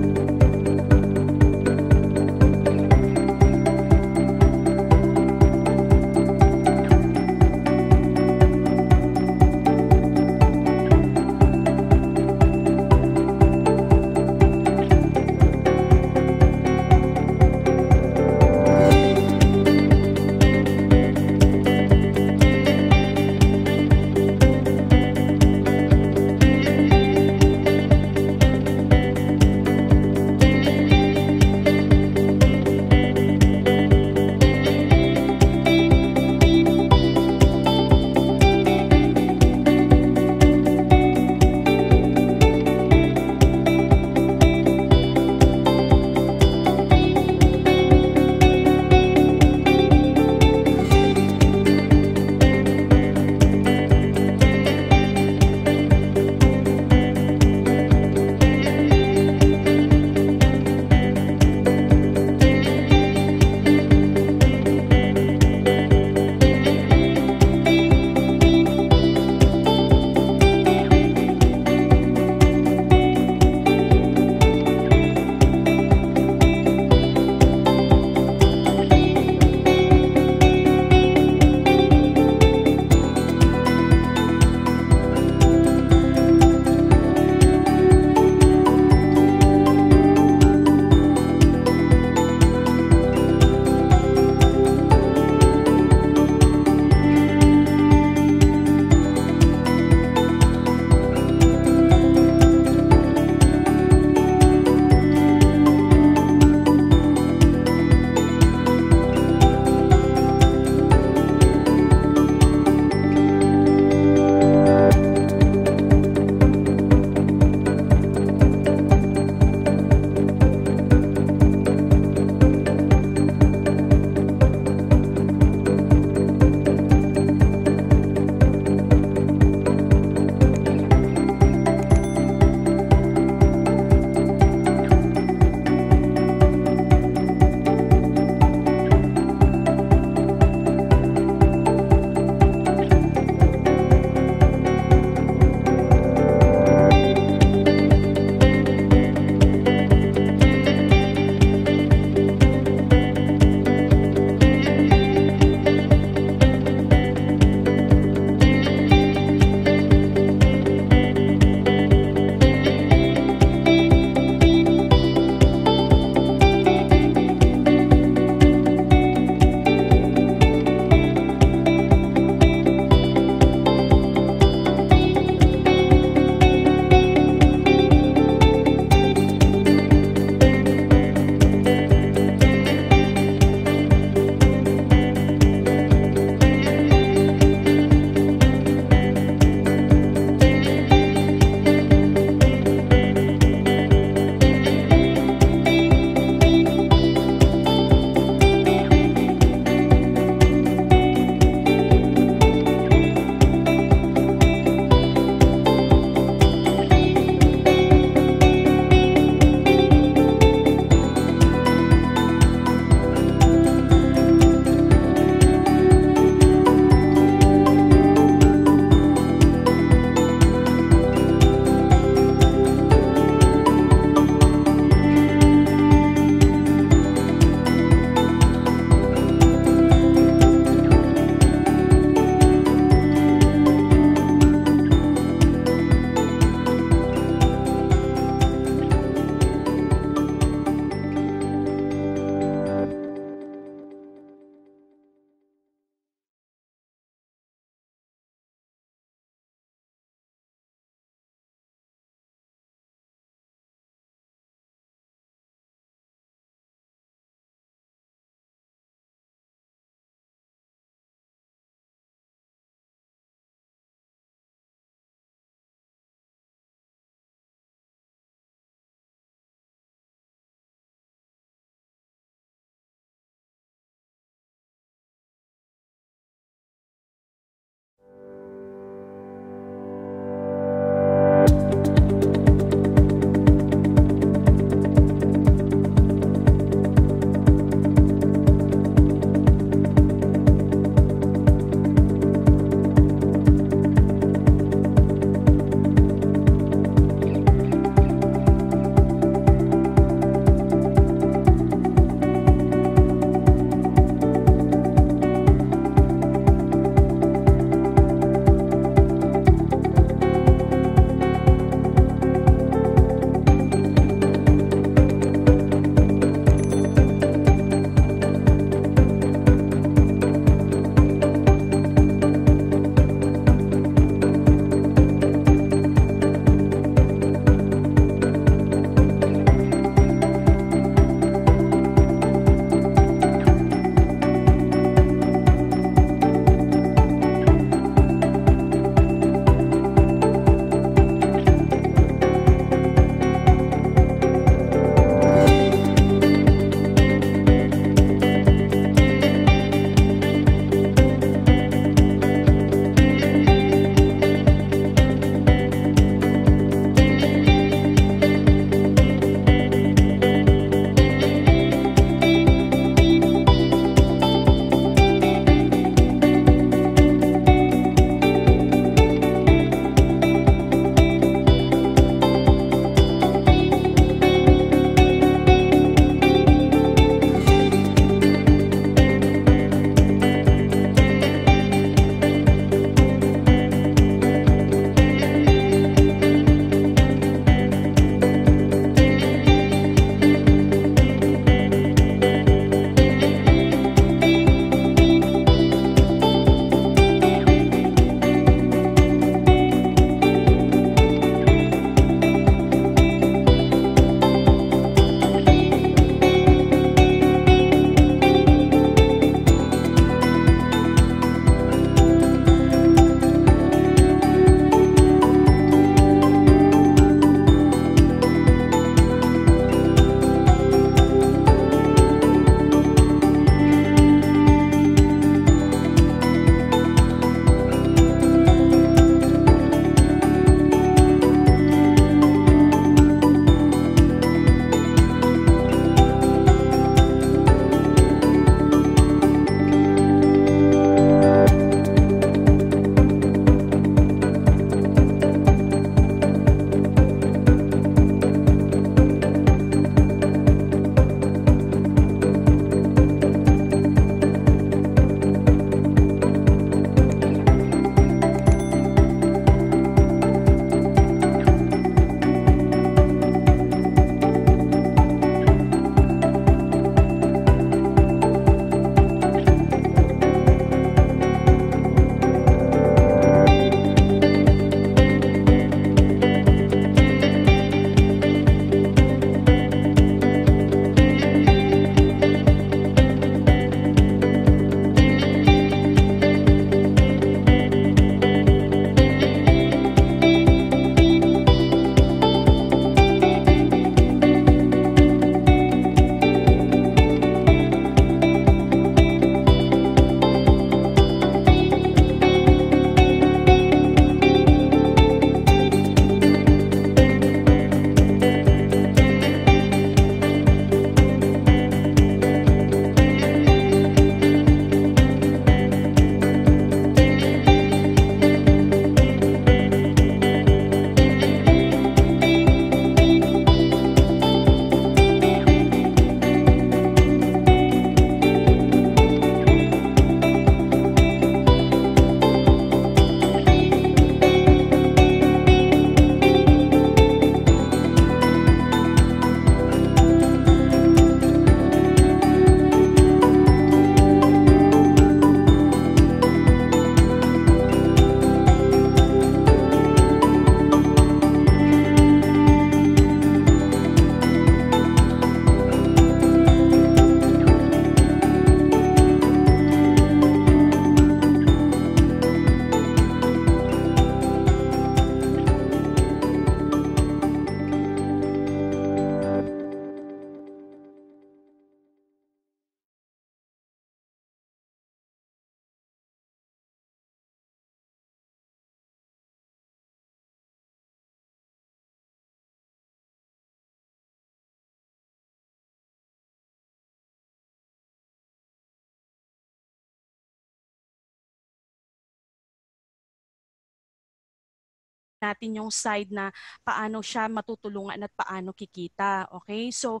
natin yung side na paano siya matutulungan at paano kikita. Okay? So,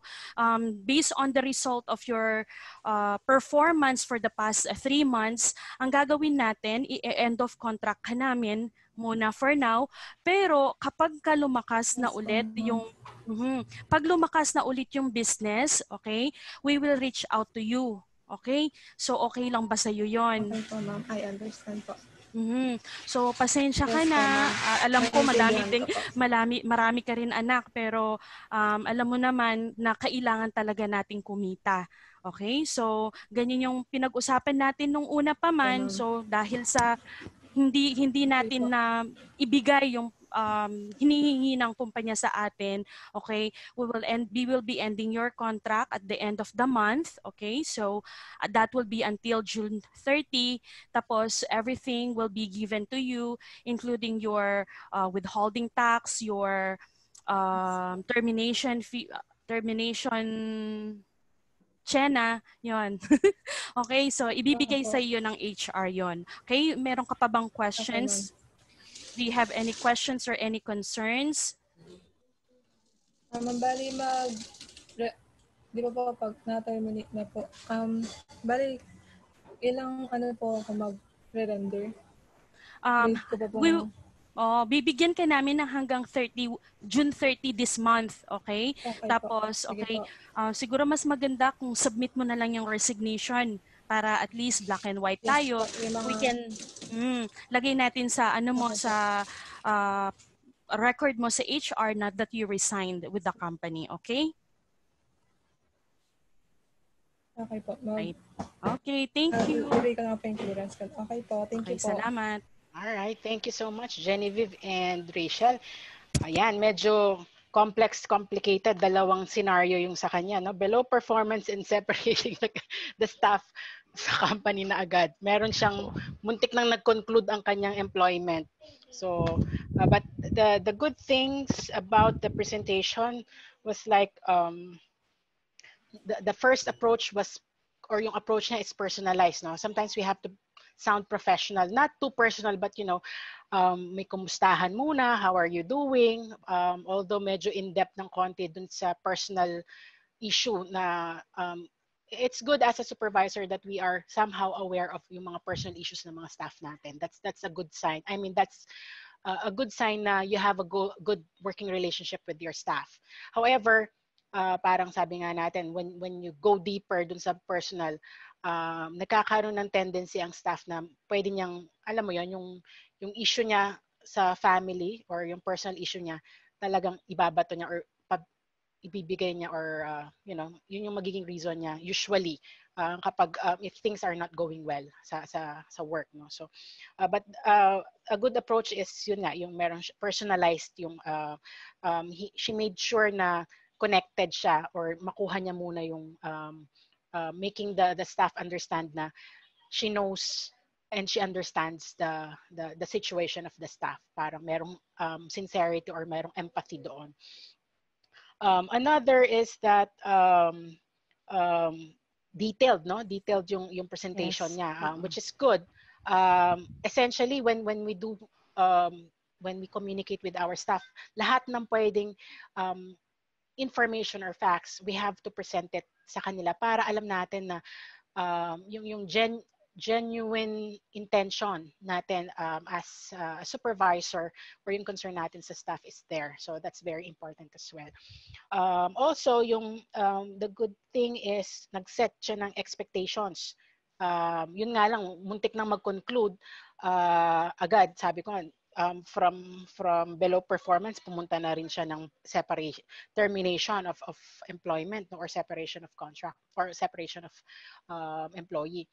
based on the result of your performance for the past 3 months, ang gagawin natin, i-end of contract ka namin muna for now. Pero kapag ka lumakas na ulit yung pag lumakas na ulit yung business, okay, we will reach out to you. Okay? So, okay lang ba sa'yo yun? Okay po, ma'am. I understand po. So, pasensya ka na. Alam ko marami ka rin anak, pero alam mo naman na kailangan talaga nating kumita. Okay? So, ganyan yung pinag-usapan natin nung una pa man. So, dahil sa hindi natin na ibigay yung hinihingi ng kumpanya sa atin, okay, we will be ending your contract at the end of the month, okay, so that will be until June 30, tapos everything will be given to you, including your withholding tax, your termination fee, Chena, yon. Okay, so ibibigay sa iyo ng HR yon. Okay, meron ka pa bang questions? Do you have any questions or any concerns? Bali di ba po pag na-terminate na po, bali ilang po ako mag-render? Bibigyan ka namin ng hanggang June 30 this month, okay? Tapos, okay, siguro mas maganda kung submit mo na lang yung resignation para at least black and white tayo. We can lagay natin sa sa record mo sa HR na that you resigned with the company, okay? Okay po. Okay, thank you. Ibigay ko na po yung clearance. Okay po, thank you po. Salamat. Alright, thank you so much, Genevieve and Rachel. Ayan, medyo complicated, dalawang scenario yung sa kanya, no? Below performance and separating the staff sa company na agad. Meron siyang muntik nang nag-conclude ang kanyang employment. So, but the good things about the presentation was like the first approach was, or yung approach niya is personalized, no? Sometimes we have to sound professional, not too personal, but may kumustahan muna, how are you doing? Although medyo in-depth ng konti dun sa personal issue na it's good as a supervisor that we are somehow aware of yung mga personal issues ng mga staff natin. That's a good sign. I mean, that's a good sign na you have a good working relationship with your staff. However, parang sabi nga natin, when you go deeper dun sa personal, nagkakaroon ng tendency ang staff na pwede niyang, alam mo yon, yung issue niya sa family or yung personal issue niya, talagang ibabato niya or ibibigay niya, or yun yung magiging reason niya usually kapag if things are not going well sa work, no? So but a good approach is yun nga, yung meron personalized, yung she made sure na connected siya, or makuha niya muna yung making the staff understand na she knows and she understands the situation of the staff. Parang merong sincerity or merong empathy doon. Another is that detailed, no? Detailed yung presentation niya, which is good. Essentially, when we do when we communicate with our staff, lahat ng pwedeng information or facts, we have to present it sa kanila para alam natin na yung genuine intention natin as a supervisor, or yung concern natin sa staff is there. So that's very important as well. Also, the good thing is nag-set siya ng expectations. Yun nga lang, muntik nang mag-conclude agad. Sabi ko, from below performance, pumunta na rin siya ng termination of employment, or separation of contract, or separation of employee.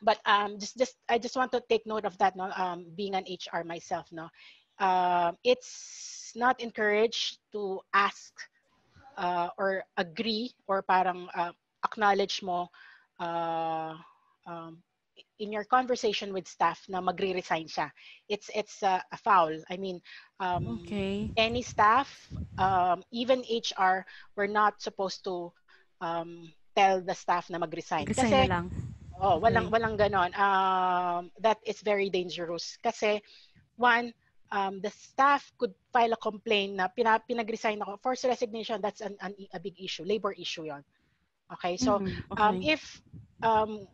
But I just want to take note of that, no? Being an HR myself, no, it's not encouraged to ask or agree, or parang acknowledge mo in your conversation with staff na magre-resign siya. It's a foul. I mean, any staff, even HR, we're not supposed to tell the staff na mag-resign. Kasi walang ganon. That is very dangerous. Kasi one, the staff could file a complaint na pinag-resign ako. Forced resignation, that's a big issue. Labor issue yon. Okay, so if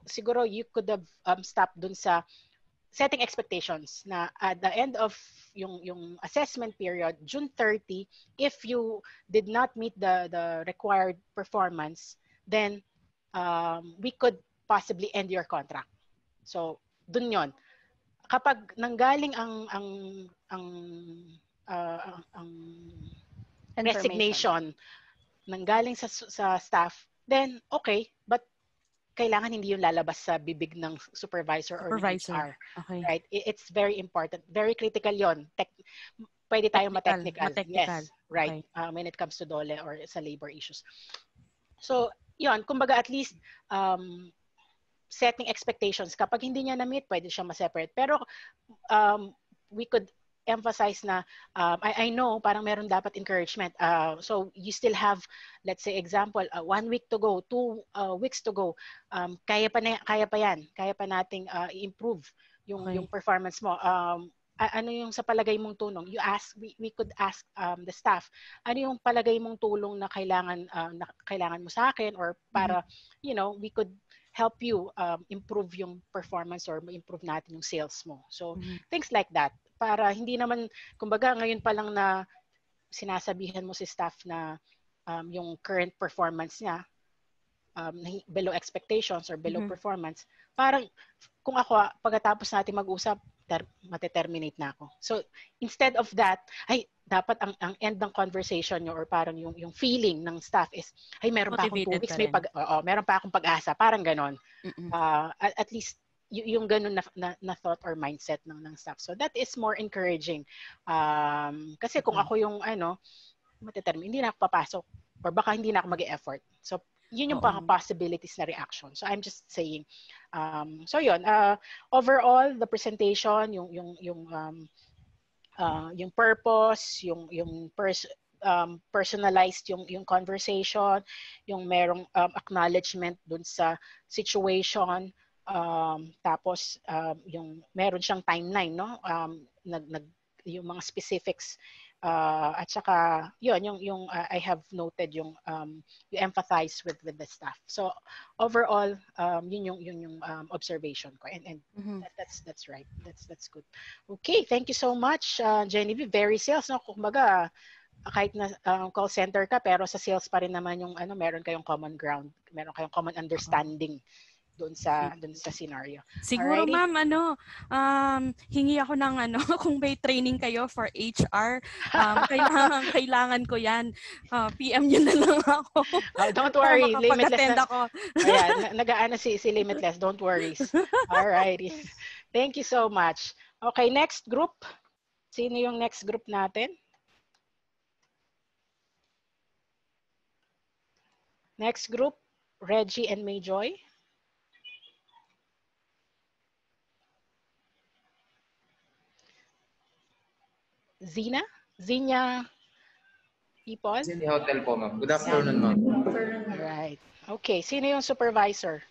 siguro you could have stopped dun sa setting expectations na at the end of yung assessment period, June 30, if you did not meet the required performance, then we could possibly end your contract. So, dun yon. Kapag nanggaling ang resignation nanggaling sa staff, then okay, but kailangan hindi yung lalabas sa bibig ng supervisor or ng HR. Okay. Right? It's very important. Very critical yon. Pwede tayong ma-technical. Yes, right. Okay. When it comes to DOLE or sa labor issues. So, yon, kumbaga at least setting expectations. Kapag hindi niya na-meet, pwede siya ma-separate. Pero we could emphasize na I know parang meron dapat encouragement. So you still have, let's say example, 1 week to go, 2 weeks to go. Kaya pa yan. Kaya pa nating improve yung performance mo. Ano yung sa palagay mong tulong? We could ask the staff, ano yung palagay mong tulong na kailangan mo sa akin, or para we could help you improve yung performance or improve natin yung sales mo. So things like that. Para hindi naman, kumbaga ngayon pa lang na sinasabihan mo si staff na yung current performance niya below expectations or below performance, parang kung ako, pagkatapos natin mag-usap, mate-terminate na ako. So instead of that, dapat ang end ng conversation nyo or parang yung feeling ng staff is, meron pa akong 2 weeks, meron pa akong pag-asa, parang ganon. At least yung ganun na thought or mindset ng staff. So that is more encouraging. Kasi kung ako yung hindi na ako papasok or baka hindi na ako mag-e-effort. So yun yung possibilities na reaction. So I'm just saying. So yun, overall the presentation, yung purpose, yung personalized yung conversation, yung merong acknowledgement dun sa situation. Tapos yung meron siyang timeline, no? Yung mga specifics, at saka yung I have noted yung you empathize with the staff. So overall yun yung observation ko, and that's right. That's good. Okay, thank you so much, Genevieve. Very sales, no? Kumbaga kahit na call center ka, pero sa sales pa rin naman yung meron kayong common ground, meron kayong common understanding doon sa scenario. Siguro ma'am, hingi ako ng kung may training kayo for HR, kailangan ko yan. PM nyo na lang ako. Don't worry, Limitless ako. Nag-aano si Limitless, don't worry. Alrighty. Thank you so much. Okay, next group. Sino yung next group natin? Next group, Reggie and Mayjoy. Zina Ipon? Zina Hotel po, ma'am. Good afternoon, ma'am. Alright. Okay, sino yung supervisor?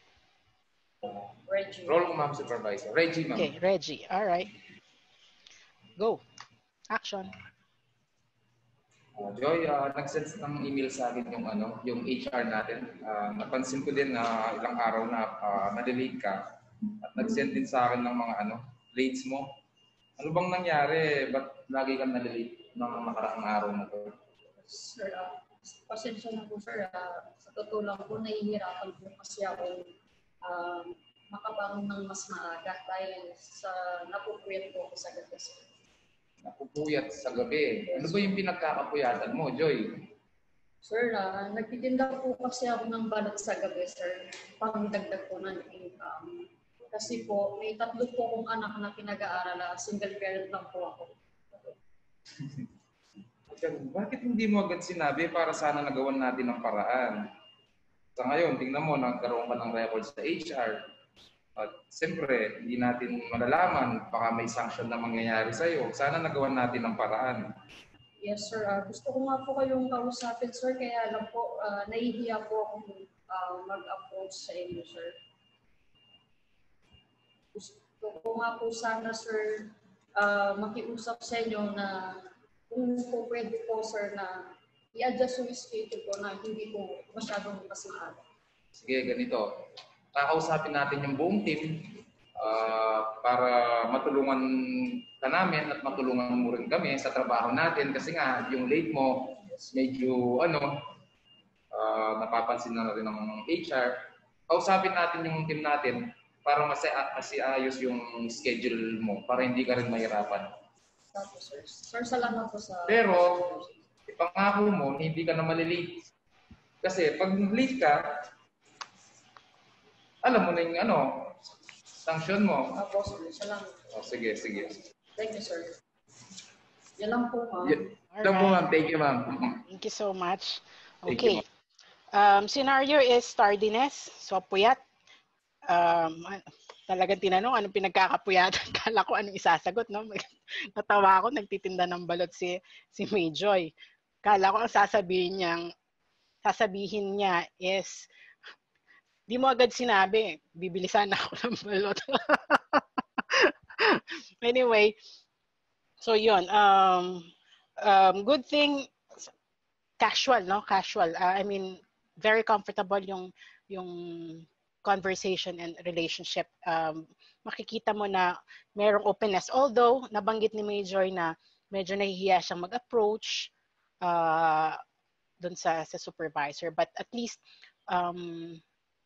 Reggie. Role ko, ma'am, supervisor. Reggie, ma'am. Okay, Reggie. Alright. Go. Action. Joy, nag-send ng email sa akin yung HR natin. Napansin ko din na ilang araw na na-delete ka. At nag-send din sa akin ng mga rates mo. Ano bang nangyari? Ba't lagi kang na-delete ng nakaraang araw na to? Sir, pasensya na po sir. Sa totoo lang po, nahihirapan po kasi ako makabangon ng mas maaga dahil sa napupuyat po ako sa gabi. Napupuyat sa gabi? Ano ba yung pinagkakapuyatan mo, Joy? Sir, nagtitinda po kasi ako ng balat sa gabi, sir. Pangdagdag po ng income. Kasi po, may 3 po akong anak na pinag-aaral. Single parent lang po ako. Bakit hindi mo agad sinabi para sana nagawan natin ng paraan? Sa ngayon, tingnan mo, nagkaroon ka ng record sa HR. At siyempre, hindi natin malalaman, baka may sanction na mangyayari sa'yo. Sana nagawan natin ng paraan. Yes, sir. Gusto ko nga po kayong kausapin, sir. Kaya lang po, nahihiya po akong mag-approach sa inyo, sir. Gusto ko nga po sana, sir, makiusap sa inyo na kung po pwede po, sir, na i-adjust yung schedule ko na hindi po masyadong maaga. Sige, ganito. Kakausapin natin yung buong team para matulungan ka namin at matulungan mo rin kami sa trabaho natin kasi nga yung late mo medyo napapansin na rin ng HR. Kausapin natin yung team natin para ayos yung schedule mo para hindi ka rin mahirapan. Sir. Sir, salamat po sa... Pero, ipangako mo, hindi ka na malilate. Kasi pag late ka, alam mo na yung sanction mo. Opo, sir. Salamat. Sige. Thank you, sir. Yan lang po, ma'am. Yan po, ma'am. Thank you, ma'am. Thank you so much. Thank Okay. Scenario is tardiness. So, puyat. Talagang tinanong anong pinagkakapuyatan. Kala ko anong isasagot, no? Natawa ako, nagtitinda ng balot si Mayjoy. Kala ko ang sasabihin niya is, di mo agad sinabi, bibilisan ako ng balot. Anyway, so yun. Good thing, casual, no? Casual. I mean, very comfortable yung conversation and relationship. Makikita mo na merong openness. Although, nabanggit ni Major na medyo nahihiya siyang mag-approach dun sa supervisor. But at least,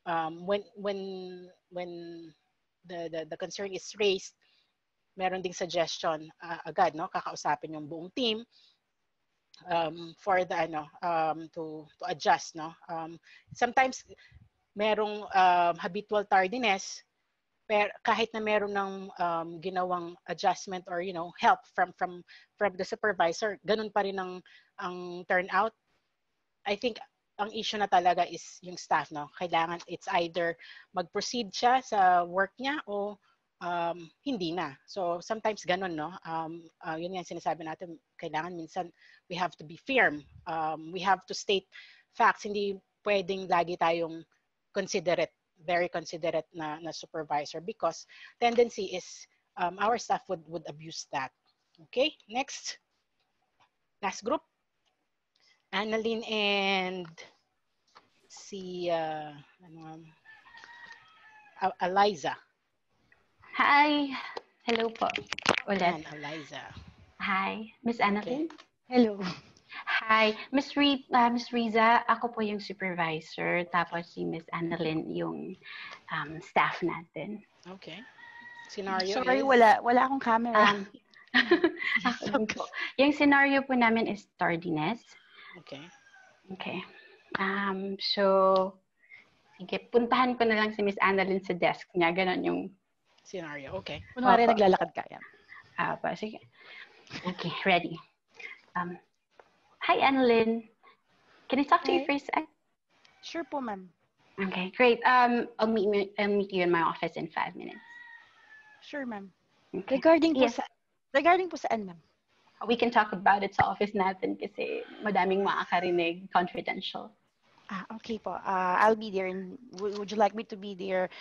when the concern is raised, meron ding suggestion agad, no? Kakausapin yung buong team for the to adjust, no? Sometimes merong habitual tardiness, pero kahit na meron ng ginawang adjustment or help from the supervisor, ganun pa rin ang turnout. I think ang issue na talaga is yung staff, no? Kailangan it's either mag-proceed siya sa work niya o hindi na. So sometimes ganun, no? Yun nga sinasabi natin, kailangan minsan we have to be firm. We have to state facts. Hindi pwedeng lagi tayong very considerate na supervisor, because tendency is our staff would abuse that. Okay, next. Last group. Annalyn and Eliza. Hi. Hello po. Ulit. Eliza. Hi. Miss Annalyn? Okay. Hello. Hi. Miss Riza, ako po yung supervisor. Tapos si Miss Annalyn yung staff natin. Okay. Scenario Sorry, is... wala akong camera. Ako po. Yung scenario po namin is tardiness. Okay. Okay. So, sige, puntahan ko na lang si Miss Annalyn sa desk niya. Ganon yung scenario. Okay. Kunwari naglalakad ka yan. Sige. Okay, ready. Hi, Annalyn. Can I talk to you for a sec? Sure po, ma'am. Okay, great. I'll meet you in my office in 5 minutes. Sure, ma'am. Okay. Regarding po saan, ma'am? We can talk about it sa office natin kasi madaming makakarinig, confidential. Okay po. I'll be there. Would you like me to be there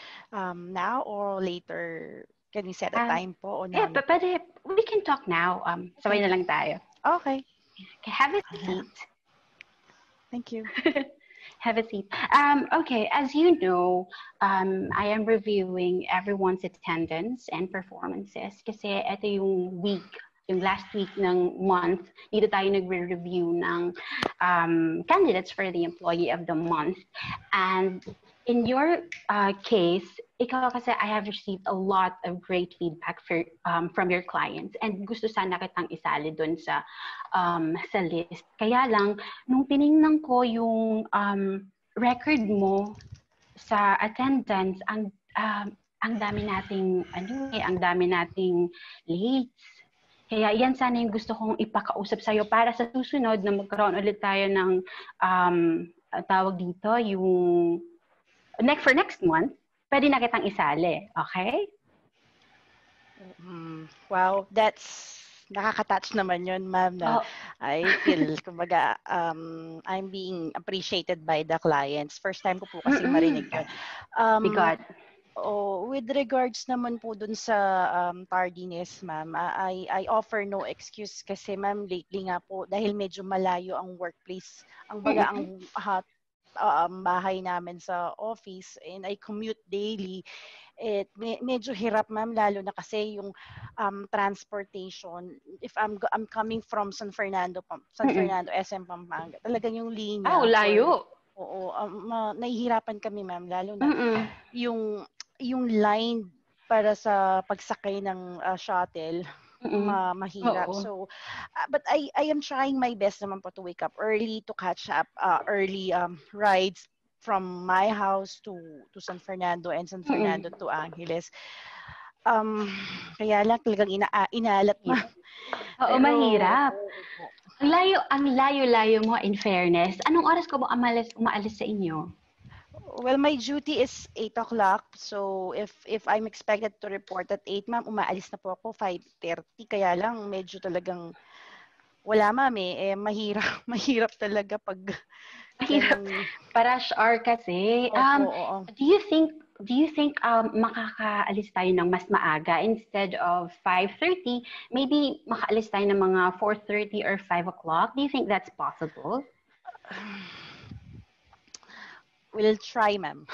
now or later? Can we set a time po? Yeah, but we can talk now. Sabay na lang tayo. Okay. Okay, have a seat. Thank you. Have a seat. Okay, as you know, I am reviewing everyone's attendance and performances kasi ito yung last week ng month, dito tayo nagre-review ng candidates for the employee of the month. And in your case, ikaw kasi I have received a lot of great feedback from your clients and gusto sana kitang isali dun sa list. Kaya lang, nung tiningnan ko yung record mo sa attendance, ang dami nating late. Kaya yan sana yung gusto kong ipakausap sa'yo para sa susunod na magkaroon ulit tayo ng tawag dito, yung for next month, pwede na kitang isali. Okay? Wow, that's nakaka-touch naman yun, ma'am, na I feel, kumbaga, I'm being appreciated by the clients. First time ko po kasi marinig yun. Bigot. Oh, with regards naman po dun sa tardiness, ma'am, I offer no excuse kasi ma'am, lately nga po, dahil medyo malayo ang workplace, ang baga ang bahay namin sa office and I commute daily, medyo hirap ma'am, lalo na kasi yung transportation. If I'm coming from San Fernando, SM Pampanga, talagang yung linya. Layo. Oo, nahihirapan kami ma'am, lalo na yung line para sa pagsakay ng shuttle, mahirap. So, but I am trying my best naman po to wake up early, to catch up early rides from my house to San Fernando and San Fernando to Angeles. Kaya lang talagang inalat ma'am. Oo, mahirap. Ang layo-layo mo, in fairness. Anong oras ko mo umaalis sa inyo? Well, my duty is 8 o'clock. So, if I'm expected to report at 8, ma'am, umaalis na po ako 5:30. Kaya lang, medyo talagang wala, ma'am, mahirap talaga pag... Mahirap. Rush hour kasi. Do you think makakaalis tayo ng mas maaga instead of 5:30? Maybe makaalis tayo ng mga 4:30 or 5 o'clock? Do you think that's possible? We'll try, ma'am.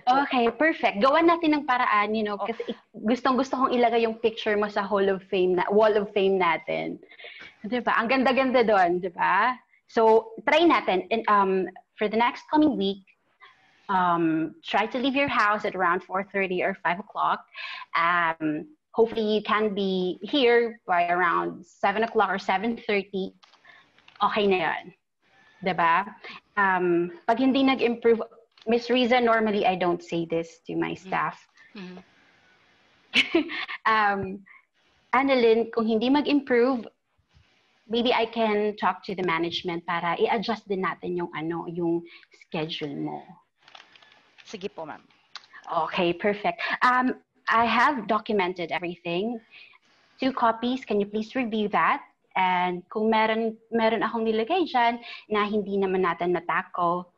Okay, perfect. Gawan natin ng paraan, kasi gustong-gusto kong ilagay yung picture mo sa Wall of Fame natin. 'Di ba? Ang ganda-ganda doon, 'di ba? So, try natin. And for the next coming week, try to leave your house at around 4:30 or 5 o'clock. Hopefully, you can be here by around 7 o'clock or 7:30. Okay na yan. Diba? Pag hindi nag-improve, Miss Riza, normally I don't say this to my staff. Annalyn, kung hindi mag-improve, maybe I can talk to the management para i-adjust din natin yung schedule mo. Sige po, ma'am. Okay, perfect. I have documented everything. 2 copies. Can you please review that? And kung meron akong nilagay dyan na hindi naman natin natako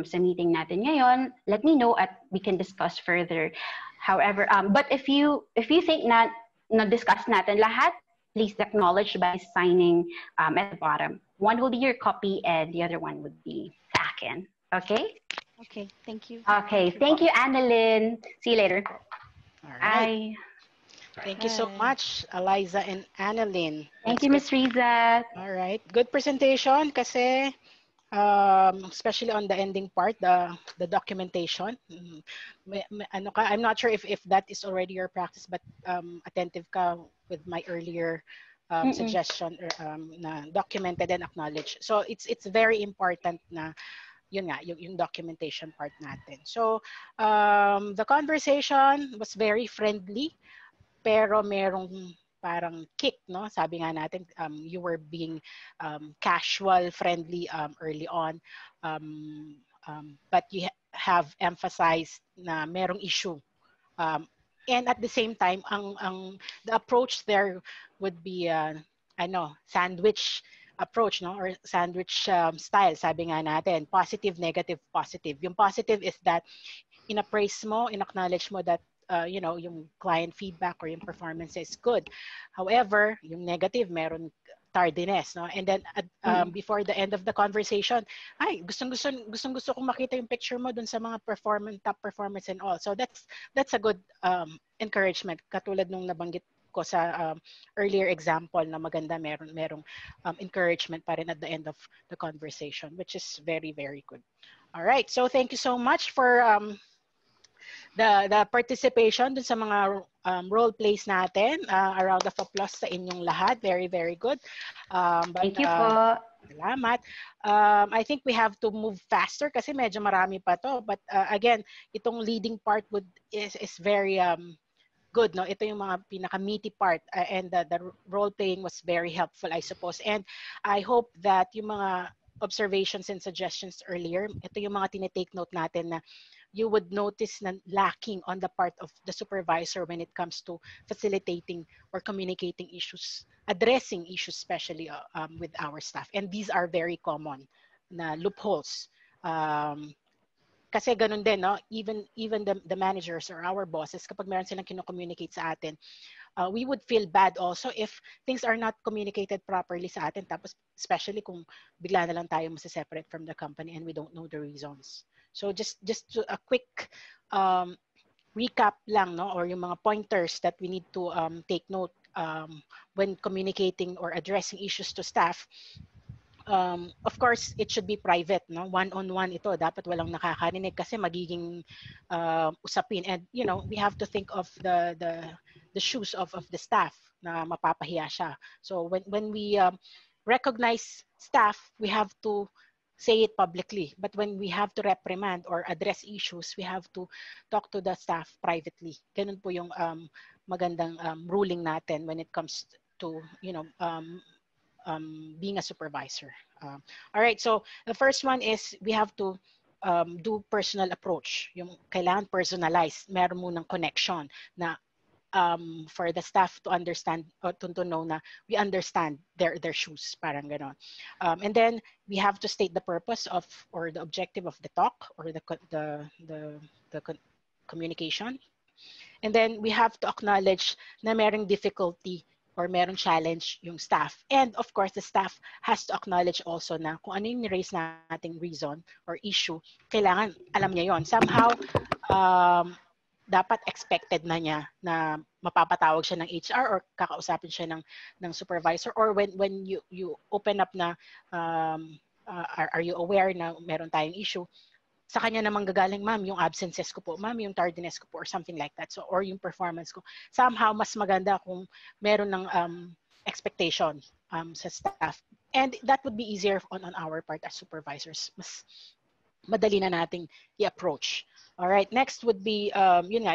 sa meeting natin ngayon, let me know at we can discuss further. However, but if you think na discuss natin lahat, please acknowledge by signing at the bottom. One will be your copy and the other one would be sa akin. Okay? Okay, thank you. Okay, thank you, Annalyn. See you later. All right. Bye. Thank you so much, Eliza and Annalyn. Thank you, Ms. Riza. All right. Good presentation kasi especially on the ending part, the documentation. I'm not sure if that is already your practice, but attentive ka with my earlier suggestion na documented and acknowledged. So it's very important na yun nga, yung documentation part natin. So the conversation was very friendly. Pero merong parang kick, no? Sabi nga natin, you were being casual, friendly early on. But you have emphasized na merong issue. And at the same time, the approach there would be, sandwich approach, no? Or sandwich style, sabi nga natin. Positive, negative, positive. Yung positive is that in-appraise mo, in-acknowledge mo that yung client feedback or yung performance is good. However, yung negative, meron tardiness, no? And then before the end of the conversation, gustong-gusto kong makita yung picture mo dun sa mga top performance and all. So that's a good encouragement. Katulad nung nabanggit ko sa earlier example na maganda, merong encouragement pa rin at the end of the conversation, which is very, very good. All right. So thank you so much for the participation dun sa mga role plays natin. A round of applause sa inyong lahat. Very, very good. Thank you po. Salamat. I think we have to move faster kasi medyo marami pa to. But again, itong leading part is very good. No? Ito yung mga pinaka-meaty part. And the role playing was very helpful, I suppose. And I hope that yung mga observations and suggestions earlier, ito yung mga tinitake note natin na you would notice na lacking on the part of the supervisor when it comes to facilitating or communicating issues, addressing issues, especially with our staff. And these are very common na loopholes kasi ganun din, no? Even the managers or our bosses, kapag meron silang kino-communicate sa atin, we would feel bad also if things are not communicated properly sa atin, tapos especially kung bigla na lang tayo masa-separate from the company and we don't know the reasons. So just a quick recap lang, no, or yung mga pointers that we need to take note when communicating or addressing issues to staff. Of course, it should be private, no? One-on-one ito. Dapat walang nakakarinig kasi magiging usapin. And, you know, we have to think of the shoes of the staff na mapapahiya siya. So when we recognize staff, we have to say it publicly. But when we have to reprimand or address issues, we have to talk to the staff privately. Ganun po yung magandang ruling natin when it comes to, you know, being a supervisor. All right, so the first one is we have to do personal approach. Yung kailangan personalized, meron munang connection na for the staff to understand or to know na we understand their shoes, parang ganon. And then we have to state the purpose of or the objective of the talk or the communication. And then we have to acknowledge na merong difficulty or merong challenge yung staff. And of course, the staff has to acknowledge also na kung ano yung raise nating reason or issue, kailangan alam niya yon. Somehow, dapat expected na niya na mapapatawag siya ng HR or kakausapin siya ng supervisor, or when you open up na are you aware na meron tayong issue, sa kanya namang gagaling, ma'am, yung absences ko po, ma'am, yung tardiness ko po, or something like that. So, or yung performance ko. Somehow, mas maganda kung meron ng expectation sa staff. And that would be easier on our part as supervisors. Mas madali na nating i-approach. All right, next would be, yun nga,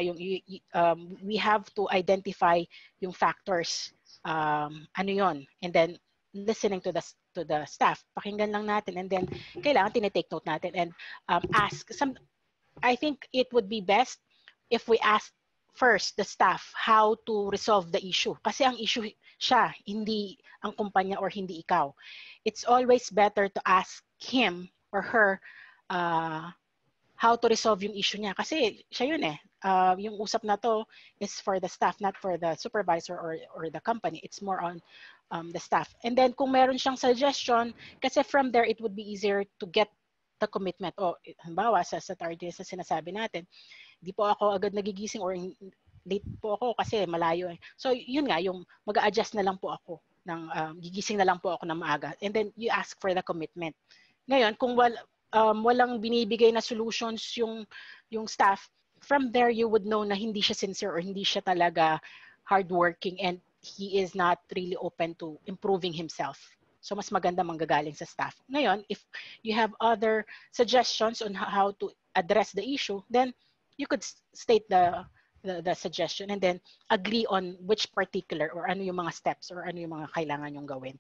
we have to identify yung factors, ano yun, and then listening to the staff, pakinggan lang natin, and then kailangan tinitake note natin and ask some. I think it would be best if we ask first the staff how to resolve the issue, kasi ang issue siya, hindi ang kumpanya or hindi ikaw. It's always better to ask him or her how to resolve yung issue niya, kasi siya yun eh. Yung usap na to is for the staff, not for the supervisor or the company. It's more on the staff. And then kung meron siyang suggestion, kasi from there it would be easier to get the commitment. O halimbawa sa tardiness na sinasabi natin, hindi po ako agad nagigising or late po ako kasi malayo eh. So yun nga, yung mag-a-adjust na lang po ako ng gigising na lang po ako ng maaga, and then you ask for the commitment. Ngayon kung walang binibigay na solutions yung staff, from there you would know na hindi siya sincere or hindi siya talaga hardworking and he is not really open to improving himself. So mas maganda manggagaling sa staff. Ngayon, if you have other suggestions on how to address the issue, then you could state the suggestion and then agree on which particular or ano yung mga steps or ano yung mga kailangan yung gawin.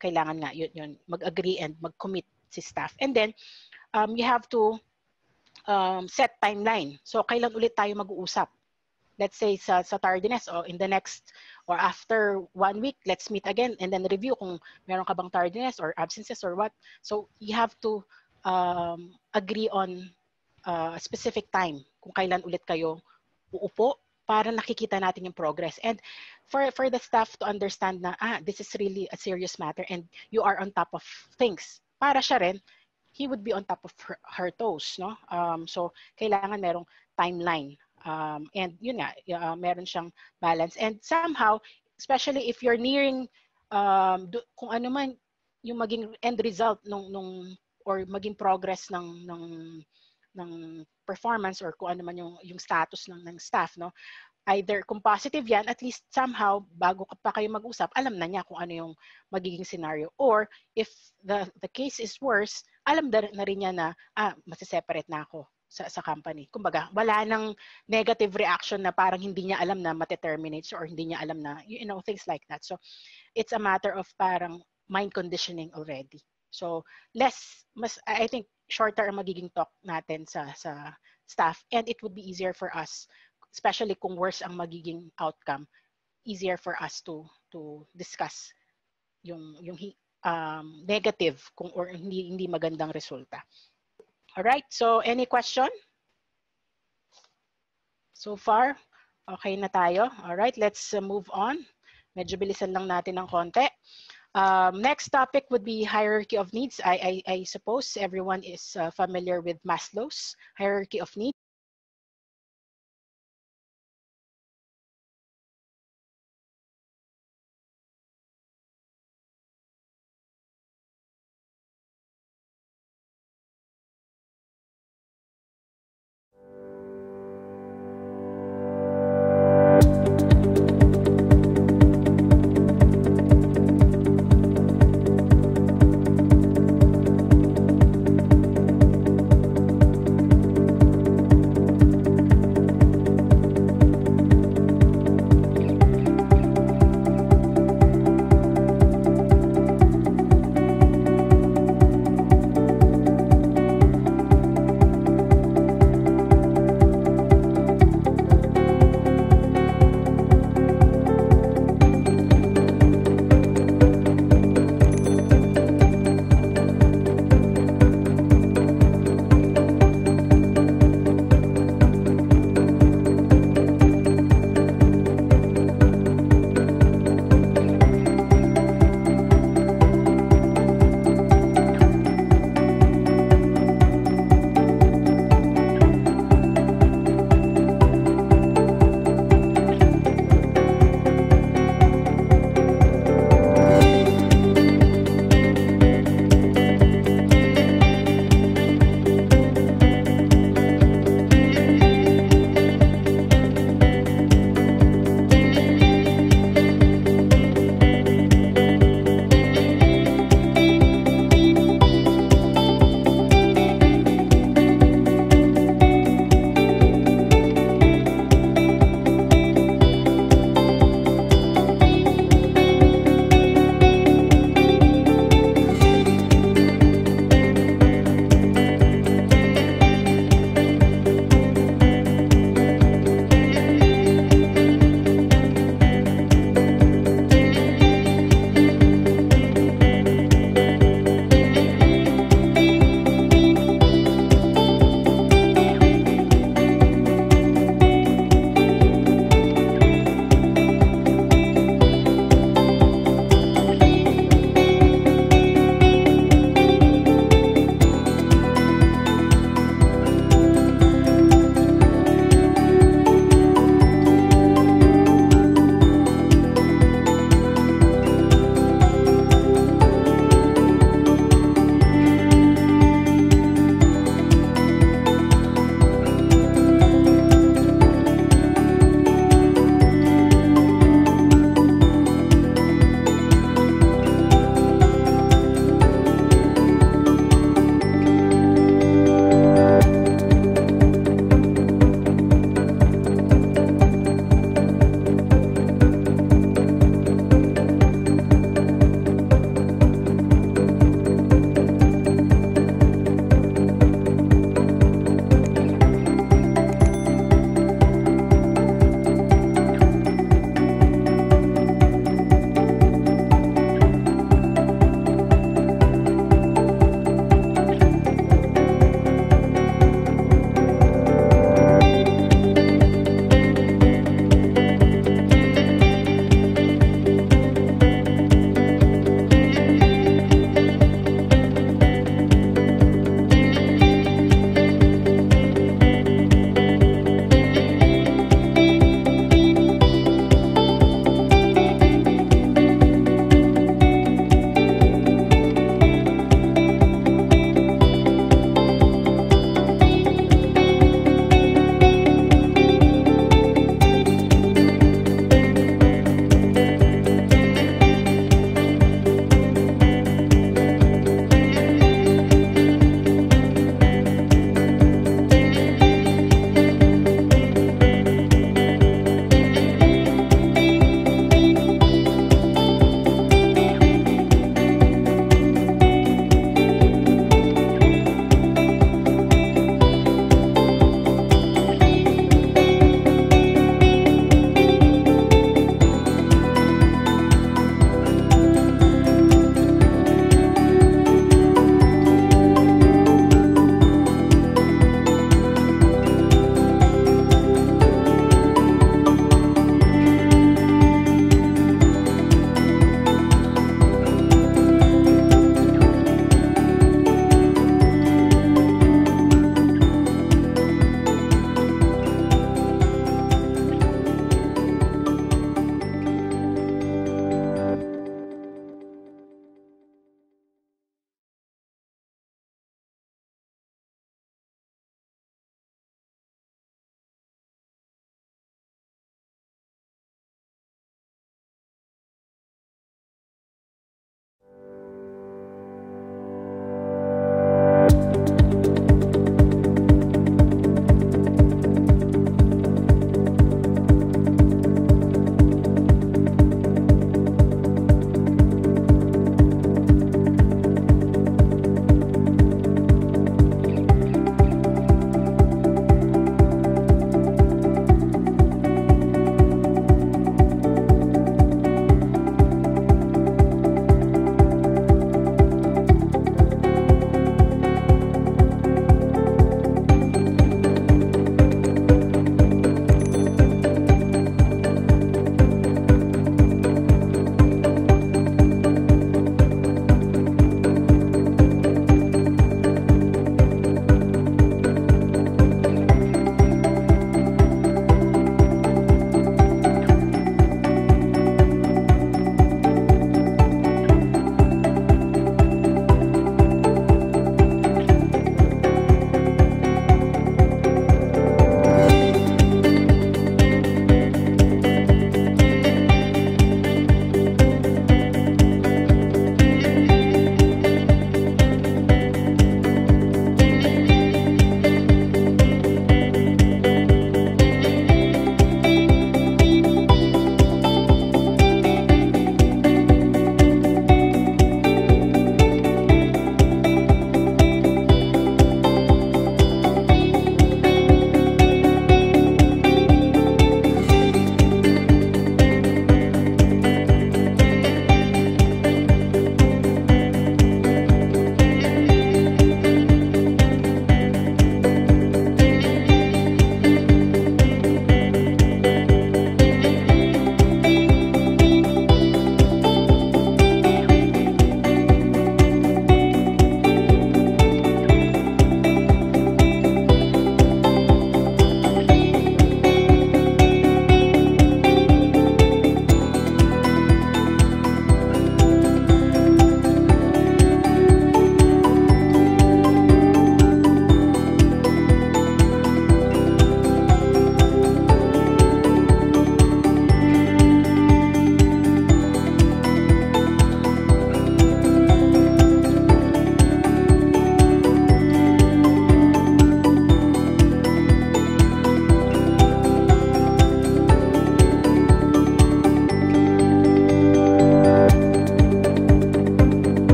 Kailangan nga yun mag-agree and mag-commit si staff. And then you have to set timeline. So kailan ulit tayo mag-uusap? Let's say sa tardiness or in the next or after 1 week, let's meet again and then review kung meron ka bang tardiness or absences or what. So you have to agree on a specific time kung kailan ulit kayo uupo para nakikita natin yung progress. And for the staff to understand na this is really a serious matter and you are on top of things. Para siya rin, he would be on top of her toes, no? So kailangan merong timeline. And yun nga, meron siyang balance. And somehow, especially if you're nearing kung ano man yung maging end result nung or maging progress ng performance or kung ano man yung status ng staff, no? Either kung positive yan, at least somehow bago pa kayo mag-usap, alam na niya kung ano yung magiging scenario. Or if the case is worse, alam na rin niya na masiseparate na ako sa company. Kumbaga, wala nang negative reaction na parang hindi niya alam na mate-terminate or hindi niya alam na, you know, things like that. So, it's a matter of parang mind conditioning already. So, I think, shorter ang magiging talk natin sa staff, and it would be easier for us, especially kung worse ang magiging outcome, easier for us to discuss yung negative or hindi magandang resulta. All right, so any question? So far, okay na tayo. All right, let's move on. Medyo bilisan lang natin ng konti. Next topic would be hierarchy of needs. I suppose everyone is familiar with Maslow's hierarchy of needs.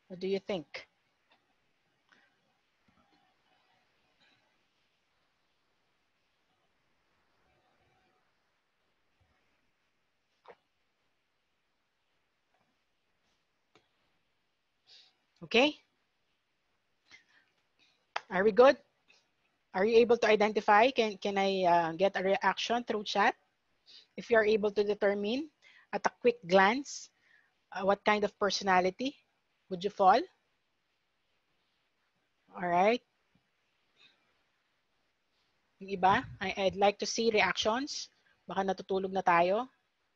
What do you think? Okay. Are we good? Are you able to identify? Can I get a reaction through chat? If you are able to determine at a quick glance, what kind of personality would you fall? All right. Yung iba, I'd like to see reactions. Baka natutulog na tayo.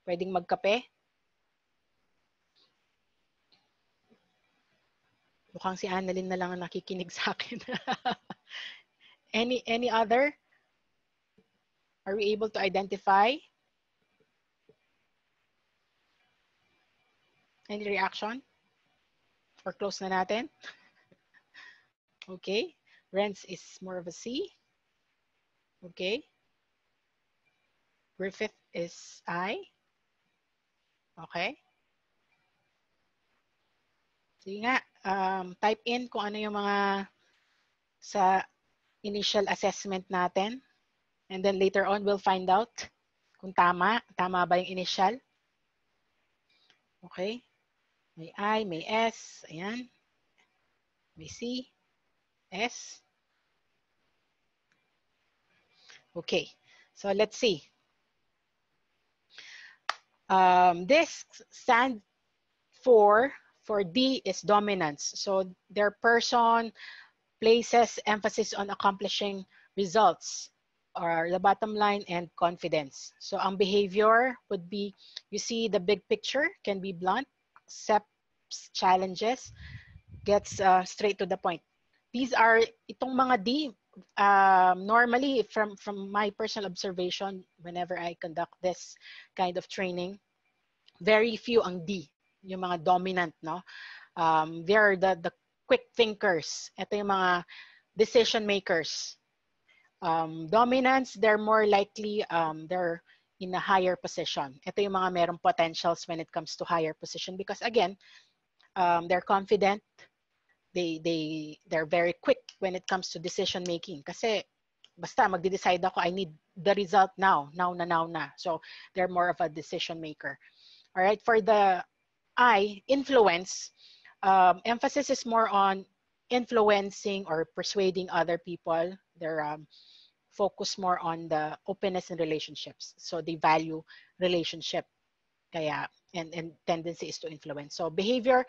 Pwedeng magkape. Mukhang si Annalyn na lang ang nakikinig sa akin. Any other? Are we able to identify? Any reaction? Or close na natin? Okay. Renz is more of a C. Okay. Griffith is I. Okay. Sige nga, type in kung ano yung mga sa initial assessment natin. And then later on, we'll find out kung tama ba yung initial. Okay. May I, may S. Ayan. May C, S. Okay. So let's see. This stand for D is dominance. So their person places emphasis on accomplishing results or the bottom line and confidence. So ang behavior would be, you see the big picture, can be blunt, accepts challenges, gets straight to the point. These are, itong mga D, normally from my personal observation, whenever I conduct this kind of training, very few ang D, yung mga dominant, no? They're the quick thinkers. Ito yung mga decision makers. Dominance, they're more likely, they're in a higher position. Ito yung mga merong potentials when it comes to higher position because again, they're confident, they're very quick when it comes to decision making. Kasi basta magde-decide ako, I need the result now na. So they're more of a decision maker. All right, for the I, influence, emphasis is more on influencing or persuading other people. They're focus more on the openness in relationships. So they value relationship. Kaya, and tendency is to influence. So behavior,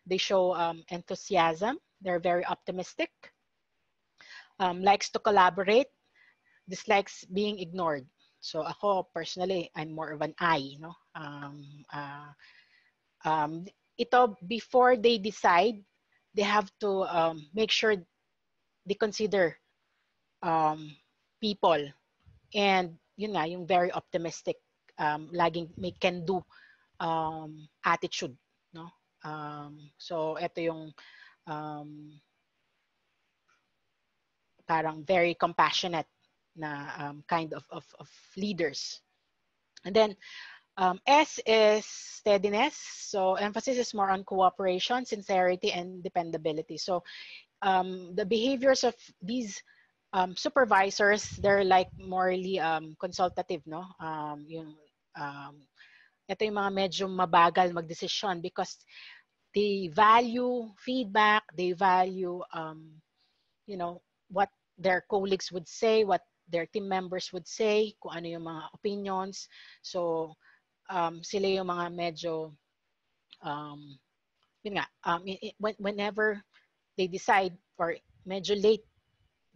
they show enthusiasm. They're very optimistic. Likes to collaborate. Dislikes being ignored. So ako, personally, I'm more of an I. No? Ito, before they decide, they have to make sure they consider people. And yun nga, yung very optimistic, laging may can-do attitude. No? So ito yung parang very compassionate na kind of leaders. And then S is steadiness. So emphasis is more on cooperation, sincerity, and dependability. So the behaviors of these supervisors, they're like morely consultative, no? Ito yung mga medyo mabagal magdesisyon because they value feedback, they value, you know, what their colleagues would say, what their team members would say, kung ano yung mga opinions. So, sila yung mga medyo, yun nga, whenever they decide or medyo late,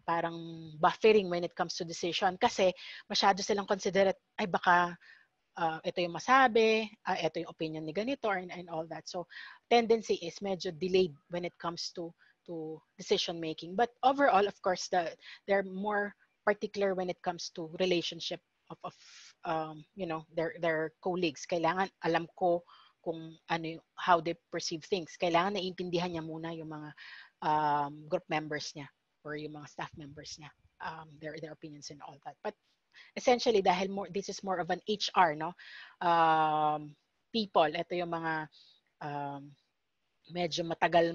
parang buffering when it comes to decision kasi masyado silang considerate, ay baka ito yung masabi, ito yung opinion ni ganito and all that. So tendency is medyo delayed when it comes to decision making. But overall, of course, they're more particular when it comes to relationship of you know, their colleagues. Kailangan alam ko kung ano, how they perceive things. Kailangan naiintindihan niya muna yung mga group members niya or yung mga staff members niya, their opinions and all that. But essentially, dahil this is more of an HR, no? People, ito yung mga medyo matagal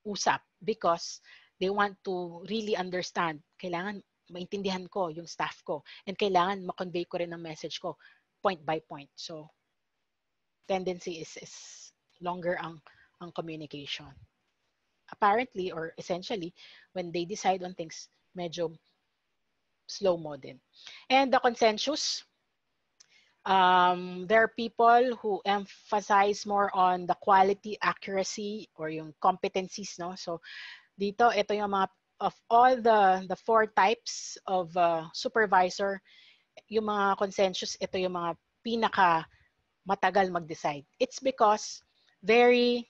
usap because they want to really understand. Kailangan maintindihan ko yung staff ko and kailangan ma-convey ko rin ang message ko point by point. So, tendency is longer ang communication. Apparently or essentially, when they decide on things, medyo slow mo din. And the consensus, there are people who emphasize more on the quality, accuracy, or yung competencies, no? So, dito, ito yung mga, of all the 4 types of supervisor, yung mga consensus, ito yung mga pinaka matagal mag-decide. It's because they're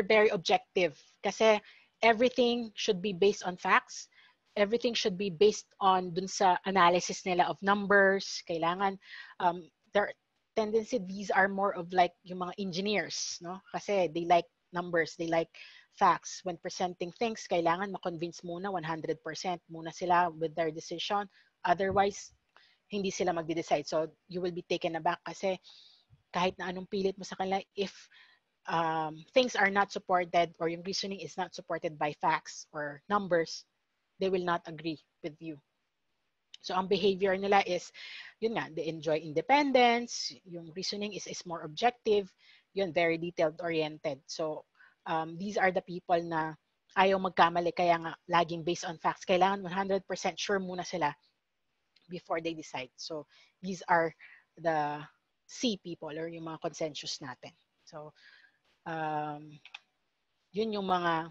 very objective. Kasi everything should be based on facts. Everything should be based on dun sa analysis nila of numbers. Kailangan, their tendency, these are more of like yung mga engineers, no? Kasi they like numbers, they like facts. When presenting things, kailangan ma-convince muna 100% muna sila with their decision. Otherwise, hindi sila magde-decide. So, you will be taken aback kasi kahit na anong pilit mo sa kanila, if things are not supported or yung reasoning is not supported by facts or numbers, they will not agree with you. So, ang behavior nila is, yun nga, they enjoy independence, yung reasoning is more objective, yun, very detailed-oriented. So, these are the people na ayaw magkamali, kaya nga, laging based on facts. Kailangan 100% sure muna sila before they decide. So, these are the C people or yung mga consensus natin. So, yun yung mga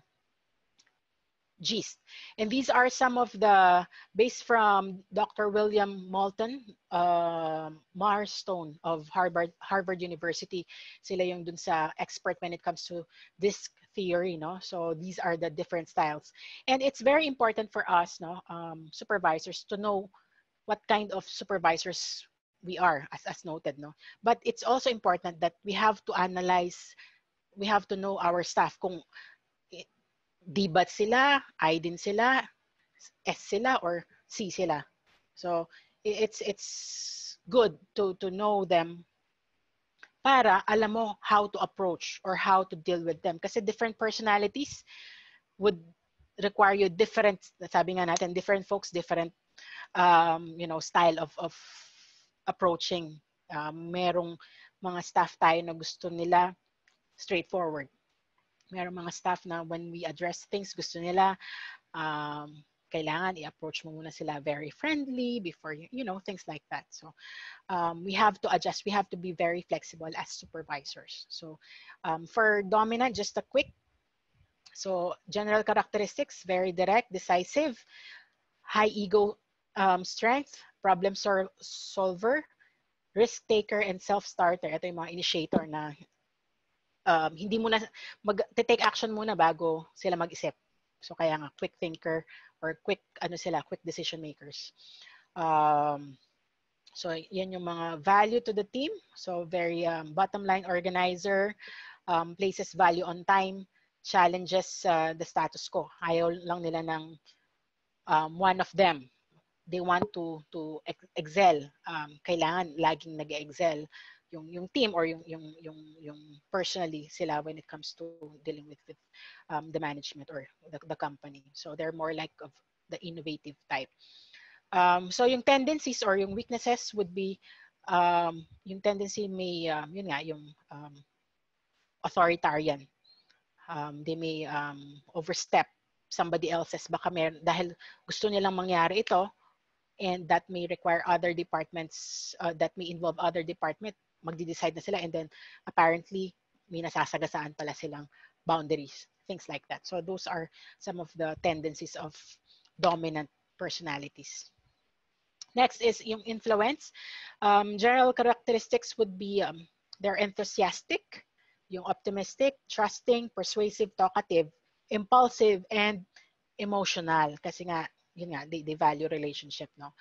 G's. And these are some of the, based from Dr. William Moulton, Marstone of Harvard University. Sila yung dun sa expert when it comes to this theory, no? So these are the different styles. And it's very important for us, no, supervisors, to know what kind of supervisors we are, as noted, no? But it's also important that we have to analyze, we have to know our staff, kung D ba sila, I din sila, S sila, or C sila. So it's good to know them para alam mo how to approach or how to deal with them. Kasi different personalities would require you different, sabi nga natin, different folks, different style of approaching. Merong mga staff tayo na gusto nila straightforward. Merong mga staff na when we address things, gusto nila, kailangan i-approach mo muna sila very friendly before, things like that. So, we have to adjust. We have to be very flexible as supervisors. So, for dominant, just a quick. So, general characteristics, very direct, decisive, high ego strength, problem solver, risk taker, and self-starter. Ito yung mga initiator na hindi muna mag-take action muna bago sila mag-isip. So kaya nga quick thinker or quick decision makers. So yan yung mga value to the team. So very bottom line organizer, places value on time, challenges the status quo. Ayaw lang nila ng one of them. They want to excel. Kailangan laging nag-excel yung team or yung personally sila when it comes to dealing with the management or the company. So they're more like of the innovative type. So yung tendencies or yung weaknesses would be yung tendency may yung authoritarian. They may overstep somebody else's, baka dahil gusto nilang mangyari ito, and that may require other departments, that may involve other department, magde-decide na sila, and then apparently may nasasagasaan pala silang boundaries, things like that. So those are some of the tendencies of dominant personalities. Next is yung influence. General characteristics would be they're enthusiastic, yung optimistic, trusting, persuasive, talkative, impulsive, and emotional. Kasi nga, yun nga, they value relationship, no?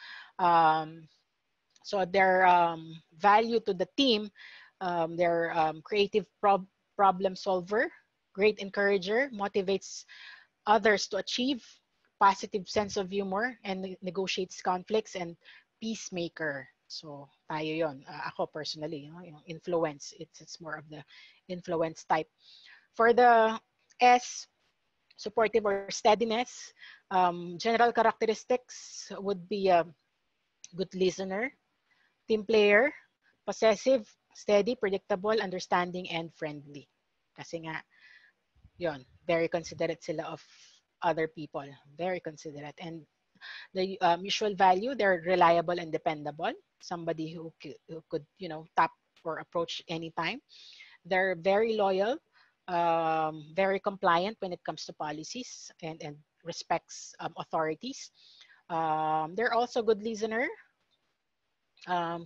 So their value to the team, their creative problem solver, great encourager, motivates others to achieve, positive sense of humor, and negotiates conflicts, and peacemaker. So tayo yon. Ako personally, yung influence, it's more of the influence type. For the S, supportive or steadiness, general characteristics would be a good listener, team player, possessive, steady, predictable, understanding, and friendly. Kasi nga, yon, very considerate sila of other people. Very considerate. And the usual value, they're reliable and dependable. Somebody who could, tap or approach anytime. They're very loyal, very compliant when it comes to policies and respects authorities. They're also good listener,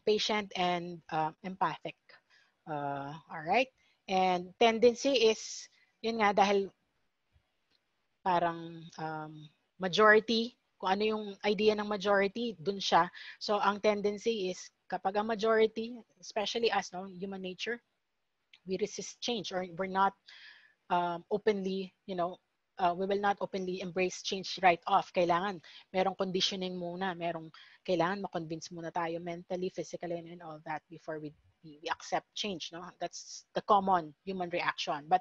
patient, and empathic. All right. And tendency is, yun nga, dahil parang majority, kung ano yung idea ng majority, dun siya. So, ang tendency is, kapag ang majority, especially us, no, human nature, we resist change, or we're not openly, we will not openly embrace change right off. Kailangan, merong conditioning muna, kailangan ma-convince muna tayo mentally, physically, and all that before we accept change. No? That's the common human reaction. But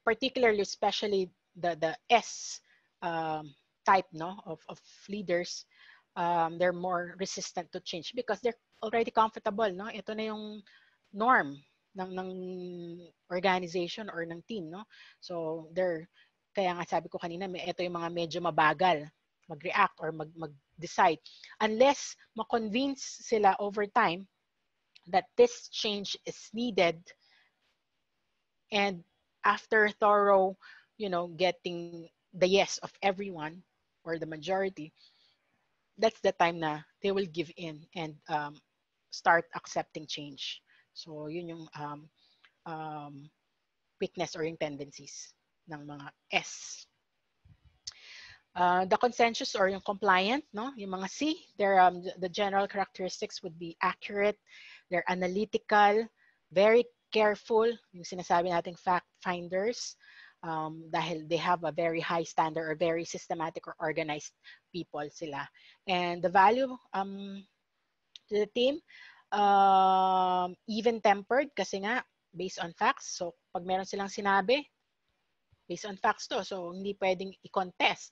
particularly, especially the S type, no, of leaders, they're more resistant to change because they're already comfortable. No? Ito na yung norm ng organization or ng team, no? So kaya nga sabi ko kanina, ito yung mga medyo mabagal mag-react or mag-decide unless ma-convince sila over time that this change is needed, and after thorough, getting the yes of everyone or the majority, that's the time na they will give in and start accepting change. So, yun yung weakness or yung tendencies ng mga S. The consensus or yung compliant, no? Yung mga C, the general characteristics would be accurate, they're analytical, very careful, yung sinasabi nating fact finders, dahil they have a very high standard or very systematic or organized people sila. And the value to the team, even-tempered kasi nga based on facts. So pag meron silang sinabi, based on facts to. So hindi pwedeng i-contest.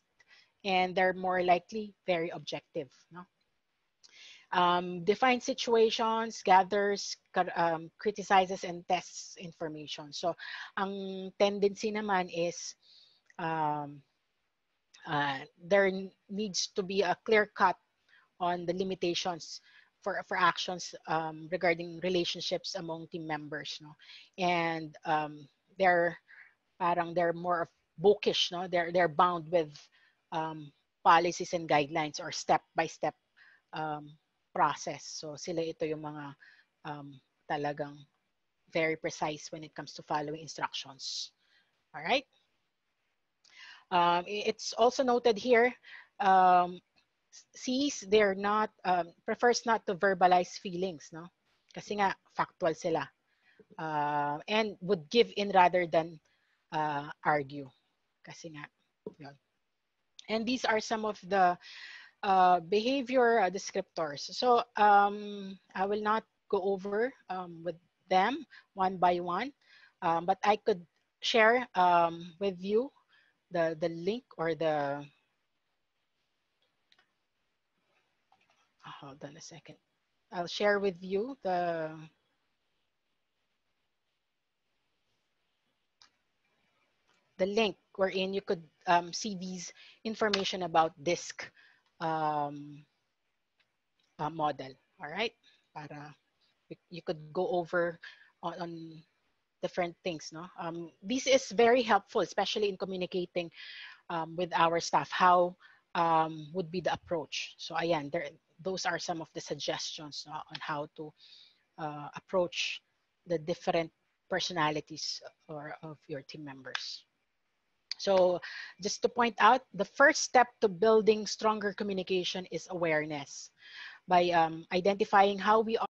And they're more likely very objective. No? Defines situations, gathers, criticizes, and tests information. So ang tendency naman is there needs to be a clear cut on the limitations for actions regarding relationships among team members, no? And they're more of bookish, no? They're bound with policies and guidelines or step-by-step process. So sila ito yung mga talagang very precise when it comes to following instructions. All right. It's also noted here, C's, they're not, prefers not to verbalize feelings, no? Kasi nga, factual sila. And would give in rather than argue. Kasi nga, yun. And these are some of the behavior descriptors. So, I will not go over with them one by one, but I could share with you the link or the, hold on a second. I'll share with you the link wherein you could see these information about DISC model. All right, para you could go over on different things. No, this is very helpful, especially in communicating with our staff. How would be the approach? So ayan, those are some of the suggestions on how to approach the different personalities of your team members. So just to point out, the first step to building stronger communication is awareness. By identifying how we are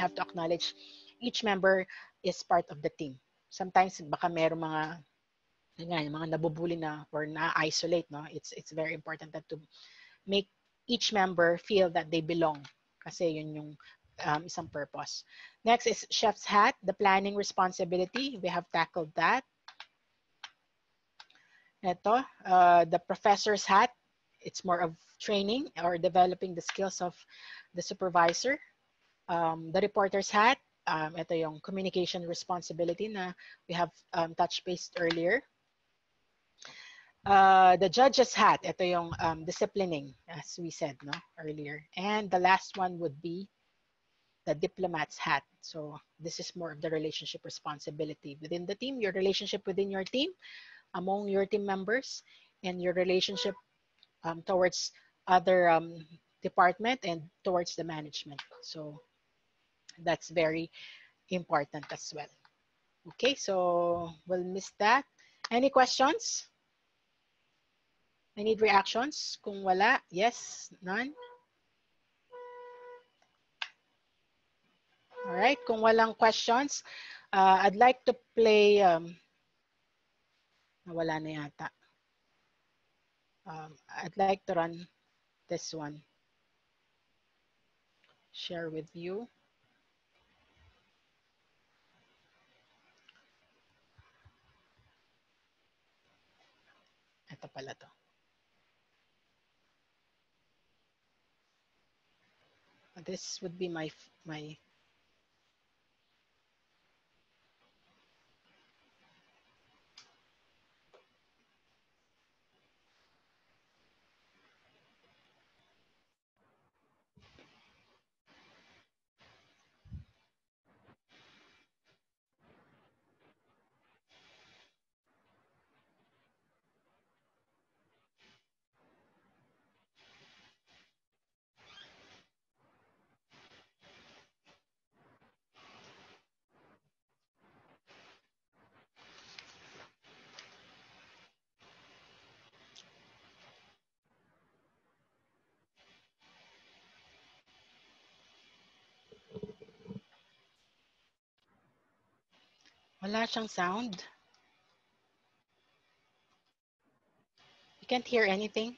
have to acknowledge each member is part of the team. Sometimes baka merong mga nabubuli na or na-isolate, no? It's very important that to make each member feel that they belong. Kasi yun yung isang purpose. Next is chef's hat, the planning responsibility. We have tackled that. Ito, the professor's hat. It's more of training or developing the skills of the supervisor. The reporter's hat. Ito yung communication responsibility na we have touched base earlier. The judge's hat. Ito yung disciplining, as we said earlier. And the last one would be the diplomat's hat. So this is more of the relationship responsibility within the team, your relationship within your team, among your team members, and your relationship towards other department and towards the management. So that's very important as well. Okay, so we'll miss that. Any questions? I need reactions. Kung wala, yes, none. All right, kung walang questions, I'd like to play, nawala na yata. I'd like to run this one. Share with you. Ito pala to. This would be my wala siyang sound. You can't hear anything.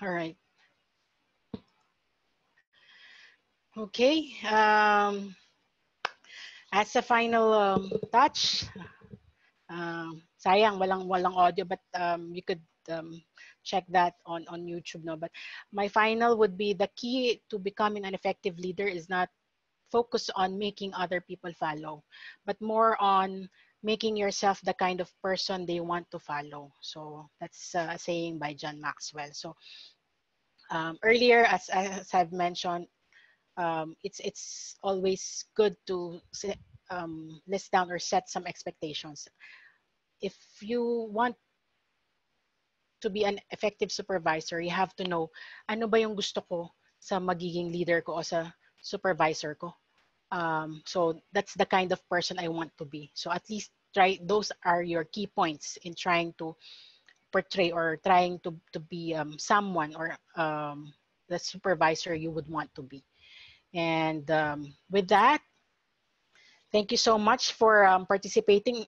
All right. Okay. As a final touch, sayang walang audio, but you could check that on YouTube, no? But my final would be the key to becoming an effective leader is not focus on making other people follow, but more on making yourself the kind of person they want to follow. So that's a saying by John Maxwell. So earlier, as I've mentioned, it's always good to list down or set some expectations. If you want to be an effective supervisor, you have to know ano ba yung gusto ko sa magiging leader ko o sa supervisor ko. So that's the kind of person I want to be. So at least those are your key points in trying to portray or trying to be someone or the supervisor you would want to be. And with that, thank you so much for participating.